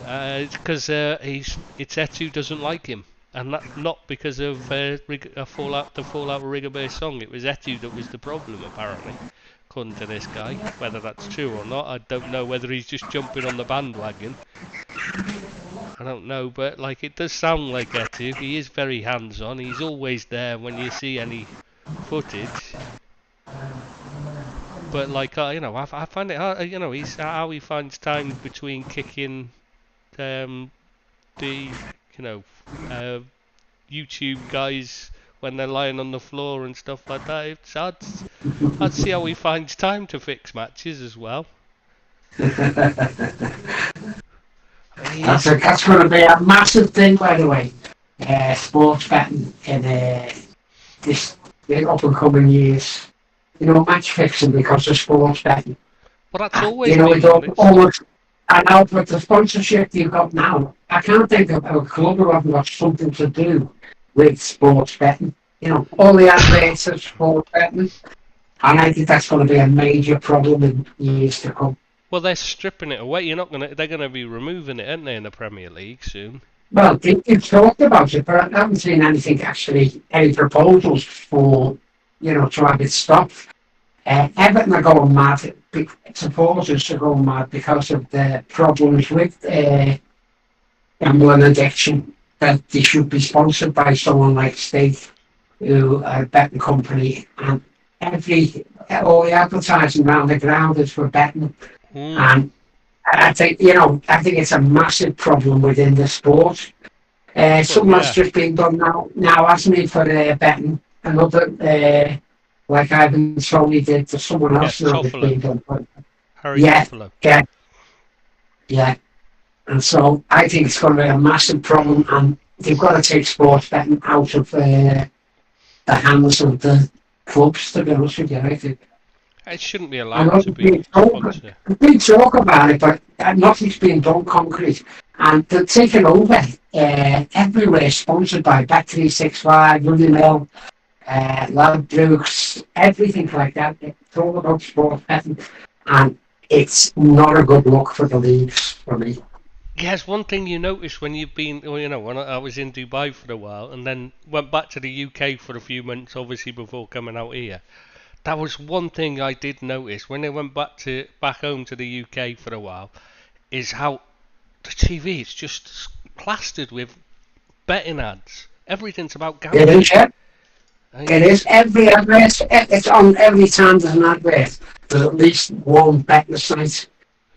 It's because Eto'o doesn't like him, and that's not because of the fallout with Rigobert Song. It was Eto'o that was the problem, apparently, according to this guy. Whether that's true or not, I don't know. Whether he's just jumping on the bandwagon, I don't know, but like, it does sound like Eto'o. He is very hands-on. He's always there when you see any footage. But like, you know, I find it hard, you know, how he finds time between kicking YouTube guys when they're lying on the floor and stuff like that. It's hard. I'd see how he finds time to fix matches as well. That's going to be a massive thing, by the way. Sports betting in this up and coming years. You know, match fixing because of sports betting. Well, that's always you know, been. it's almost. And now with the sponsorship you've got now, I can't think of a club who hasn't got something to do with sports betting. You know, all the adverts are sports betting, and I think that's going to be a major problem in years to come. Well, they're stripping it away. They're gonna be removing it, aren't they, in the Premier League soon? Well, they've talked about it, but I haven't seen anything actually, any proposals for, you know, to have it stopped. Everton are going mad. Supporters are going mad because of the problems with gambling addiction. That they should be sponsored by someone like State, who are a betting company, and all the advertising around the ground is for betting. And I think it's a massive problem within the sport. Something that's just been done now, hasn't it, for betting? Another, like Ivan Tony did to someone else now that's been done. Harry Toffolo. Yeah. And so I think it's going to be a massive problem, and they've got to take sports betting out of the hands of the clubs, to be honest with you, I think. It shouldn't be allowed to be sponsored. We talk about it, but nothing's been done concrete. And they're taking over everywhere, sponsored by Bet365, Money Mill, Ladbrokes, everything like that. It's all about sports betting, and it's not a good look for the leagues for me. Yes, one thing you notice when you've been, when I was in Dubai for a while and then went back to the UK for a few months, obviously before coming out here. That was one thing I did notice when I went back home to the UK for a while, is how the TV is just plastered with betting ads. Everything's about gambling. It is, yeah. It is. Every advert, it's on every time there's an advert. There's at least one betting site.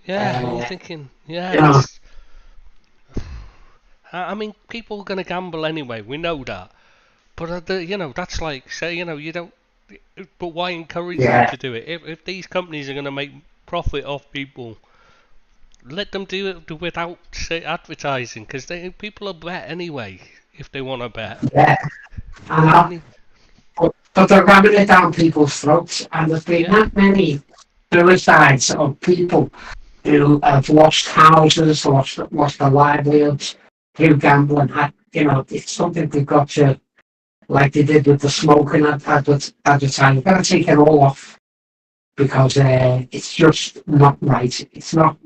Yeah, I'm thinking, yeah. I mean, people are going to gamble anyway, we know that. But, that's like, say, you don't... But why encourage them to do it? If these companies are going to make profit off people, let them do it without advertising, because people will bet anyway if they want to bet. Yeah, I know. But they're ramming it down people's throats, and there's been that many suicides of people who have lost houses, lost their livelihoods through gambling. It's something they've got to, like they did with the smoking advertising, got to take it all off, because it's just not right. It's not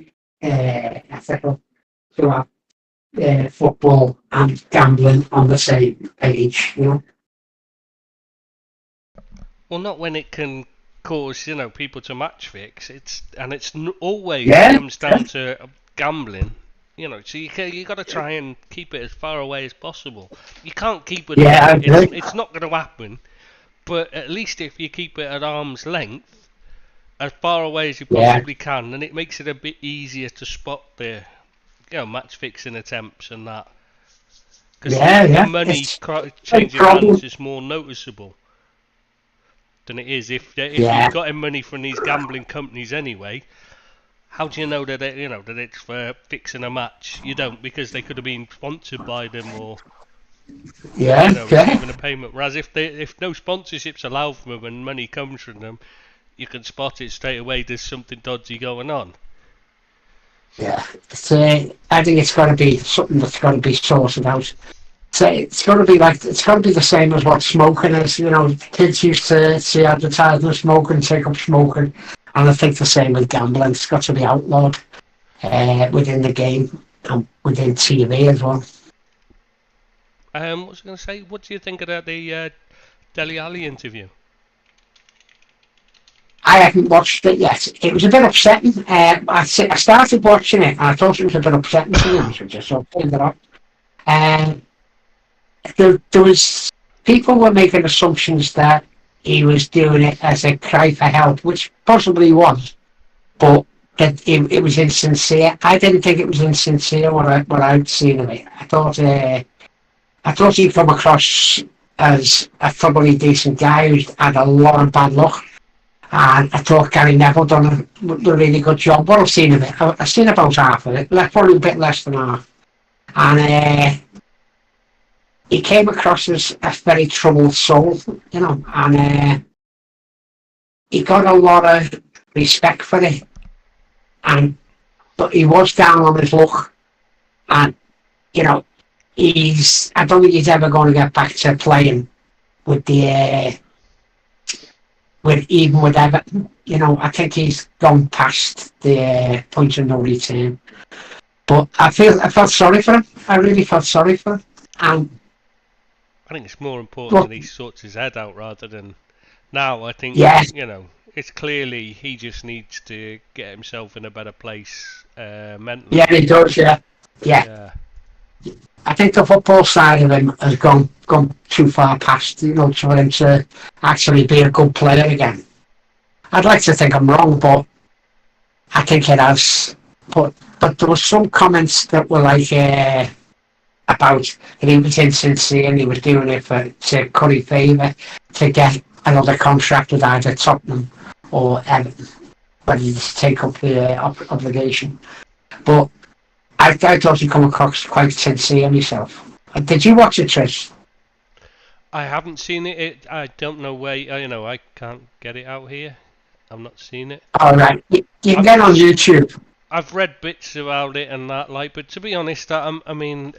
ethical to have football and gambling on the same page, Well, not when it can cause, people to match fix. It's always comes down to gambling. So you got to try and keep it as far away as possible. You can't keep it. Yeah, it's not going to happen. But at least if you keep it at arm's length, as far away as you possibly can, then it makes it a bit easier to spot the, match fixing attempts and that. Because the money changing hands is more noticeable than it is if you've got money from these gambling companies anyway. How do you know that that it's for fixing a match? You don't, because they could have been sponsored by them or receiving a payment. Whereas if no sponsorships allowed from them and money comes from them, you can spot it straight away. There's something dodgy going on. Yeah, I think it's got to be something that's got to be sorted out. So it's got to be the same as what smoking is. Kids used to see advertisements smoking, take up smoking. And I think the same with gambling. It's got to be outlawed within the game and within TV as well. What was I going to say? What do you think about the Dele Alli interview? I haven't watched it yet. It was a bit upsetting. I started watching it and I thought it was a bit upsetting, to be honest with you, so I turned it off. There was... People were making assumptions that he was doing it as a cry for help, which possibly was, but that it was insincere. I didn't think it was insincere what I'd seen of it. I thought he'd come across as a thoroughly decent guy who's had a lot of bad luck, and I thought Gary Neville done a really good job. What I've seen of it, I've seen about half of it, probably a bit less than half, and he came across as a very troubled soul, and he got a lot of respect for it. But he was down on his luck, and I don't think he's ever going to get back to playing with with Everton. I think he's gone past the point of no return. But I felt sorry for him. I really felt sorry for him, and I think it's more important that he sorts his head out rather than now. I think it's clearly he just needs to get himself in a better place mentally. Yeah, he does. Yeah. Yeah. I think the football side of him has gone too far past, for him to actually be a good player again. I'd like to think I'm wrong, but I think it has. But there were some comments that were like about that he was in Cincinnati and he was doing it to curry favour to get another contract with either Tottenham or Everton, but he just take up the obligation. But I thought he come across quite sincere myself. Did you watch it, Trish? I haven't seen it. I don't know where. I can't get it out here. I've not seen it. All right, you can get on YouTube. I've read bits about it and that, but to be honest, I mean,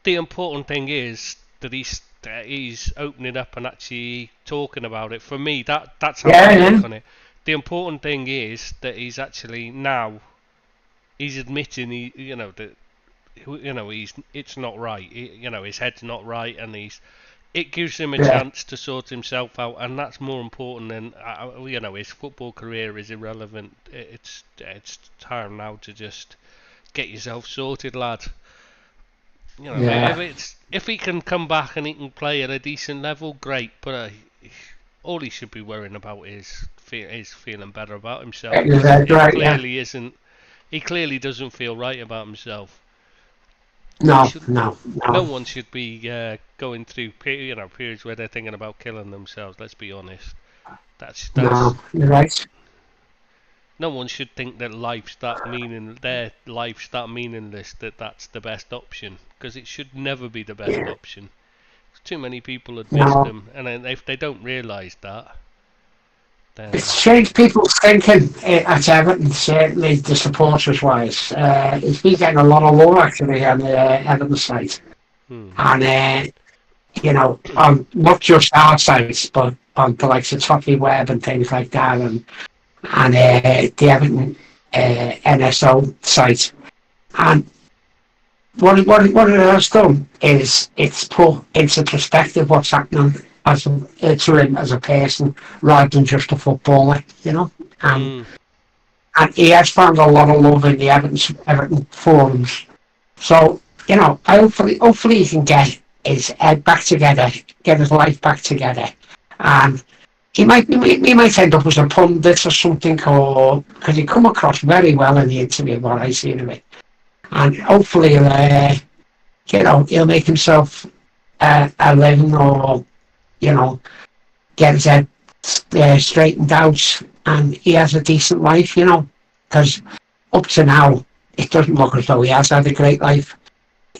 the important thing is that he's opening up and actually talking about it. For me, that's how I look on it. The important thing is that he's actually now he's admitting that it's not right. His head's not right, and it gives him a chance to sort himself out, and that's more important than his football career is irrelevant. It's time now to just get yourself sorted, lad. If he can come back and he can play at a decent level, great. But all he should be worrying about is feeling better about himself. Isn't. He clearly doesn't feel right about himself. No. No one should be going through periods where they're thinking about killing themselves. Let's be honest. That's no, you're right. No one should think that their life's that meaningless. That's the best option, because it should never be the best option. Too many people have missed them, and if they don't realise that, then it's changed people's thinking at Everton. Certainly, the supporters wise, it's been getting a lot of love actually on the Everton site, and on not just our sites, but on the likes of Toffee Web and things like that, and the Everton NSO site. And what it has done is it's put into perspective what's happening to him as a person rather than just a footballer, And he has found a lot of love in the Everton forums. So, hopefully he can get his head back together, get his life back together, and he might end up as a pundit or something, or because he come across very well in the interview, what I seen of it, and hopefully he'll make himself a living, or get his head straightened out, and he has a decent life, because up to now it doesn't look as though he has had a great life,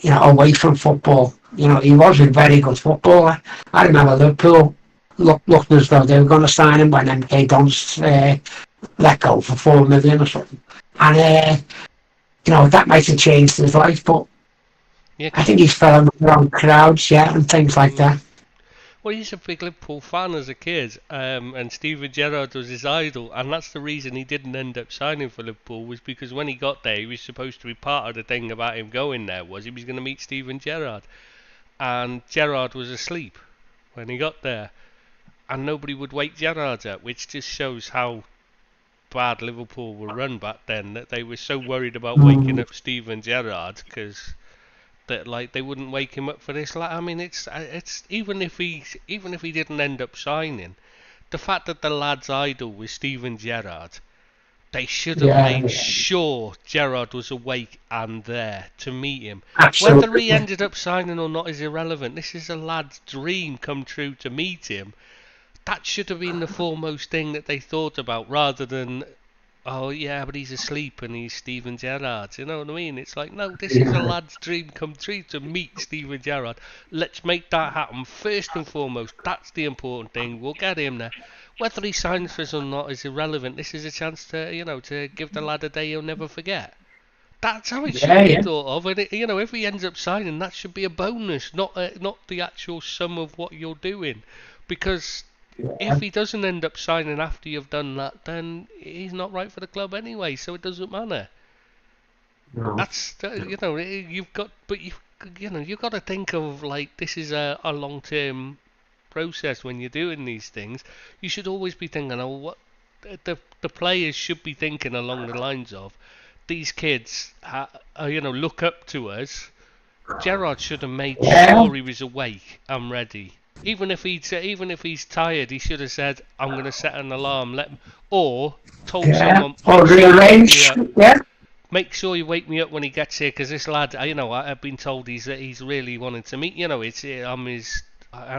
away from football. He was a very good footballer. I remember Liverpool looked as though they were going to sign him when MK Dons let go for $4 million or something, and that might have changed his life, but I think he's fell in the wrong crowds, and things like that. Well, he's a big Liverpool fan as a kid, and Steven Gerrard was his idol, and that's the reason he didn't end up signing for Liverpool, was because when he got there, he was supposed to be part of the thing about him going there, was he was going to meet Steven Gerrard, and Gerrard was asleep when he got there, and nobody would wake Gerrard up, which just shows how bad Liverpool were run back then, that they were so worried about waking up Steven Gerrard, because that they wouldn't wake him up for this. I mean, it's even if he didn't end up signing, the fact that the lad's idol was Steven Gerrard, they should have made sure Gerrard was awake and there to meet him. Absolutely. Whether he ended up signing or not is irrelevant. This is a lad's dream come true to meet him. That should have been the foremost thing that they thought about, rather than, oh yeah, but he's asleep and he's Steven Gerrard. You know what I mean? It's like, no, this is a lad's dream come true to meet Steven Gerrard. Let's make that happen first and foremost. That's the important thing. We'll get him there. Whether he signs for us or not is irrelevant. This is a chance to, to give the lad a day he'll never forget. That's how it should be thought of. And if he ends up signing, that should be a bonus, not the actual sum of what you're doing, because if he doesn't end up signing after you've done that, then he's not right for the club anyway, so it doesn't matter. No. That's you've got to think of this is a long-term process when you're doing these things. You should always be thinking, oh, what the players should be thinking along the lines of, these kids, look up to us. Gerrard should have made sure he was awake and ready. Even if he's tired, he should have said, "I'm going to set an alarm." Or told someone, or rearrange. make sure you wake me up when he gets here, because this lad, I've been told he's really wanting to meet. I'm his, so I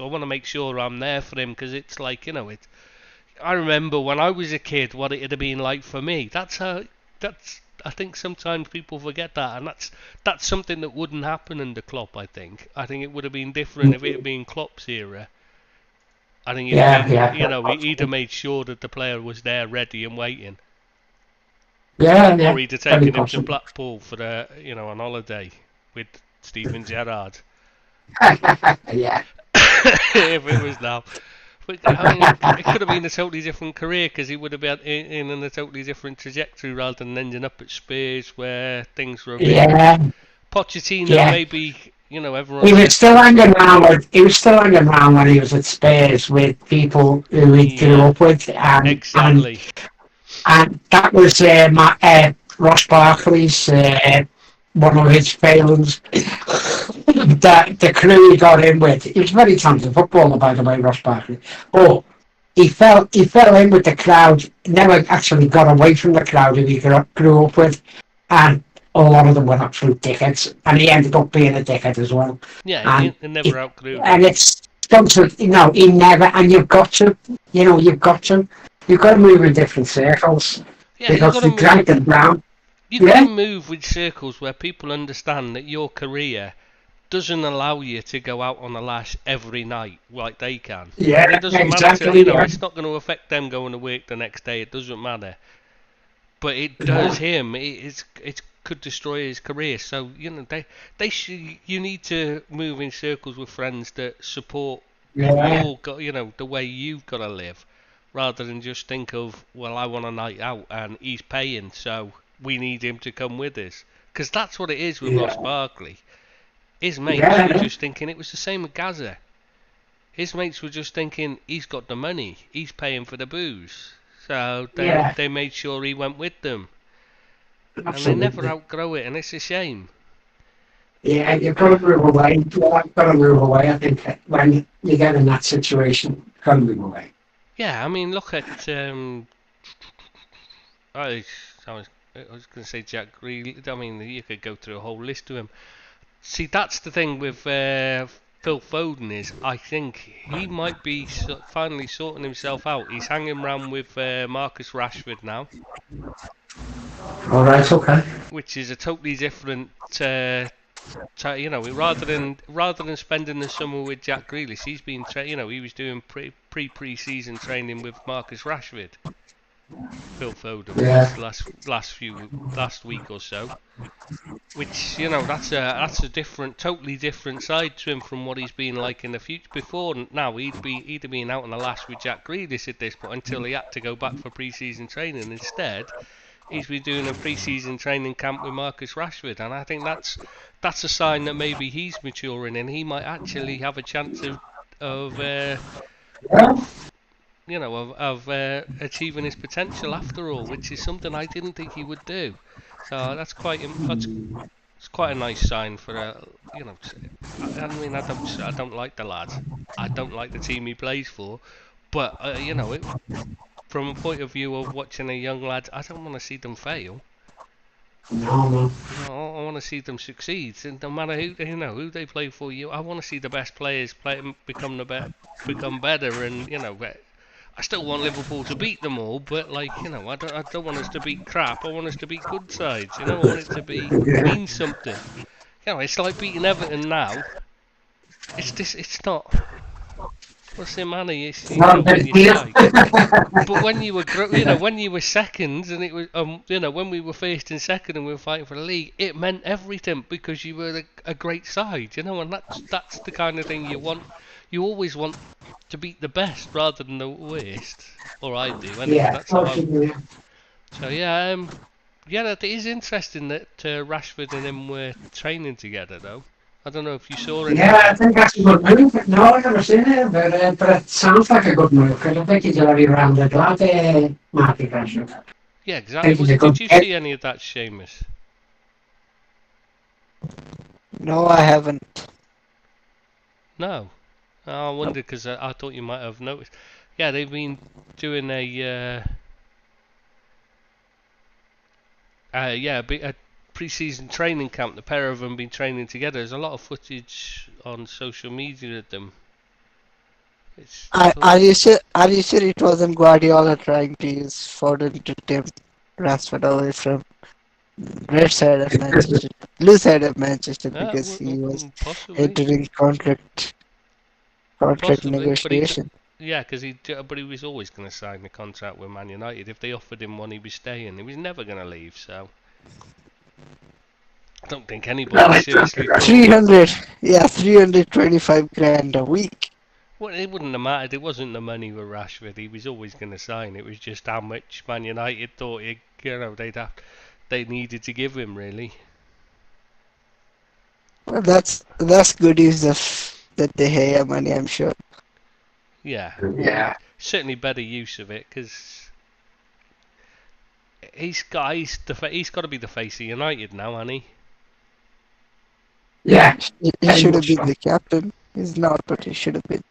want to make sure I'm there for him, because it's like, I remember when I was a kid what it'd have been like for me. I think sometimes people forget that, and that's something that wouldn't happen under Klopp. I think it would have been different if it had been Klopp's era. I think he'd have made sure that the player was there, ready and waiting. Or he'd have taken him to Blackpool for on holiday with Steven Gerrard. Yeah. If it was now. But it could have been a totally different career, because he would have been in a totally different trajectory rather than ending up at Spurs where things were a bit. Pochettino, maybe, everyone. He was still hanging around when he was at Spurs with people who he grew up with. Exactly. And that was Ross Barkley's one of his failings. The crew he got in with. He was a very talented footballer, by the way, Ross Barkley. But he fell in with the crowd. Never actually got away from the crowd who he grew up with, and a lot of them were absolute dickheads. And he ended up being a dickhead as well. Yeah, he never outgrew. And it's he never. And you've got to move in different circles, because they dragged them down. You've got to move with circles where people understand that your career doesn't allow you to go out on the lash every night like they can. Yeah, it doesn't exactly. Matter. It's not going to affect them going to work the next day. It doesn't matter. But it does him. It could destroy his career. So you need to move in circles with friends that support the way you've got to live, rather than just think of, well, I want a night out and he's paying, so we need him to come with us. Because that's what it is with Ross Barkley. His mates were just thinking it was the same with Gaza. His mates were just thinking, he's got the money, he's paying for the booze. So they made sure he went with them. Absolutely. And they never outgrow it, and it's a shame. Yeah, you've got to move away. I think, when you get in that situation, you've got to move away. Yeah, I mean, look at... I was going to say Jack Grealish. I mean, you could go through a whole list of him. See, that's the thing with Phil Foden is, I think he might be finally sorting himself out. He's hanging around with Marcus Rashford now. All right, okay. Which is a totally different, rather than spending the summer with Jack Grealish, he's been, he was doing pre-season training with Marcus Rashford. Phil Foden last week or so, which that's a totally different side to him from what he's been like in the future. Before now, he'd have been out on the lash with Jack Grealish at this point until he had to go back for pre-season training. Instead, he's been doing a pre-season training camp with Marcus Rashford, and I think that's a sign that maybe he's maturing and he might actually have a chance of achieving his potential after all, which is something I didn't think he would do. So that's quite a nice sign for I mean, I don't like the lad. I don't like the team he plays for, but from a point of view of watching a young lad, I don't want to see them fail. No. I want to see them succeed, and no matter who they play for. I want to see the best players become better, and I still want Liverpool to beat them all, but I don't want us to beat crap. I want us to beat good sides. I want it to mean something. It's like beating Everton now. It's not. What's the matter? But when you were, when you were second, and it was, when we were first and second, and we were fighting for the league, it meant everything because you were a great side, and that's the kind of thing you want. You always want to beat the best rather than the worst, or I do. Anyway, that's how So it is interesting that Rashford and him were training together, though. I don't know if you saw any Yeah, of I it. think that's a good move. No, I've never seen it, but it sounds like a good move because I think he's a very rounded lad, Marty Bishop. Yeah, I exactly. think he's a good Did you kid. see any of that, Seamus? No, I haven't. No. Oh, I wondered because I thought you might have noticed. Yeah, they've been doing a pre-season training camp. The pair of them been training together. There's a lot of footage on social media of them. It's Are you sure it wasn't Guardiola trying to use Foden to tempt Rashford away from red side of Manchester, blue side of Manchester because he was possibly, entering contract but he negotiation. yeah, because but he was always going to sign the contract with Man United. If they offered him one, he was staying. He was never going to leave. So I don't think anybody Well, seriously thought. 300, yeah, 325 grand a week. Well, it wouldn't have mattered. It wasn't the money with Rashford. He was always going to sign. It was just how much Man United thought they needed to give him, really. Well, that's good use of the De Gea money, I'm sure. Yeah, yeah. certainly better use of it because he's got to be the face of United now, hasn't he? Yeah. He should have been the captain. He's not, but he should have been.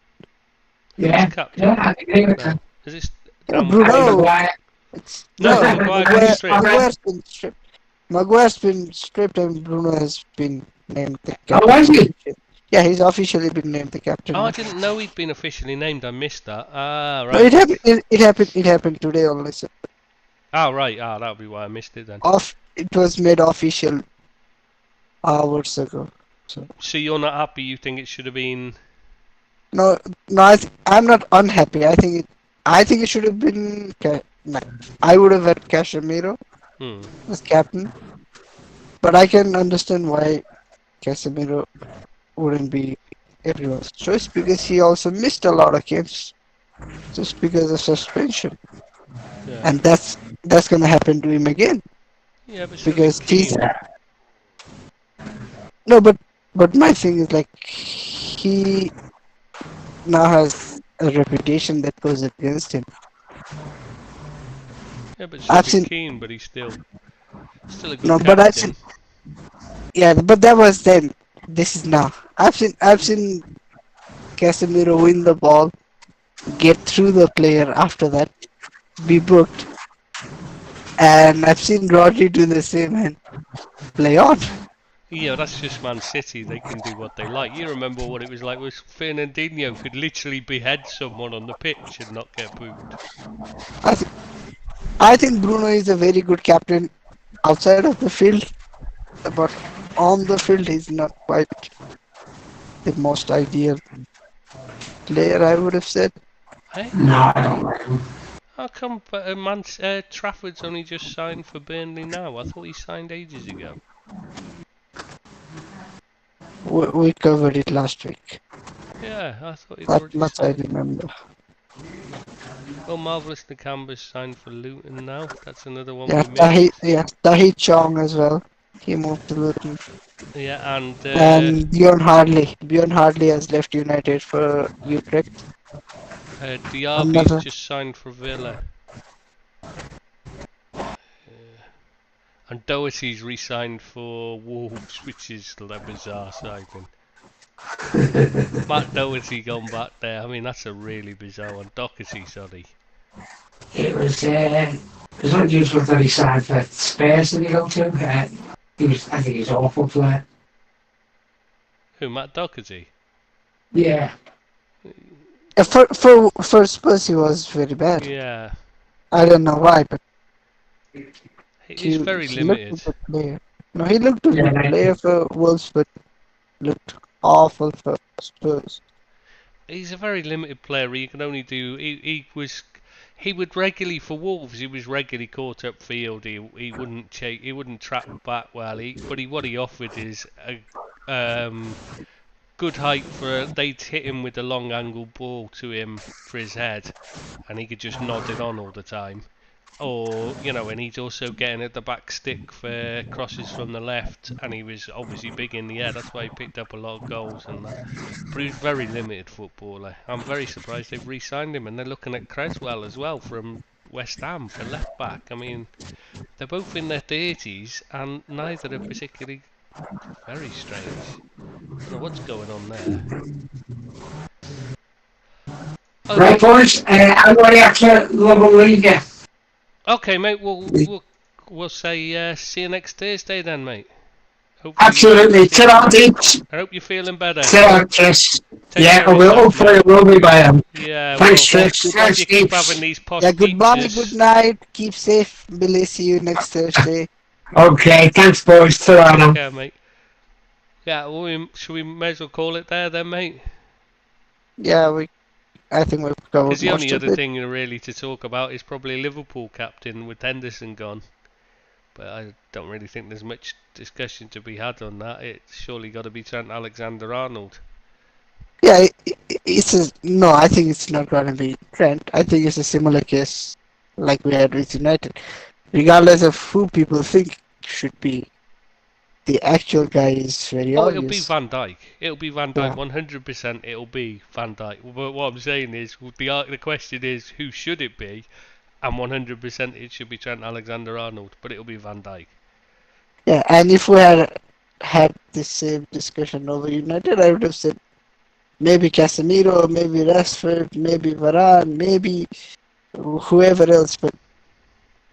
Yeah. Who's captain? Yeah, I agree with No. that. Is this Yeah, no, Harry Bruno. Maguire. It's No, no Maguire got stripped. Maguire's been stripped. Maguire's been stripped, and Bruno has been named the Oh, captain. was he? Yeah, he's officially been named the captain. Oh, I now. didn't know he'd been officially named. I missed that. Ah, No, right. it happened. It happened. It happened today only. So Ah, right. Ah, that'll be why I missed it then. it was made official hours ago. So you're not happy? You think it should have been? No, I'm not unhappy. I think it should have been. No, I would have had Casemiro as captain, but I can understand why Casemiro wouldn't be everyone's choice because he also missed a lot of games just because of suspension, Yeah. and that's gonna happen to him again Yeah, but because he's Keane. no, but my thing is like he now has a reputation that goes against him. Yeah, but I've so seen did Keane, but he's still a good no, captain. but I've seen yeah, but that was then. This is now. I've seen Casemiro win the ball, get through the player after that, be booked, and I've seen Rodri do the same and play on. Yeah, that's just Man City. They can do what they like. You remember what it was like with Fernandinho could literally behead someone on the pitch and not get booed. I think Bruno is a very good captain outside of the field, but on the field he's not quite the most ideal player, I would have said. Hey, No, I don't like him. how come Trafford's only just signed for Burnley now? I thought he signed ages ago. We covered it last week. Yeah, I thought he'd That already much I signed. remember. Well, Marvelous Nakamba's signed for Luton now. That's another one Yeah, we missed. Tahi Chong as well. He moved to Luton. Yeah, And Bjorn Hardley has left United for Utrecht. Diaby's Another. just signed for Villa. And Doherty's re-signed for Wolves, which is a bizarre signing. Matt Doherty gone back there. I mean, that's a really bizarre one. Doherty, sorry. It was unusual that he signed for Spurs did he go to? I think he's an awful player. Who, Matt Doherty? Yeah. For Spurs, he was very bad. Yeah. I don't know why, but He's very he looked limited. a good player. No, he looked a Yeah, good player for Wolves, but looked awful for Spurs. He's a very limited player. He can only do. He would regularly for Wolves. He was regularly caught up field. He wouldn't he wouldn't track back well. What he offered is a good height for. They'd hit him with a long angle ball to him for his head, and he could just nod it on all the time. or and he's also getting at the back stick for crosses from the left, and he was obviously big in the air. That's why he picked up a lot of goals and that. But he's very limited footballer. I'm very surprised they've re-signed him, and they're looking at Creswell as well from West Ham for left back. I mean, they're both in their 30s, and neither are particularly very strange. Don't know what's going on there. Right, boys. I'm going to have to love and leave you. Okay, mate. We'll say see you next Thursday then, mate. Hopefully Absolutely. Ta-ra, Deeps. I hope you're feeling better. Ta-ra, Chris. Take Yeah, care I of will. yourself, Hopefully, mate. I will be by him. Yeah, Thanks, well, Chris. glad Thanks, you keep Deeps. having these post Yeah, goodbye, features. good night. Keep safe. Billy, see you next Thursday. Okay, thanks, boys. Ta-ra now. Take care, mate. Yeah, well, should we may as well call it there then, mate? Yeah, I think we've covered Because the most only of other it. thing really to talk about is probably Liverpool captain with Henderson gone. But I don't really think there's much discussion to be had on that. It's surely got to be Trent Alexander-Arnold. Yeah, no. I think it's not going to be Trent. I think it's a similar case like we had with United. Regardless of who people think should be, the actual guy is very Oh, obvious. it'll be Van Dijk. It'll be Van Yeah. Dijk. 100%. It'll be Van Dijk. But what I'm saying is, the question is, who should it be? And 100% it should be Trent Alexander-Arnold. But it'll be Van Dijk. Yeah, and if we had the same discussion over United, I would have said maybe Casemiro, maybe Rashford, maybe Varane, maybe whoever else, but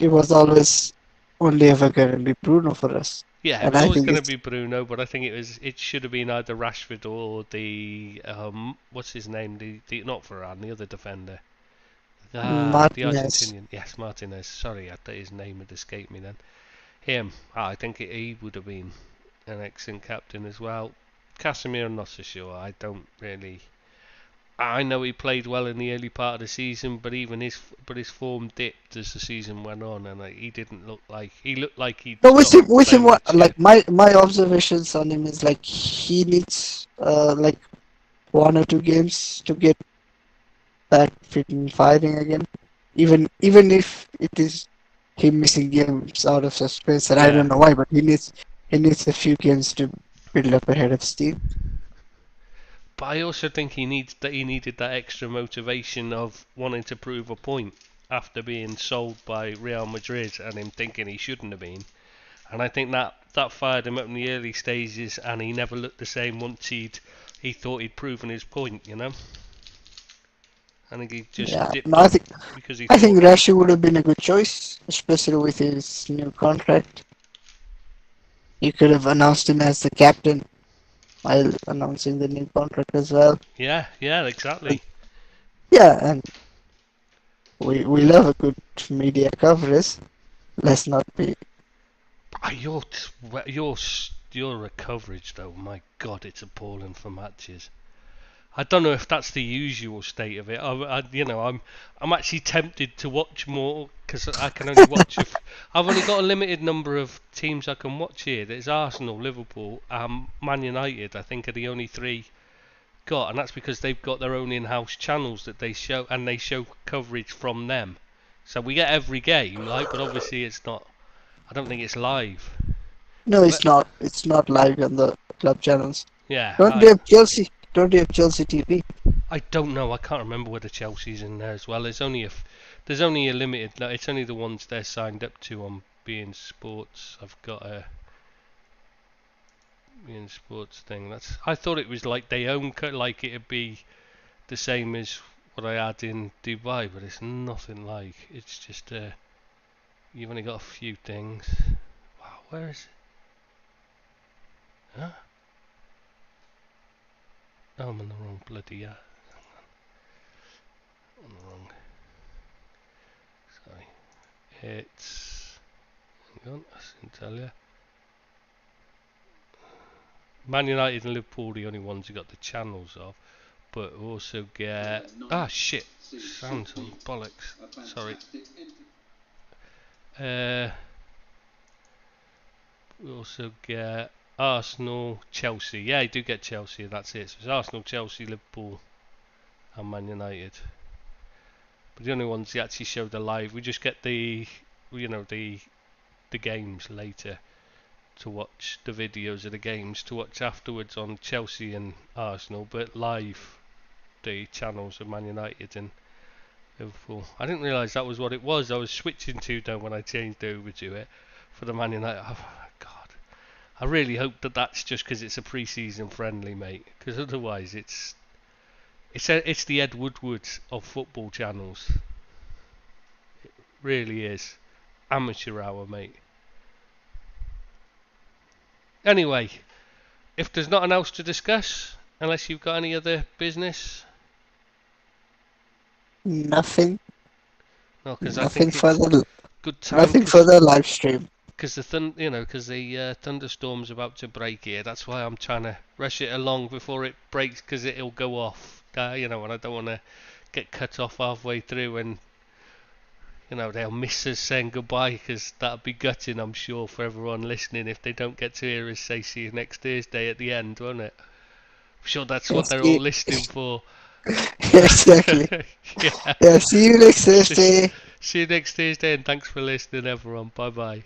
it was always only ever going to be Bruno for us. Yeah, it And was I always think going to it's- be Bruno, but I think it should have been either Rashford or the what's his name, the not Varane, the other defender, the Martinez. Argentinian. Yes, Martinez. Sorry, I thought his name had escaped me then. Him. I think he would have been an excellent captain as well. Casemiro, I'm not so sure. I don't really. I know he played well in the early part of the season, but his form dipped as the season went on, and he didn't look like he looked like he'd No, with stopped him, playing much, like my observations on him is like he needs like 1 or 2 games to get back fit and fighting again. Even if it is him missing games out of suspense, and I Yeah. don't know why, but he needs a few games to build up a head of steam. But I also think he needed that extra motivation of wanting to prove a point after being sold by Real Madrid and him thinking he shouldn't have been. And I think that fired him up in the early stages, and he never looked the same once he thought he'd proven his point, you know. I think he just Yeah, dipped no, I off think because he I think thought, Rashi would have been a good choice, especially with his new contract. You could have announced him as the captain while announcing the new contract as well. yeah, exactly. Yeah, and we love a good media coverage. Let's not be. Your coverage though, my God, it's appalling for matches. I don't know if that's the usual state of it. I'm actually tempted to watch more because I can only watch. I've only got a limited number of teams I can watch here. There's Arsenal, Liverpool, Man United. I think are the only three got, and that's because they've got their own in-house channels that they show, and they show coverage from them. So we get every game, but obviously it's not. I don't think it's live. No, it's not. It's not live on the club channels. Yeah. Don't they have Chelsea? Don't they have Chelsea TV? I don't know. I can't remember whether Chelsea's in there as well. There's only a limited. It's only the ones they're signed up to on beIN Sports. I've got a beIN Sports thing. I thought it was like they own, like it'd be the same as what I had in Dubai, but it's nothing like. It's just you've only got a few things. Wow, where is it? Huh? Oh, I'm on the wrong bloody on the wrong. Sorry. It's. Hang on, I can tell you. Man United and Liverpool are the only ones who got the channels of, but we also get. Ah, shit! Sounds on bollocks. Sorry. We also get Arsenal, Chelsea. Yeah, you do get Chelsea. That's it. So it's Arsenal, Chelsea, Liverpool, and Man United. the only ones that actually show the live. We just get the the games later to watch, the videos of the games to watch afterwards on Chelsea and Arsenal, but live the channels of Man United and Liverpool. I didn't realise that was what it was. I was switching to them when I changed over to it for the Man United. Oh my God, I really hope that that's just because it's a pre-season friendly, mate. Because otherwise, it's the Ed Woodward of football channels. It really is. Amateur hour, mate. Anyway, if there's nothing else to discuss, unless you've got any other business, Nothing. no, because I Nothing think for it's the good time. nothing for the live stream. Because the thunderstorm's about to break here. That's why I'm trying to rush it along before it breaks, because it'll go off. And I don't want to get cut off halfway through, and they'll miss us saying goodbye, because that'll be gutting, I'm sure, for everyone listening if they don't get to hear us say see you next Thursday at the end, won't it? I'm sure that's what they're all listening for. Exactly. Yeah. Yeah. See you next Thursday. See you next Thursday, and thanks for listening, everyone. Bye bye.